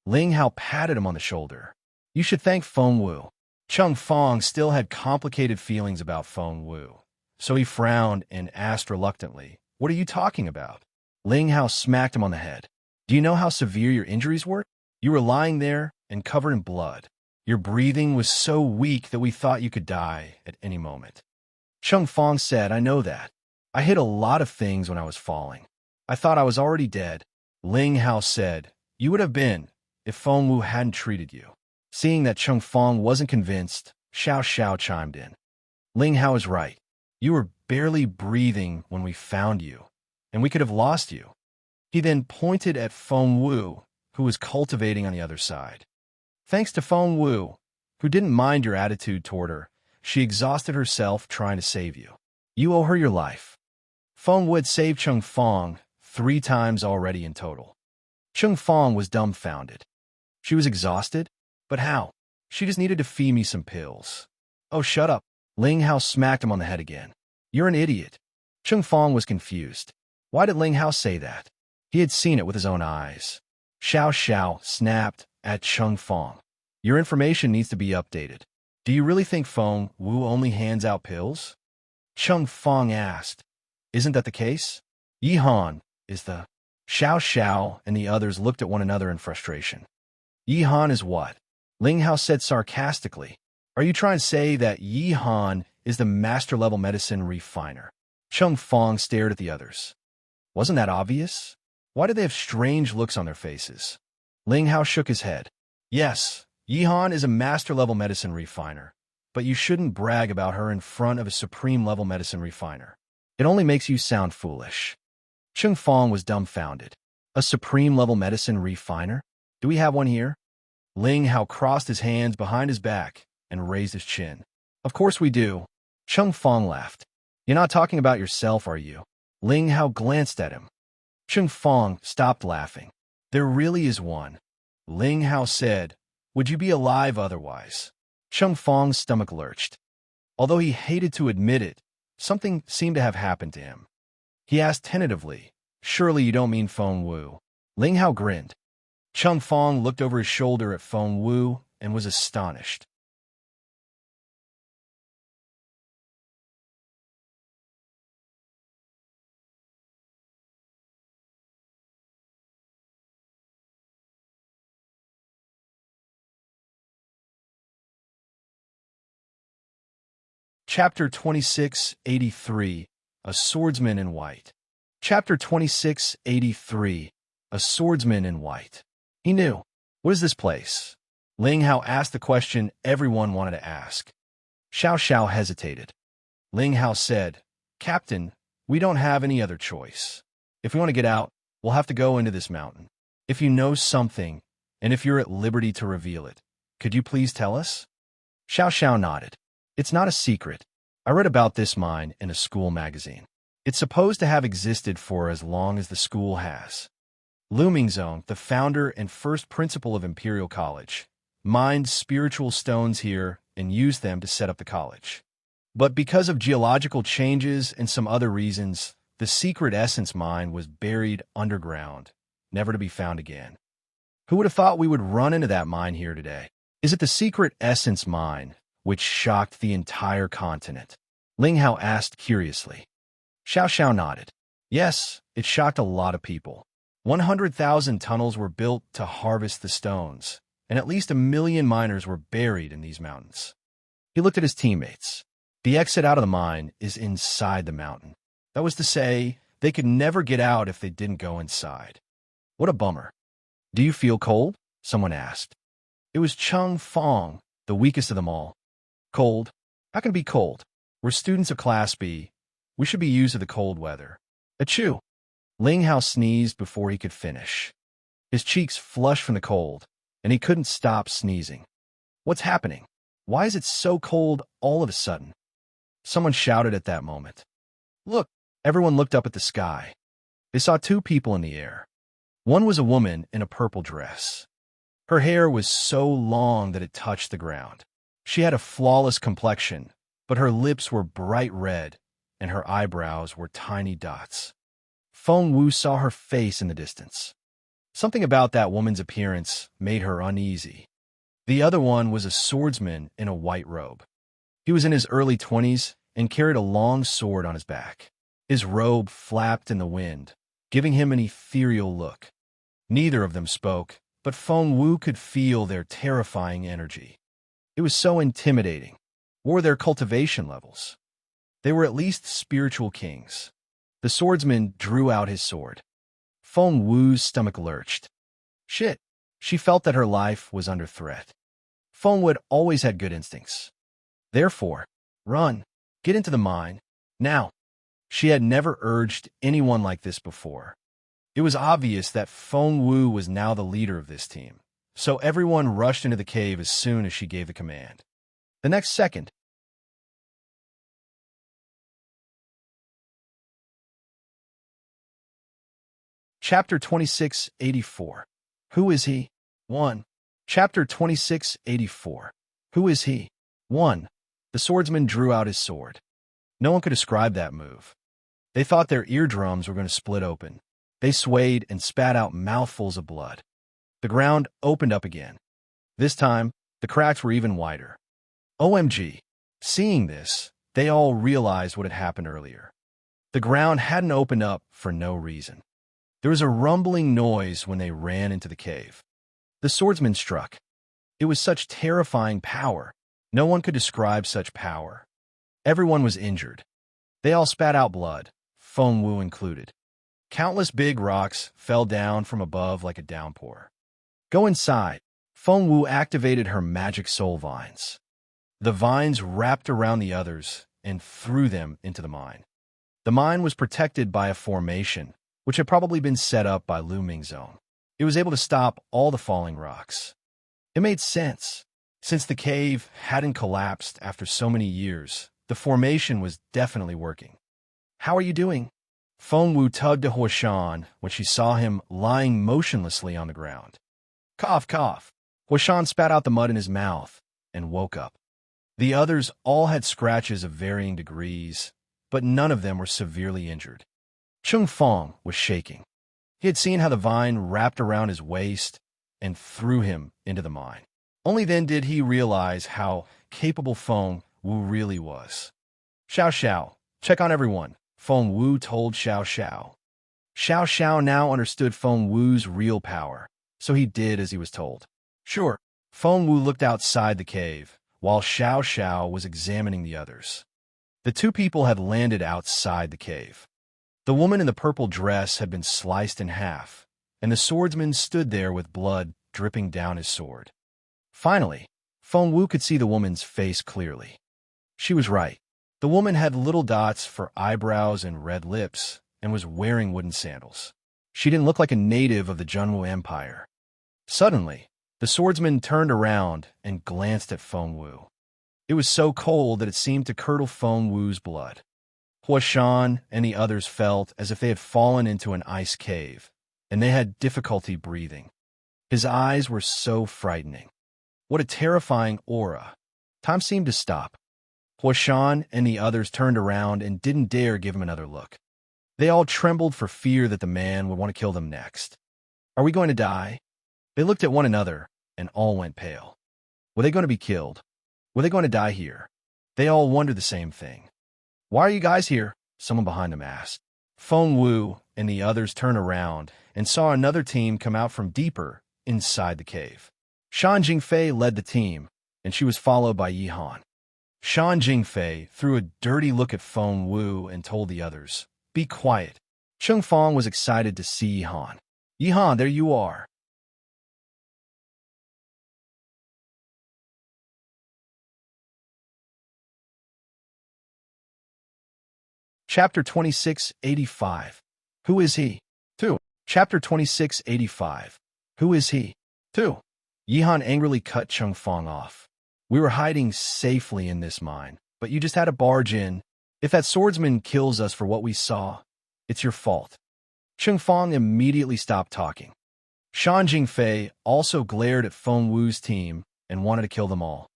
Ling Hao patted him on the shoulder. You should thank Feng Wu. Chung Fong still had complicated feelings about Feng Wu, so he frowned and asked reluctantly, What are you talking about? Ling Hao smacked him on the head. Do you know how severe your injuries were? You were lying there and covered in blood. Your breathing was so weak that we thought you could die at any moment. Chung Fong said, I know that. I hit a lot of things when I was falling. I thought I was already dead. Ling Hao said, You would have been if Feng Wu hadn't treated you. Seeing that Chung Fong wasn't convinced, Xiao Xiao chimed in. Ling Hao is right. You were barely breathing when we found you, and we could have lost you. He then pointed at Feng Wu, who was cultivating on the other side. Thanks to Feng Wu, who didn't mind your attitude toward her, she exhausted herself trying to save you. You owe her your life. Feng Wu had saved Chung Fong, 3 times already in total. Chung Fong was dumbfounded. She was exhausted? But how? She just needed to feed me some pills. Oh, shut up. Ling Hao smacked him on the head again. You're an idiot. Chung Fong was confused. Why did Ling Hao say that? He had seen it with his own eyes. Xiao Xiao snapped at Chung Fong. Your information needs to be updated. Do you really think Feng Wu only hands out pills? Chung Fong asked. Isn't that the case? Yi Han is the... Xiao Xiao and the others looked at one another in frustration. Yi Han is what? Ling Hao said sarcastically. Are you trying to say that Yi Han is the master-level medicine refiner? Chung Fong stared at the others. Wasn't that obvious? Why did they have strange looks on their faces? Ling Hao shook his head. Yes, Yi Han is a master-level medicine refiner, but you shouldn't brag about her in front of a supreme-level medicine refiner. It only makes you sound foolish. Chung Fong was dumbfounded. A supreme-level medicine refiner? Do we have one here? Ling Hao crossed his hands behind his back and raised his chin. Of course we do. Chung Fong laughed. You're not talking about yourself, are you? Ling Hao glanced at him. Chung Fong stopped laughing. There really is one. Ling Hao said, would you be alive otherwise? Chung Fong's stomach lurched. Although he hated to admit it, something seemed to have happened to him. He asked tentatively, surely you don't mean Feng Wu? Ling Hao grinned. Chung Fong looked over his shoulder at Feng Wu and was astonished. Chapter 2683, A Swordsman in White. Chapter 2683, A Swordsman in White. He knew. What is this place? Ling Hao asked the question everyone wanted to ask. Xiao Xiao hesitated. Ling Hao said, Captain, we don't have any other choice. If we want to get out, we'll have to go into this mountain. If you know something, and if you're at liberty to reveal it, could you please tell us? Xiao Xiao nodded. It's not a secret. I read about this mine in a school magazine. It's supposed to have existed for as long as the school has. Lu Mingzong, the founder and first principal of Imperial College, mined spiritual stones here and used them to set up the college. But because of geological changes and some other reasons, the secret essence mine was buried underground, never to be found again. Who would have thought we would run into that mine here today? Is it the secret essence mine which shocked the entire continent? Ling Hao asked curiously. Xiao Xiao nodded. Yes, it shocked a lot of people. 100,000 tunnels were built to harvest the stones, and at least 1 million miners were buried in these mountains. He looked at his teammates. The exit out of the mine is inside the mountain. That was to say, they could never get out if they didn't go inside. What a bummer. Do you feel cold? Someone asked. It was Chung Fong, the weakest of them all. Cold? How can it be cold? We're students of Class B. We should be used to the cold weather. Achoo! Ling Hao sneezed before he could finish. His cheeks flushed from the cold, and he couldn't stop sneezing. What's happening? Why is it so cold all of a sudden? Someone shouted at that moment. Look! Everyone looked up at the sky. They saw 2 people in the air. One was a woman in a purple dress. Her hair was so long that it touched the ground. She had a flawless complexion, but her lips were bright red, and her eyebrows were tiny dots. Feng Wu saw her face in the distance. Something about that woman's appearance made her uneasy. The other one was a swordsman in a white robe. He was in his early 20s and carried a long sword on his back. His robe flapped in the wind, giving him an ethereal look. Neither of them spoke, but Feng Wu could feel their terrifying energy. It was so intimidating. What were their cultivation levels? They were at least spiritual kings. The swordsman drew out his sword. Feng Wu's stomach lurched. Shit, she felt that her life was under threat. Feng Wu had always had good instincts. Therefore, run, get into the mine, now. She had never urged anyone like this before. It was obvious that Feng Wu was now the leader of this team, so everyone rushed into the cave as soon as she gave the command. The next second, Chapter 2684. Who is he? 1. Chapter 2684. Who is he? 1. The swordsman drew out his sword. No one could describe that move. They thought their eardrums were going to split open. They swayed and spat out mouthfuls of blood. The ground opened up again. This time, the cracks were even wider. OMG. Seeing this, they all realized what had happened earlier. The ground hadn't opened up for no reason. There was a rumbling noise when they ran into the cave. The swordsman struck. It was such terrifying power. No one could describe such power. Everyone was injured. They all spat out blood, Feng Wu included. Countless big rocks fell down from above like a downpour. Go inside. Feng Wu activated her magic soul vines. The vines wrapped around the others and threw them into the mine. The mine was protected by a formation, which had probably been set up by Lu Ming's own. It was able to stop all the falling rocks. It made sense. Since the cave hadn't collapsed after so many years, the formation was definitely working. How are you doing? Feng Wu tugged at Huashan when she saw him lying motionlessly on the ground. Cough, cough. Huashan spat out the mud in his mouth and woke up. The others all had scratches of varying degrees, but none of them were severely injured. Chung Feng was shaking. He had seen how the vine wrapped around his waist and threw him into the mine. Only then did he realize how capable Feng Wu really was. Xiao Xiao, check on everyone, Feng Wu told Xiao Xiao. Xiao Xiao now understood Feng Wu's real power, so he did as he was told. Sure. Feng Wu looked outside the cave, while Xiao Xiao was examining the others. The two people had landed outside the cave. The woman in the purple dress had been sliced in half, and the swordsman stood there with blood dripping down his sword. Finally, Feng Wu could see the woman's face clearly. She was right. The woman had little dots for eyebrows and red lips, and was wearing wooden sandals. She didn't look like a native of the Junwu Empire. Suddenly, the swordsman turned around and glanced at Feng Wu. It was so cold that it seemed to curdle Feng Wu's blood. Huashan and the others felt as if they had fallen into an ice cave, and they had difficulty breathing. His eyes were so frightening. What a terrifying aura. Time seemed to stop. Huashan and the others turned around and didn't dare give him another look. They all trembled for fear that the man would want to kill them next. Are we going to die? They looked at one another, and all went pale. Were they going to be killed? Were they going to die here? They all wondered the same thing. Why are you guys here? Someone behind them asked. Feng Wu and the others turned around and saw another team come out from deeper inside the cave. Shan Jingfei led the team, and she was followed by Yi Han. Shan Jingfei threw a dirty look at Feng Wu and told the others, "Be quiet." Chung Feng was excited to see Yi Han. Yi Han, there you are. Chapter 2685. Who is he? 2. Chapter 2685. Who is he? 2. Yi Han angrily cut Chung Feng off. We were hiding safely in this mine, but you just had to barge in. If that swordsman kills us for what we saw, it's your fault. Chung Feng immediately stopped talking. Shan Jingfei also glared at Feng Wu's team and wanted to kill them all.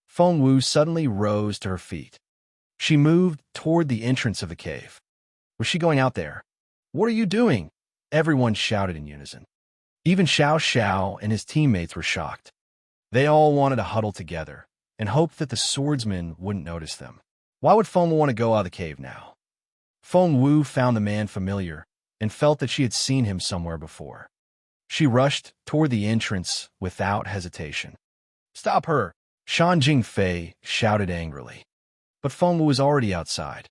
Feng Wu suddenly rose to her feet. She moved toward the entrance of the cave. Was she going out there? What are you doing? Everyone shouted in unison. Even Xiao Xiao and his teammates were shocked. They all wanted to huddle together and hoped that the swordsman wouldn't notice them. Why would Feng Wu want to go out of the cave now? Feng Wu found the man familiar and felt that she had seen him somewhere before. She rushed toward the entrance without hesitation. Stop her! Shan Jingfei shouted angrily. But Feng Wu was already outside.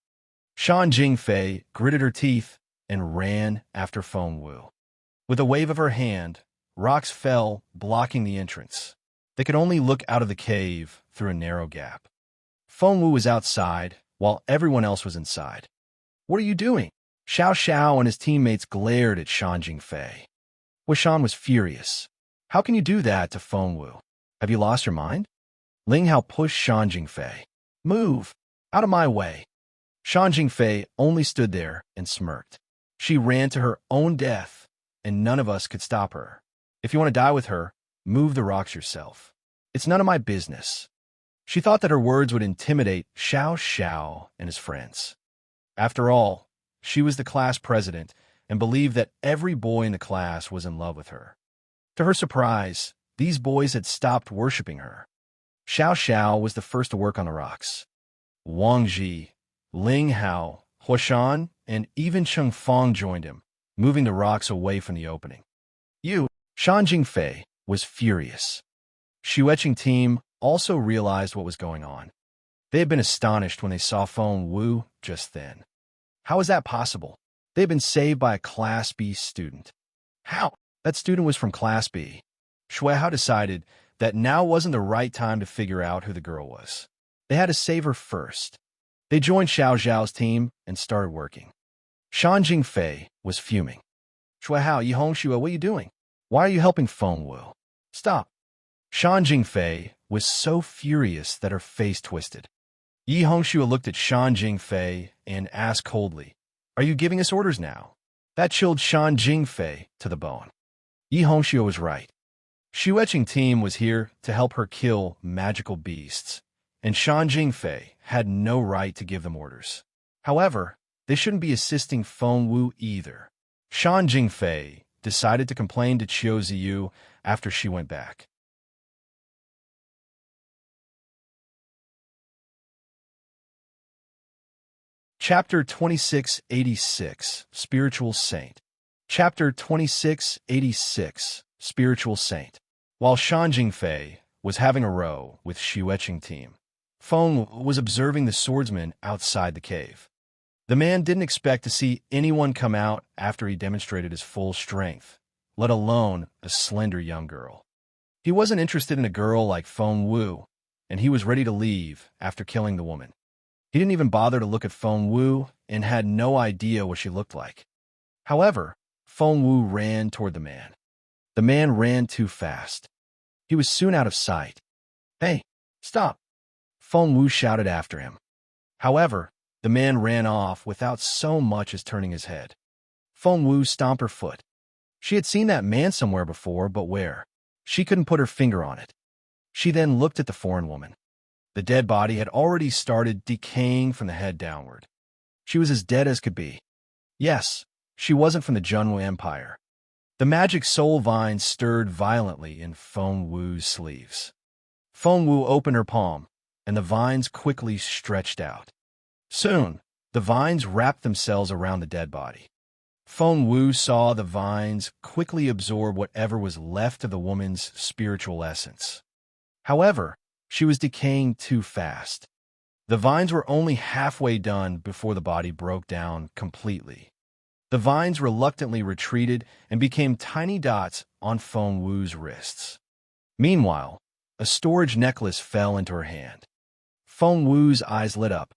Shan Jingfei gritted her teeth and ran after Feng Wu. With a wave of her hand, rocks fell, blocking the entrance. They could only look out of the cave through a narrow gap. Feng Wu was outside, while everyone else was inside. What are you doing? Xiao Xiao and his teammates glared at Shan Jingfei. Huashan was furious. How can you do that to Feng Wu? Have you lost your mind? Ling Hao pushed Shan Jingfei. Move! Out of my way! Shan Jingfei only stood there and smirked. She ran to her own death and none of us could stop her. If you want to die with her, move the rocks yourself. It's none of my business. She thought that her words would intimidate Xiao Xiao and his friends. After all, she was the class president and believed that every boy in the class was in love with her. To her surprise, these boys had stopped worshipping her. Xiao Xiao was the first to work on the rocks. Wang Ji, Ling Hao, Huashan, and even Cheng Fong joined him, moving the rocks away from the opening. Shan Jingfei was furious. Xueqing team also realized what was going on. They had been astonished when they saw Feng Wu just then. How was that possible? They had been saved by a Class B student. How? That student was from Class B. Xuehao decided that now wasn't the right time to figure out who the girl was. They had to save her first. They joined Xiao Zhao's team and started working. Shan Jingfei was fuming. Xuehao, Yihong Xue, what are you doing? Why are you helping Feng Wu? Stop. Shan Jingfei was so furious that her face twisted. Yi Hongxue looked at Shan Jingfei and asked coldly, "Are you giving us orders now?" That chilled Shan Jingfei to the bone. Yi Hongxue was right. Xueqing team was here to help her kill magical beasts, and Shan Jingfei had no right to give them orders. However, they shouldn't be assisting Feng Wu either. Shan Jingfei decided to complain to Qiu Ziyu after she went back. Chapter 2686, Spiritual Saint. Chapter 2686, Spiritual Saint. While Shan Jingfei was having a row with Xueqing team, Feng was observing the swordsman outside the cave. The man didn't expect to see anyone come out after he demonstrated his full strength, let alone a slender young girl. He wasn't interested in a girl like Feng Wu, and he was ready to leave after killing the woman. He didn't even bother to look at Feng Wu and had no idea what she looked like. However, Feng Wu ran toward the man. The man ran too fast. He was soon out of sight. "Hey, stop!" Feng Wu shouted after him. However, the man ran off without so much as turning his head. Feng Wu stomped her foot. She had seen that man somewhere before, but where? She couldn't put her finger on it. She then looked at the foreign woman. The dead body had already started decaying from the head downward. She was as dead as could be. Yes, she wasn't from the Junwu Empire. The magic soul vines stirred violently in Feng Wu's sleeves. Feng Wu opened her palm, and the vines quickly stretched out. Soon, the vines wrapped themselves around the dead body. Feng Wu saw the vines quickly absorb whatever was left of the woman's spiritual essence. However, she was decaying too fast. The vines were only halfway done before the body broke down completely. The vines reluctantly retreated and became tiny dots on Feng Wu's wrists. Meanwhile, a storage necklace fell into her hand. Feng Wu's eyes lit up.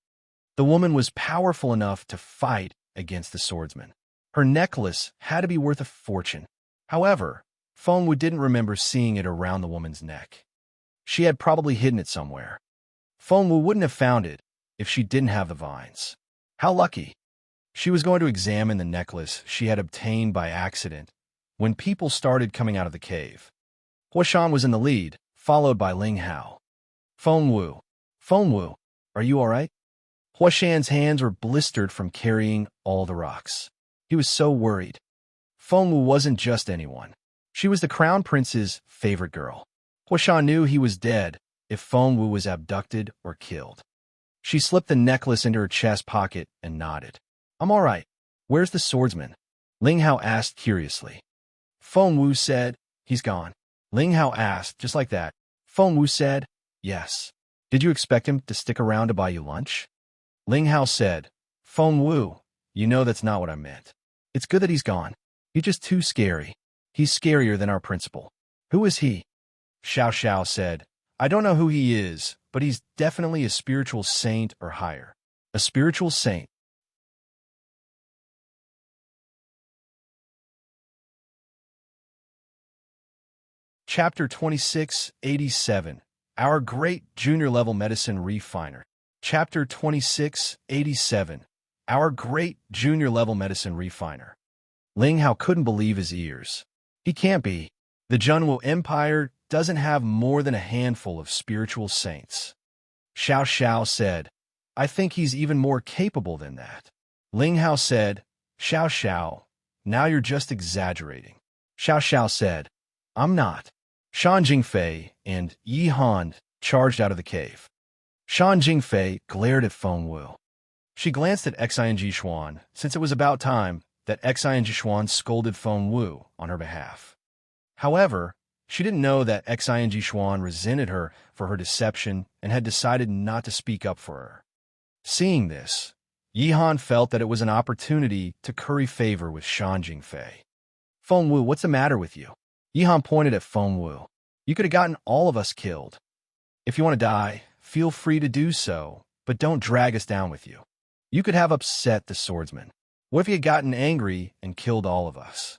The woman was powerful enough to fight against the swordsman. Her necklace had to be worth a fortune. However, Feng Wu didn't remember seeing it around the woman's neck. She had probably hidden it somewhere. Feng Wu wouldn't have found it if she didn't have the vines. How lucky! She was going to examine the necklace she had obtained by accident when people started coming out of the cave. Huashan was in the lead, followed by Ling Hao. Feng Wu, are you all right? Huashan's hands were blistered from carrying all the rocks. He was so worried. Feng Wu wasn't just anyone. She was the crown prince's favorite girl. Huashan knew he was dead if Feng Wu was abducted or killed. She slipped the necklace into her chest pocket and nodded. "I'm all right. Where's the swordsman?" Ling Hao asked curiously. Feng Wu said, "He's gone." Ling Hao asked, just like that. Feng Wu said, "Yes. Did you expect him to stick around to buy you lunch?" Ling Hao said, "Feng Wu, you know that's not what I meant. It's good that he's gone. He's just too scary. He's scarier than our principal." "Who is he?" Xiao Xiao said, "I don't know who he is, but he's definitely a spiritual saint or higher." A spiritual saint. Chapter 2687, Our Great Junior Level Medicine Refiner. Chapter 2687, Our Great Junior Level Medicine Refiner. Ling Hao couldn't believe his ears. He can't be. The Junwu Empire doesn't have more than a handful of spiritual saints. Xiao Xiao said, I think he's even more capable than that. Ling Hao said, Xiao Xiao, now you're just exaggerating. Xiao Xiao said, I'm not. Shan Jingfei and Yi Han charged out of the cave. Shan Jingfei glared at Feng Wu. She glanced at Xing Xuan, since it was about time that Xing Xuan scolded Feng Wu on her behalf. However, she didn't know that Xing Xuan resented her for her deception and had decided not to speak up for her. Seeing this, Yi Han felt that it was an opportunity to curry favor with Shan Jingfei. Feng Wu, what's the matter with you? Yi Han pointed at Feng Wu. You could have gotten all of us killed. If you want to die, feel free to do so, but don't drag us down with you. You could have upset the swordsman. What if he had gotten angry and killed all of us?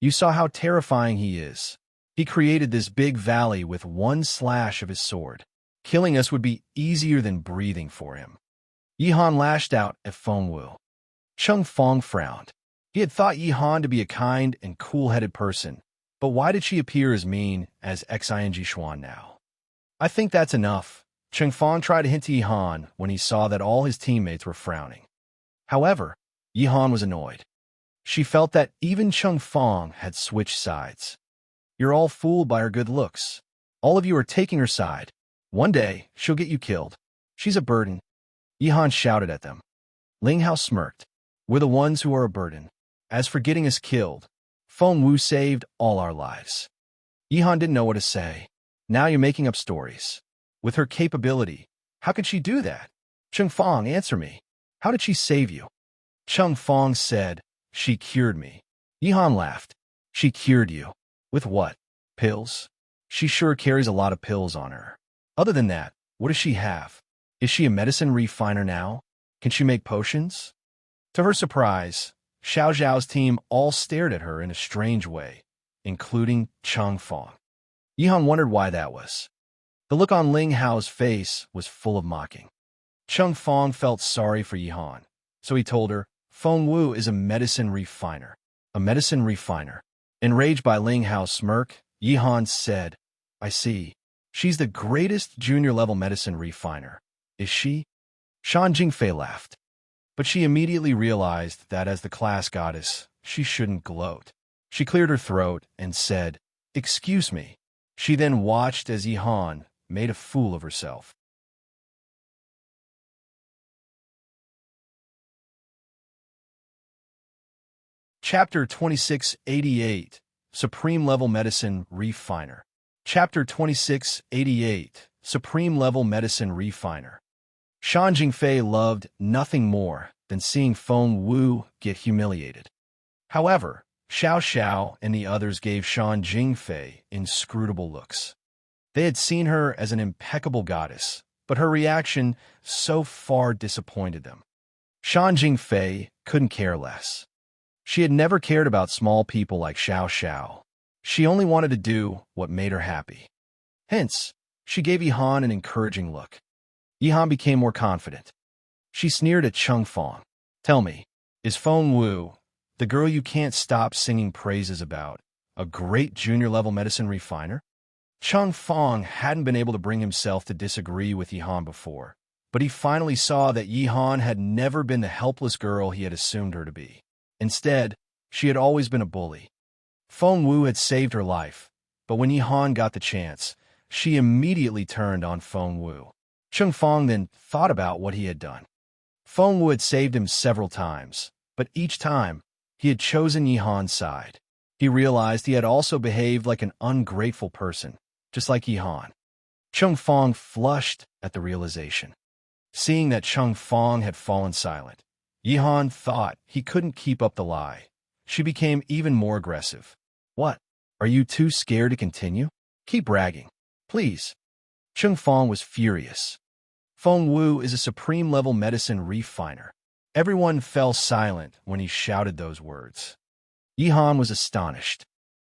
You saw how terrifying he is. He created this big valley with one slash of his sword. Killing us would be easier than breathing for him. Yi Han lashed out at Feng Wu. Cheng Fong frowned. He had thought Yi Han to be a kind and cool-headed person, but why did she appear as mean as Xing Xuan now? I think that's enough. Cheng Fong tried to hint to Yi Han when he saw that all his teammates were frowning. However, Yi Han was annoyed. She felt that even Cheng Fong had switched sides. You're all fooled by her good looks. All of you are taking her side. One day, she'll get you killed. She's a burden. Yi Han shouted at them. Ling Hao smirked. We're the ones who are a burden. As for getting us killed, Feng Wu saved all our lives. Yi Han didn't know what to say. Now you're making up stories. With her capability, how could she do that? Cheng Fong, answer me. How did she save you? Cheng Fong said, she cured me. Yi Han laughed. She cured you. With what? Pills? She sure carries a lot of pills on her. Other than that, what does she have? Is she a medicine refiner now? Can she make potions? To her surprise, Xiao Zhao's team all stared at her in a strange way, including Cheng Fong. Yi Han wondered why that was. The look on Ling Hao's face was full of mocking. Cheng Fong felt sorry for Yi Han, so he told her, Feng Wu is a medicine refiner. A medicine refiner. Enraged by Ling Hao's smirk, Yi Han said, I see. She's the greatest junior-level medicine refiner. Is she? Shan Jingfei laughed. But she immediately realized that as the class goddess, she shouldn't gloat. She cleared her throat and said, Excuse me. She then watched as Yi Han made a fool of herself. Chapter 2688, Supreme Level Medicine Refiner. Chapter 2688, Supreme Level Medicine Refiner. Shan Jingfei loved nothing more than seeing Feng Wu get humiliated. However, Xiao Xiao and the others gave Shan Jingfei inscrutable looks. They had seen her as an impeccable goddess, but her reaction so far disappointed them. Shan Jingfei couldn't care less. She had never cared about small people like Xiao Xiao. She only wanted to do what made her happy. Hence, she gave Yi Han an encouraging look. Yi Han became more confident. She sneered at Cheng Fong. Tell me, is Feng Wu, the girl you can't stop singing praises about, a great junior-level medicine refiner? Cheng Fong hadn't been able to bring himself to disagree with Yi Han before, but he finally saw that Yi Han had never been the helpless girl he had assumed her to be. Instead, she had always been a bully. Feng Wu had saved her life, but when Yi Han got the chance, she immediately turned on Feng Wu. Cheng Fong then thought about what he had done. Feng Wu had saved him several times, but each time, he had chosen Yi Han's side. He realized he had also behaved like an ungrateful person, just like Yi Han. Cheng Fong flushed at the realization. Seeing that Cheng Fong had fallen silent, Yi Han thought he couldn't keep up the lie. She became even more aggressive. What? Are you too scared to continue? Keep bragging. Please. Cheng Fong was furious. Feng Wu is a supreme-level medicine refiner. Everyone fell silent when he shouted those words. Yi Han was astonished.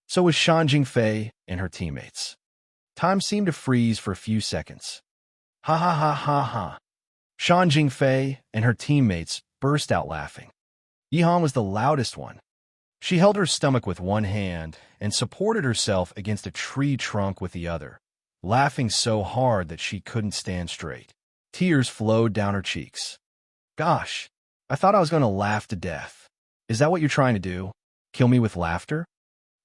So was Shan Jingfei and her teammates. Time seemed to freeze for a few seconds. Ha ha ha ha ha. Shan Jingfei and her teammates burst out laughing. Yi Han was the loudest one. She held her stomach with one hand and supported herself against a tree trunk with the other, laughing so hard that she couldn't stand straight. Tears flowed down her cheeks. Gosh, I thought I was going to laugh to death. Is that what you're trying to do? Kill me with laughter?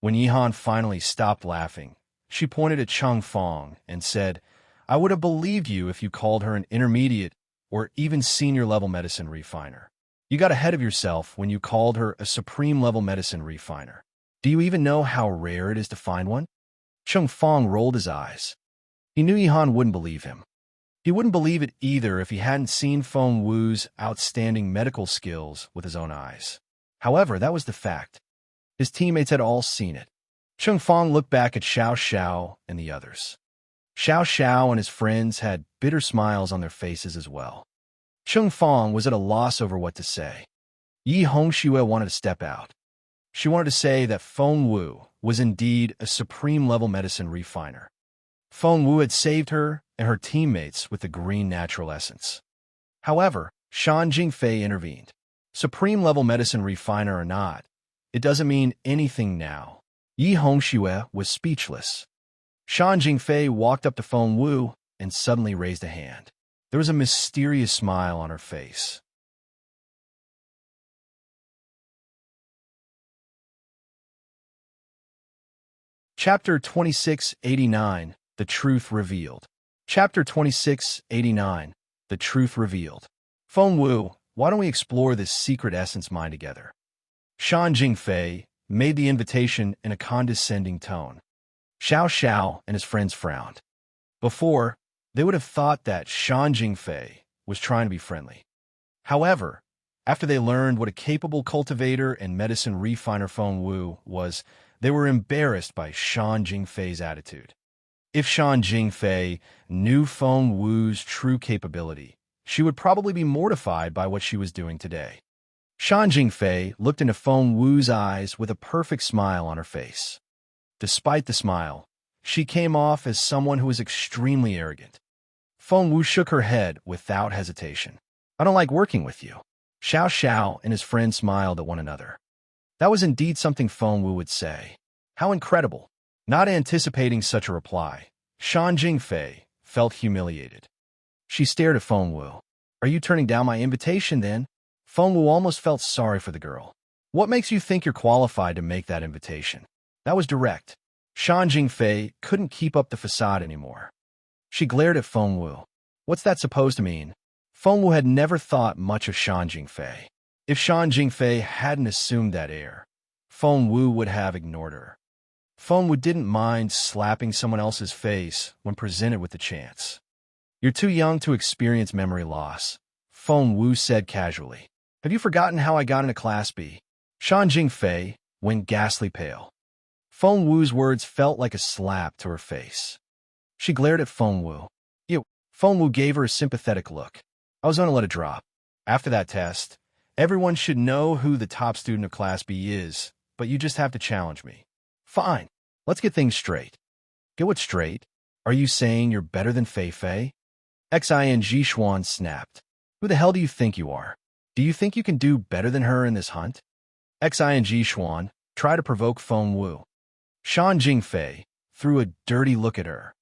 When Yihan finally stopped laughing, she pointed at Chung Fong and said, I would have believed you if you called her an intermediate or even senior-level medicine refiner. You got ahead of yourself when you called her a supreme-level medicine refiner. Do you even know how rare it is to find one? Chung Fong rolled his eyes. He knew Yihan wouldn't believe him. He wouldn't believe it either if he hadn't seen Feng Wu's outstanding medical skills with his own eyes. However, that was the fact. His teammates had all seen it. Chung Fong looked back at Xiao Xiao and the others. Xiao Xiao and his friends had bitter smiles on their faces as well. Chung Fong was at a loss over what to say. Yi Hongxue wanted to step out. She wanted to say that Feng Wu was indeed a supreme-level medicine refiner. Feng Wu had saved her and her teammates with the green natural essence. However, Shan Jingfei intervened. Supreme-level medicine refiner or not, it doesn't mean anything now. Yi Hongxue was speechless. Shan Jingfei walked up to Feng Wu and suddenly raised a hand. There was a mysterious smile on her face. Chapter 2689, The Truth Revealed. Chapter 2689, The Truth Revealed. Feng Wu, why don't we explore this secret essence mine together? Shan Jingfei made the invitation in a condescending tone. Xiao Xiao and his friends frowned. Before, they would have thought that Shan Jingfei was trying to be friendly. However, after they learned what a capable cultivator and medicine refiner Feng Wu was, they were embarrassed by Shan Jingfei's attitude. If Shan Jingfei knew Feng Wu's true capability, she would probably be mortified by what she was doing today. Shan Jingfei looked into Feng Wu's eyes with a perfect smile on her face. Despite the smile, she came off as someone who was extremely arrogant. Feng Wu shook her head without hesitation. I don't like working with you. Xiao Xiao and his friend smiled at one another. That was indeed something Feng Wu would say. How incredible. Not anticipating such a reply, Shan Jingfei felt humiliated. She stared at Feng Wu. Are you turning down my invitation then? Feng Wu almost felt sorry for the girl. What makes you think you're qualified to make that invitation? That was direct. Shan Jingfei couldn't keep up the facade anymore. She glared at Feng Wu. What's that supposed to mean? Feng Wu had never thought much of Shan Jingfei. If Shan Jingfei hadn't assumed that air, Feng Wu would have ignored her. Feng Wu didn't mind slapping someone else's face when presented with the chance. You're too young to experience memory loss, Feng Wu said casually. Have you forgotten how I got into Class B? Shan Jingfei went ghastly pale. Feng Wu's words felt like a slap to her face. She glared at Feng Wu. You. Feng Wu gave her a sympathetic look. I was going to let it drop. After that test, everyone should know who the top student of Class B is, but you just have to challenge me. Fine. Let's get things straight. Get what straight? Are you saying you're better than Fei Fei? Xing Xuan snapped. Who the hell do you think you are? Do you think you can do better than her in this hunt? Xing Xuan tried to provoke Feng Wu. Shan Jingfei threw a dirty look at her.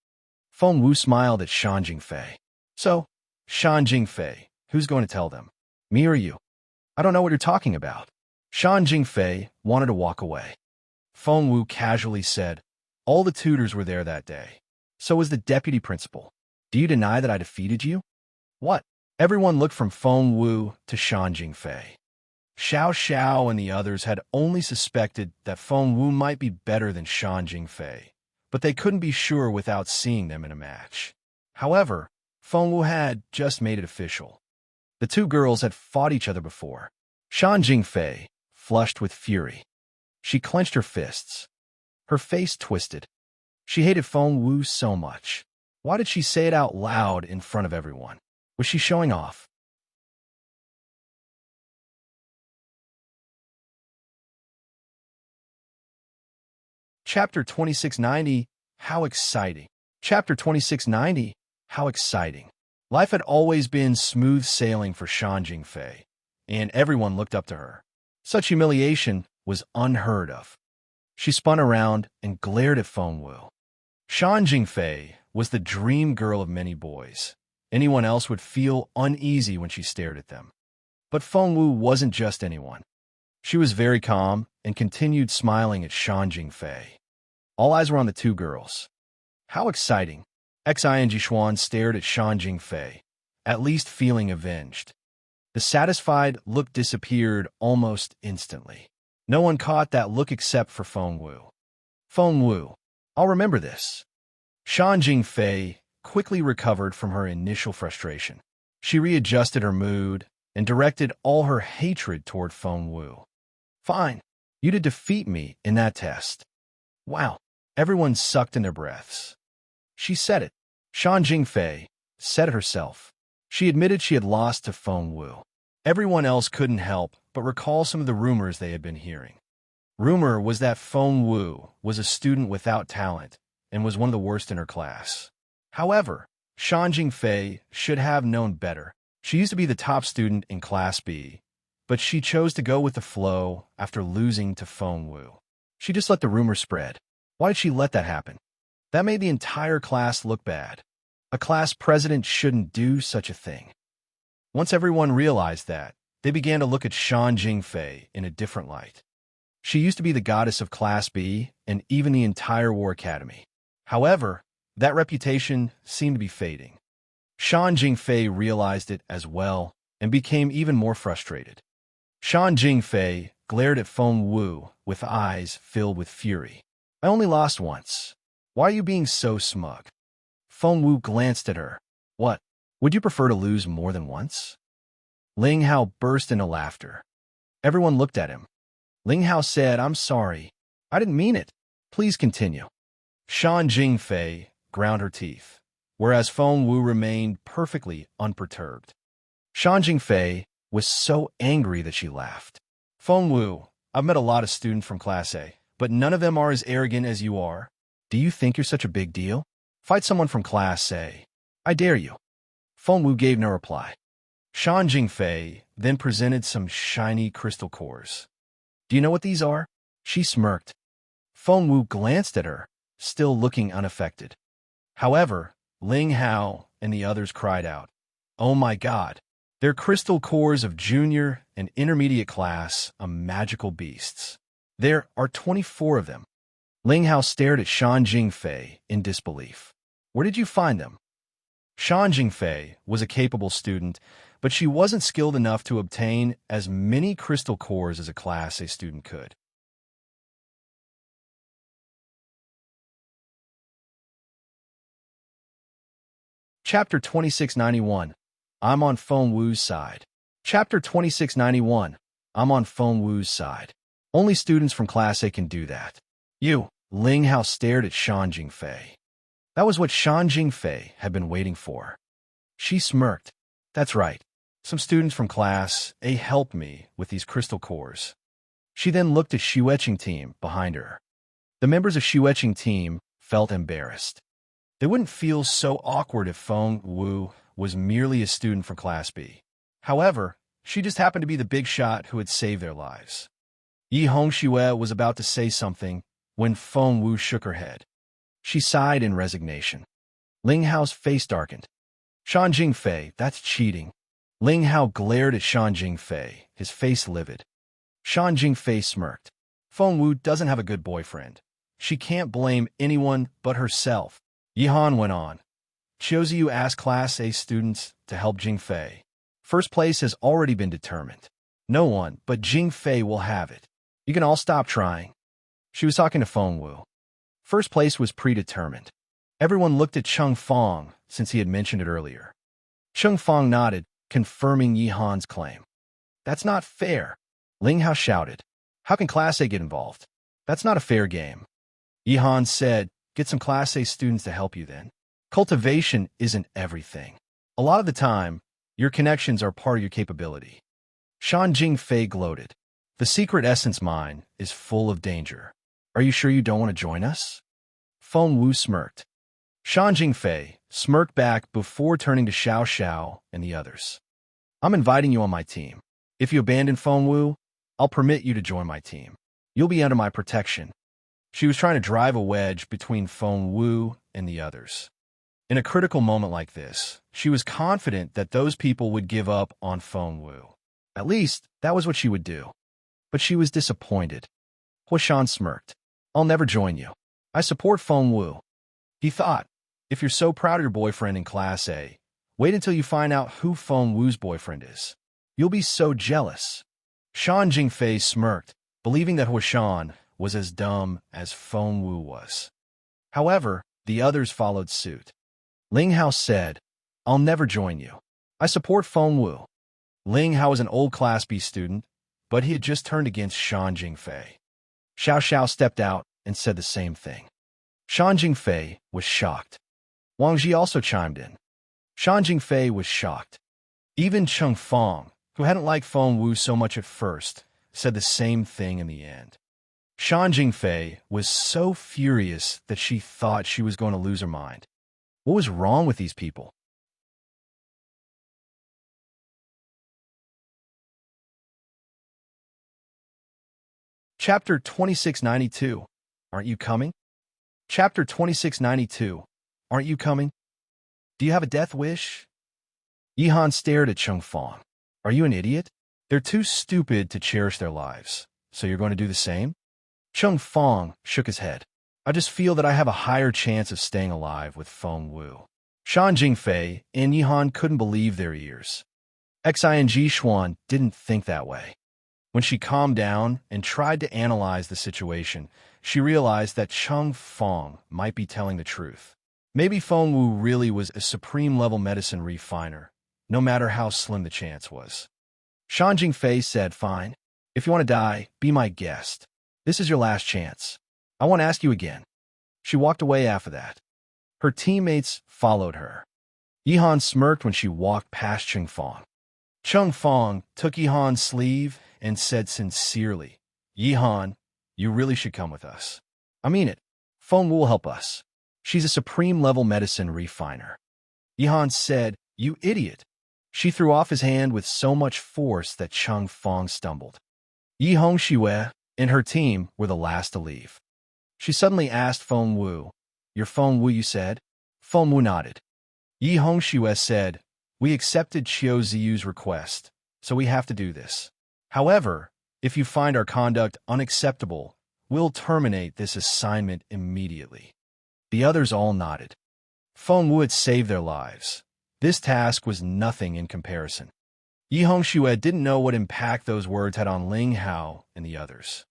Feng Wu smiled at Shan Jingfei. So, Shan Jingfei, who's going to tell them? Me or you? I don't know what you're talking about. Shan Jingfei wanted to walk away. Feng Wu casually said, all the tutors were there that day. So was the deputy principal. Do you deny that I defeated you? What? Everyone looked from Feng Wu to Shan Jingfei. Xiao Xiao and the others had only suspected that Feng Wu might be better than Shan Jingfei, but they couldn't be sure without seeing them in a match. However, Feng Wu had just made it official. The two girls had fought each other before. Shan Jingfei flushed with fury. She clenched her fists. Her face twisted. She hated Feng Wu so much. Why did she say it out loud in front of everyone? Was she showing off? Chapter 2690, How Exciting. Chapter 2690, How Exciting. Life had always been smooth sailing for Shan Jingfei, and everyone looked up to her. Such humiliation was unheard of. She spun around and glared at Feng Wu. Shan Jingfei was the dream girl of many boys. Anyone else would feel uneasy when she stared at them. But Feng Wu wasn't just anyone. She was very calm and continued smiling at Shan Jingfei. All eyes were on the two girls. How exciting! Xing Xuan stared at Shan Jingfei, at least feeling avenged. The satisfied look disappeared almost instantly. No one caught that look except for Feng Wu. Feng Wu, I'll remember this. Shan Jingfei quickly recovered from her initial frustration. She readjusted her mood and directed all her hatred toward Feng Wu. Fine, you did defeat me in that test. Wow, everyone sucked in their breaths. She said it. Shan Jingfei said it herself. She admitted she had lost to Feng Wu. Everyone else couldn't help but recall some of the rumors they had been hearing. Rumor was that Feng Wu was a student without talent and was one of the worst in her class. However, Shan Jingfei should have known better. She used to be the top student in Class B, but she chose to go with the flow after losing to Feng Wu. She just let the rumor spread. Why did she let that happen? That made the entire class look bad. A class president shouldn't do such a thing. Once everyone realized that, they began to look at Shan Jingfei in a different light. She used to be the goddess of Class B and even the entire War Academy. However, that reputation seemed to be fading. Shan Jingfei realized it as well and became even more frustrated. Shan Jingfei glared at Feng Wu with eyes filled with fury. I only lost once. Why are you being so smug? Feng Wu glanced at her. What? Would you prefer to lose more than once? Ling Hao burst into laughter. Everyone looked at him. Ling Hao said, I'm sorry. I didn't mean it. Please continue. Shan Jingfei ground her teeth, whereas Feng Wu remained perfectly unperturbed. Shan Jingfei was so angry that she laughed. Feng Wu, I've met a lot of students from Class A, but none of them are as arrogant as you are. Do you think you're such a big deal? Fight someone from Class A. I dare you. Feng Wu gave no reply. Shan Jingfei then presented some shiny crystal cores. Do you know what these are? She smirked. Feng Wu glanced at her, still looking unaffected. However, Ling Hao and the others cried out, Oh my God! They're crystal cores of junior and intermediate class of magical beasts. There are 24 of them. Ling Hao stared at Shan Jingfei in disbelief. Where did you find them? Shan Jingfei was a capable student, but she wasn't skilled enough to obtain as many crystal cores as a Class A student could. Chapter 2691. I'm on Feng Wu's side. Chapter 2691. I'm on Feng Wu's side. Only students from Class A can do that. You, Ling Hao stared at Shan Jingfei. That was what Shan Jingfei had been waiting for. She smirked. That's right. Some students from Class A helped me with these crystal cores. She then looked at Xueqing team behind her. The members of Xueqing team felt embarrassed. They wouldn't feel so awkward if Feng Wu was merely a student from Class B. However, she just happened to be the big shot who had saved their lives. Yi Hongxue was about to say something when Feng Wu shook her head. She sighed in resignation. Ling Hao's face darkened. Shan Jingfei, that's cheating. Ling Hao glared at Shan Jingfei, his face livid. Shan Jingfei smirked. Feng Wu doesn't have a good boyfriend. She can't blame anyone but herself. Yihan went on. Qiuziyu asked Class A students to help Jingfei. First place has already been determined. No one but Jingfei will have it. You can all stop trying. She was talking to Feng Wu. First place was predetermined. Everyone looked at Cheng Fong since he had mentioned it earlier. Cheng Fong nodded, confirming Yihan's claim. That's not fair. Ling Hao shouted. How can Class A get involved? That's not a fair game. Yihan said, get some Class A students to help you then. Cultivation isn't everything. A lot of the time, your connections are part of your capability. Shan Jingfei gloated. The secret essence mine is full of danger. Are you sure you don't want to join us? Feng Wu smirked. Shan Jingfei smirked back before turning to Xiao Xiao and the others. I'm inviting you on my team. If you abandon Feng Wu, I'll permit you to join my team. You'll be under my protection. She was trying to drive a wedge between Feng Wu and the others. In a critical moment like this, she was confident that those people would give up on Feng Wu. At least, that was what she would do. But she was disappointed. Huashan smirked. I'll never join you. I support Feng Wu. He thought, if you're so proud of your boyfriend in Class A, wait until you find out who Feng Wu's boyfriend is. You'll be so jealous. Shan Jingfei smirked, believing that Huashan was as dumb as Feng Wu was. However, the others followed suit. Ling Hao said, I'll never join you. I support Feng Wu. Ling Hao was an old Class B student, but he had just turned against Shan Jingfei. Xiao Xiao stepped out and said the same thing. Shan Jingfei was shocked. Wang Ji also chimed in. Shan Jingfei was shocked. Even Cheng Fong, who hadn't liked Feng Wu so much at first, said the same thing in the end. Shan Jingfei was so furious that she thought she was going to lose her mind. What was wrong with these people? Chapter 2692. Aren't you coming? Chapter 2692. Aren't you coming? Do you have a death wish? Yihan stared at Cheng Fong. Are you an idiot? They're too stupid to cherish their lives. So you're going to do the same? Cheng Fong shook his head. I just feel that I have a higher chance of staying alive with Feng Wu. Shan Jingfei and Yihan couldn't believe their ears. Xing Xuan didn't think that way. When she calmed down and tried to analyze the situation, she realized that Cheng Fong might be telling the truth. Maybe Feng Wu really was a supreme-level medicine refiner, no matter how slim the chance was. Shan Jingfei said, fine. If you want to die, be my guest. This is your last chance. I won't ask you again. She walked away after that. Her teammates followed her. Yihan smirked when she walked past Cheng Fong. Cheng Fong took Yihan's sleeve and said sincerely, Yihan, you really should come with us. I mean it. Feng Wu will help us. She's a supreme-level medicine refiner. Yihan said, you idiot. She threw off his hand with so much force that Cheng Fong stumbled. Yi Hongxue and her team were the last to leave. She suddenly asked Feng Wu, You're Feng Wu, you said? Feng Wu nodded. Yi Hongxue said, We accepted Qiu Ziyu's request, so we have to do this. However, if you find our conduct unacceptable, we'll terminate this assignment immediately. The others all nodded. Feng Wu had saved their lives. This task was nothing in comparison. Yi Hongxue didn't know what impact those words had on Ling Hao and the others.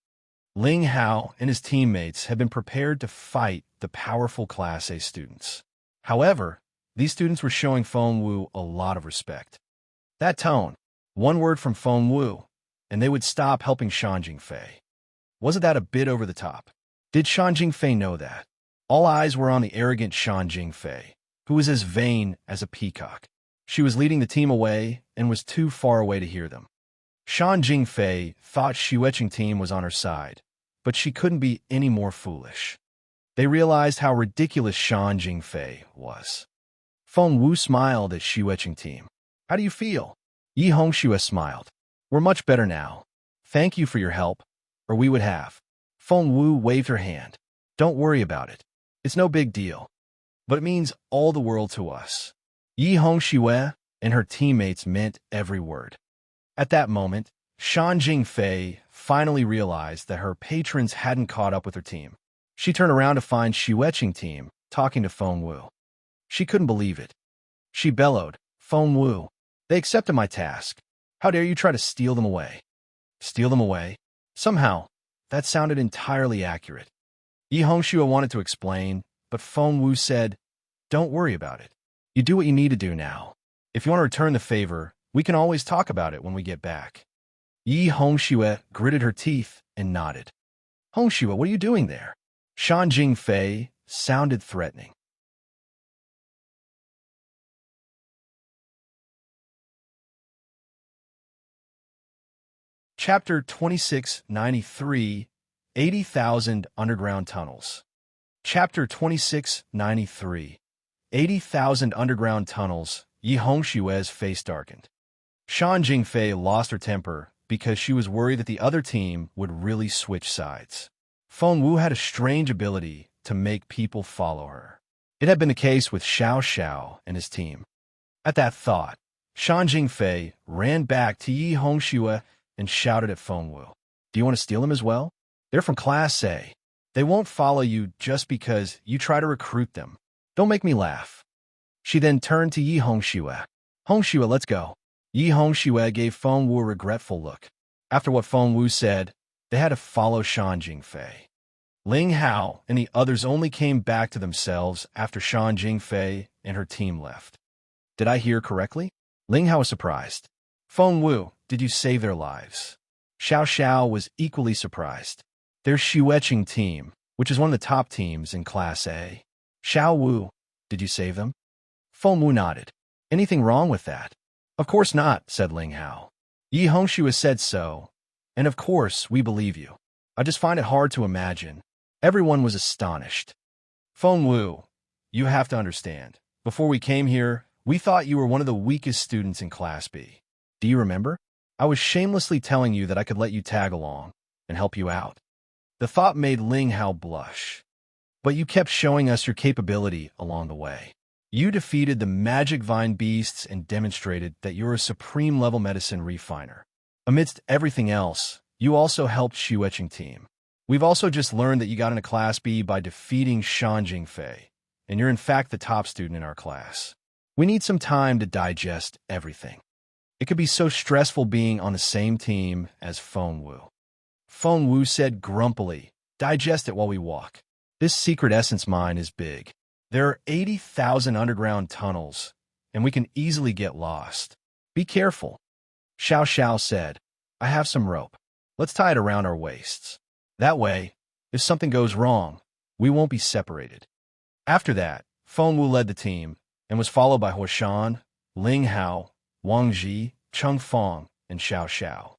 Ling Hao and his teammates had been prepared to fight the powerful Class A students. However, these students were showing Feng Wu a lot of respect. That tone, one word from Feng Wu, and they would stop helping Shan Jingfei. Wasn't that a bit over the top? Did Shan Jingfei know that? All eyes were on the arrogant Shan Jingfei, who was as vain as a peacock. She was leading the team away and was too far away to hear them. Shan Jingfei thought Xueqing team was on her side, but she couldn't be any more foolish. They realized how ridiculous Shan Jingfei was. Feng Wu smiled at Xueqing team. How do you feel? Yi Hongxue smiled. We're much better now. Thank you for your help, or we would have. Feng Wu waved her hand. Don't worry about it. It's no big deal. But it means all the world to us. Yi Hongxue and her teammates meant every word. At that moment, Shan Jingfei finally realized that her patrons hadn't caught up with her team. She turned around to find Xueqing team talking to Feng Wu. She couldn't believe it. She bellowed, Feng Wu, they accepted my task. How dare you try to steal them away? Steal them away? Somehow, that sounded entirely accurate. Yi Hongxue wanted to explain, but Feng Wu said, Don't worry about it. You do what you need to do now. If you want to return the favor, we can always talk about it when we get back. Yi Hongxue gritted her teeth and nodded. Hongxue, what are you doing there? Shan Jingfei sounded threatening. Chapter 2693, 80,000 Underground Tunnels. Chapter 2693, 80,000 Underground Tunnels. Yi Hongxue's face darkened. Shan Jingfei lost her temper because she was worried that the other team would really switch sides. Feng Wu had a strange ability to make people follow her. It had been the case with Xiao Xiao and his team. At that thought, Shan Jingfei ran back to Yi Hongxue and shouted at Feng Wu, "Do you want to steal them as well? They're from Class A. They won't follow you just because you try to recruit them. Don't make me laugh." She then turned to Yi Hongxue. "Hongxue, let's go." Yi Hongxue gave Feng Wu a regretful look. After what Feng Wu said, they had to follow Shan Jingfei. Ling Hao and the others only came back to themselves after Shan Jingfei and her team left. "Did I hear correctly?" Ling Hao was surprised. "Feng Wu, did you save their lives?" Xiao Xiao was equally surprised. Their Xueqing team, which is one of the top teams in Class A. "Xiao Wu, did you save them?" Feng Wu nodded. "Anything wrong with that?" "Of course not," said Ling Hao. "Yi Hongxue said so, and of course we believe you. I just find it hard to imagine." Everyone was astonished. "Feng Wu, you have to understand. Before we came here, we thought you were one of the weakest students in Class B. Do you remember? I was shamelessly telling you that I could let you tag along and help you out." The thought made Ling Hao blush. "But you kept showing us your capability along the way. You defeated the magic vine beasts and demonstrated that you're a supreme-level medicine refiner. Amidst everything else, you also helped Xueqing team. We've also just learned that you got into Class B by defeating Shan Jingfei, and you're in fact the top student in our class. We need some time to digest everything. It could be so stressful being on the same team as Feng Wu." Feng Wu said grumpily, "Digest it while we walk. This secret essence mine is big. There are 80,000 underground tunnels, and we can easily get lost. Be careful." Xiao Xiao said, "I have some rope. Let's tie it around our waists. That way, if something goes wrong, we won't be separated." After that, Feng Wu led the team and was followed by Huashan, Ling Hao, Wang Ji, Cheng Feng, and Xiao Xiao.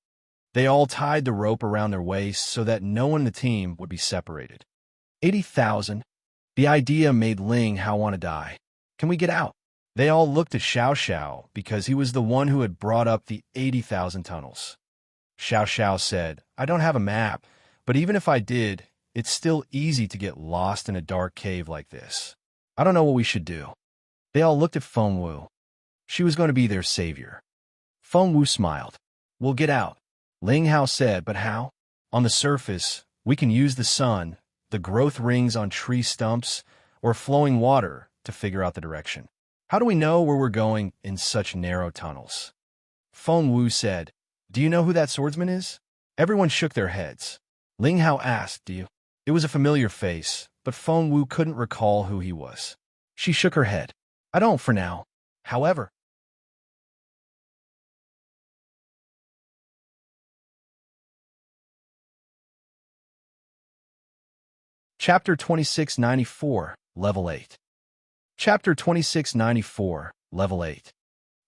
They all tied the rope around their waists so that no one in the team would be separated. 80,000. The idea made Ling Hao want to die. "Can we get out?" They all looked at Xiao Xiao because he was the one who had brought up the 80,000 tunnels. Xiao Xiao said, "I don't have a map, but even if I did, it's still easy to get lost in a dark cave like this. I don't know what we should do." They all looked at Feng Wu. She was going to be their savior. Feng Wu smiled. "We'll get out," Ling Hao said, "but how?" "On the surface, we can use the sun, the growth rings on tree stumps, or flowing water to figure out the direction. How do we know where we're going in such narrow tunnels?" Feng Wu said, "Do you know who that swordsman is?" Everyone shook their heads. Ling Hao asked, "Do you?" It was a familiar face, but Feng Wu couldn't recall who he was. She shook her head. "I don't for now. However." Chapter 2694, Level 8. Chapter 2694, Level 8.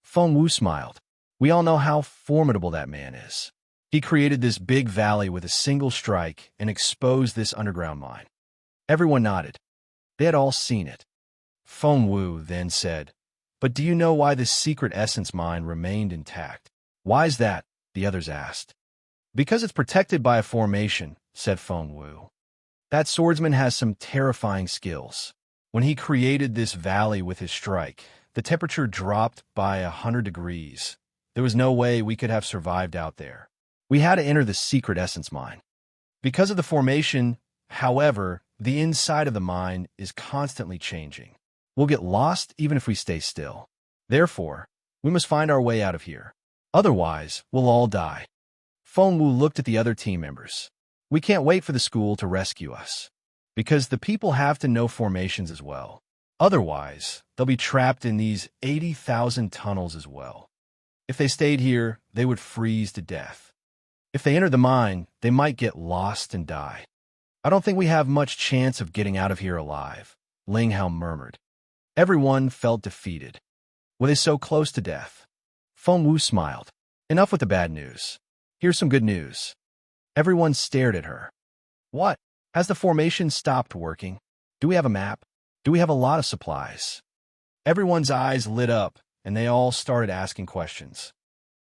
Feng Wu smiled. "We all know how formidable that man is. He created this big valley with a single strike and exposed this underground mine." Everyone nodded. They had all seen it. Feng Wu then said, "But do you know why this secret essence mine remained intact?" "Why is that?" the others asked. "Because it's protected by a formation," said Feng Wu. "That swordsman has some terrifying skills. When he created this valley with his strike, the temperature dropped by 100 degrees. There was no way we could have survived out there. We had to enter the secret essence mine. Because of the formation, however, the inside of the mine is constantly changing. We'll get lost even if we stay still. Therefore, we must find our way out of here. Otherwise, we'll all die." Feng Wu looked at the other team members. "We can't wait for the school to rescue us. Because the people have to know formations as well. Otherwise, they'll be trapped in these 80,000 tunnels as well. If they stayed here, they would freeze to death. If they entered the mine, they might get lost and die. I don't think we have much chance of getting out of here alive," Ling Hao murmured. Everyone felt defeated. Were they so close to death? Feng Wu smiled. "Enough with the bad news. Here's some good news." Everyone stared at her. "What? Has the formation stopped working? Do we have a map? Do we have a lot of supplies?" Everyone's eyes lit up, and they all started asking questions.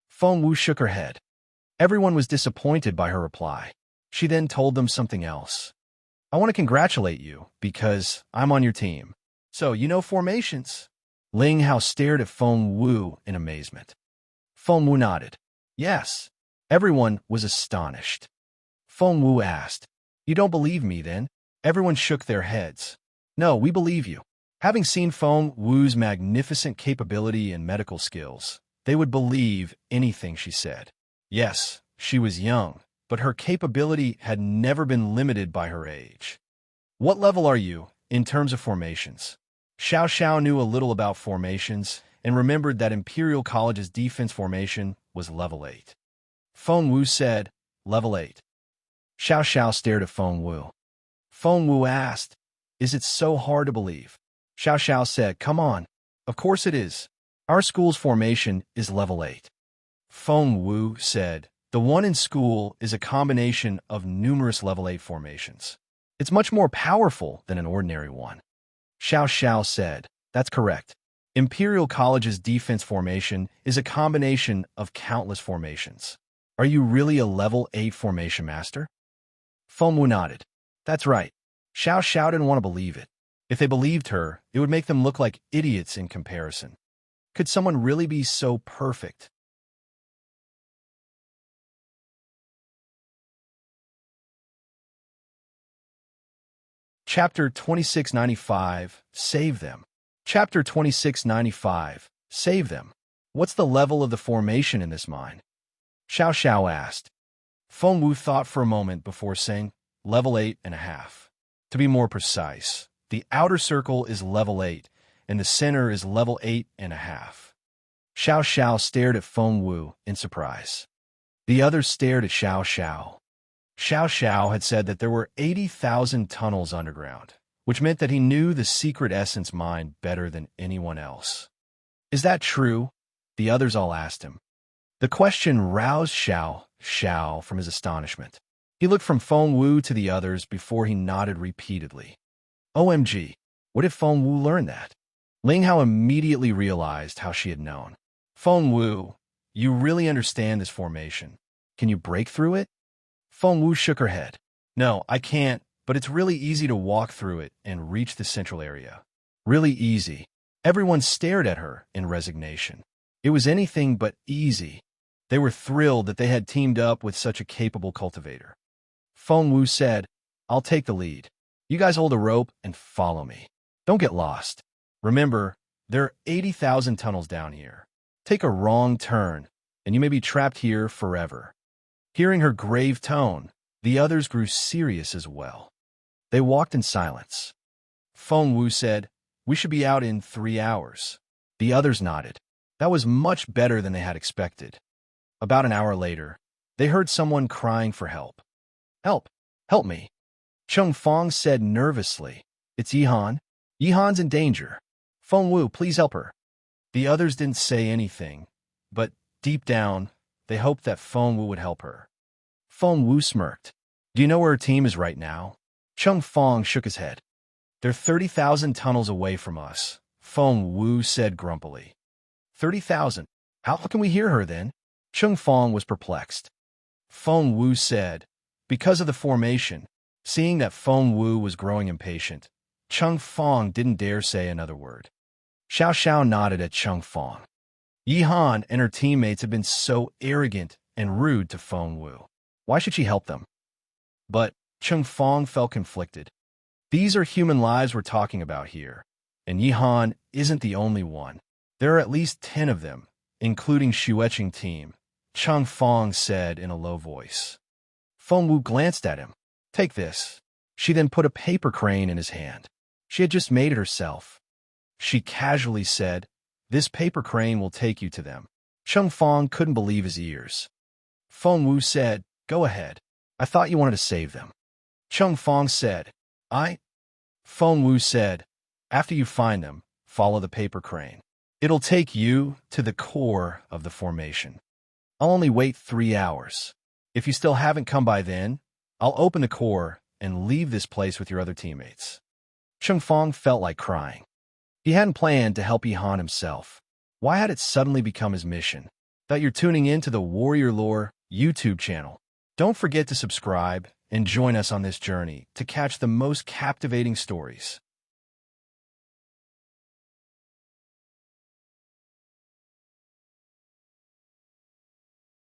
Feng Wu shook her head. Everyone was disappointed by her reply. She then told them something else. I want to congratulate you, because I'm on your team. So, you know formations? Ling Hao stared at Feng Wu in amazement. Feng Wu nodded. Yes. Everyone was astonished. Feng Wu asked, You don't believe me, then? Everyone shook their heads. No, we believe you. Having seen Feng Wu's magnificent capability and medical skills, they would believe anything she said. Yes, she was young, but her capability had never been limited by her age. What level are you, in terms of formations? Xiao Xiao knew a little about formations and remembered that Imperial College's defense formation was level 8. Feng Wu said, Level 8. Xiao Xiao stared at Feng Wu. Feng Wu asked, Is it so hard to believe? Xiao Xiao said, Come on. Of course it is. Our school's formation is level 8. Feng Wu said, The one in school is a combination of numerous level 8 formations. It's much more powerful than an ordinary one. Xiao Xiao said, That's correct. Imperial College's defense formation is a combination of countless formations. Are you really a level 8 formation master? Feng Wu nodded. That's right. Xiao Xiao didn't want to believe it. If they believed her, it would make them look like idiots in comparison. Could someone really be so perfect? Chapter 2695, Save Them. Chapter 2695, Save Them. What's the level of the formation in this mine? Xiao Xiao asked. Feng Wu thought for a moment before saying, Level 8.5. To be more precise, the outer circle is level 8, and the center is level 8.5. Xiao Xiao stared at Feng Wu in surprise. The others stared at Xiao Xiao. Xiao Xiao had said that there were 80,000 tunnels underground, which meant that he knew the secret essence mine better than anyone else. Is that true? The others all asked him. The question roused Xiao Xiao from his astonishment. He looked from Feng Wu to the others before he nodded repeatedly. OMG, what if Feng Wu learned that? Ling Hao immediately realized how she had known. Feng Wu, you really understand this formation. Can you break through it? Feng Wu shook her head. No, I can't, but it's really easy to walk through it and reach the central area. Really easy. Everyone stared at her in resignation. It was anything but easy. They were thrilled that they had teamed up with such a capable cultivator. Feng Wu said, I'll take the lead. You guys hold a rope and follow me. Don't get lost. Remember, there are 80,000 tunnels down here. Take a wrong turn, and you may be trapped here forever. Hearing her grave tone, the others grew serious as well. They walked in silence. Feng Wu said, We should be out in 3 hours. The others nodded. That was much better than they had expected. About an hour later, they heard someone crying for help. Help! Help me! Chung Fong said nervously. It's Yihan. Yihan's in danger. Feng Wu, please help her. The others didn't say anything, but deep down, they hoped that Feng Wu would help her. Feng Wu smirked. Do you know where her team is right now? Chung Fong shook his head. They're 30,000 tunnels away from us, Feng Wu said grumpily. 30,000? How can we hear her then? Chung Fong was perplexed. Feng Wu said, Because of the formation. Seeing that Feng Wu was growing impatient, Chung Fong didn't dare say another word. Xiao Xiao nodded at Chung Fong. Yihan and her teammates had been so arrogant and rude to Feng Wu. Why should she help them? But Chung Fong felt conflicted. These are human lives we're talking about here, and Yihan isn't the only one. There are at least 10 of them, including Xueqing team, Chung Fong said in a low voice. Feng Wu glanced at him. Take this. She then put a paper crane in his hand. She had just made it herself. She casually said, This paper crane will take you to them. Chung Fong couldn't believe his ears. Feng Wu said, Go ahead. I thought you wanted to save them. Chung Fong said, Feng Wu said, After you find them, follow the paper crane. It'll take you to the core of the formation. I'll only wait 3 hours. If you still haven't come by then, I'll open the core and leave this place with your other teammates. Chung Fong felt like crying. He hadn't planned to help Yihan himself. Why had it suddenly become his mission? That you're tuning in to the warrior lore YouTube channel. Don't forget to subscribe and join us on this journey to catch the most captivating stories.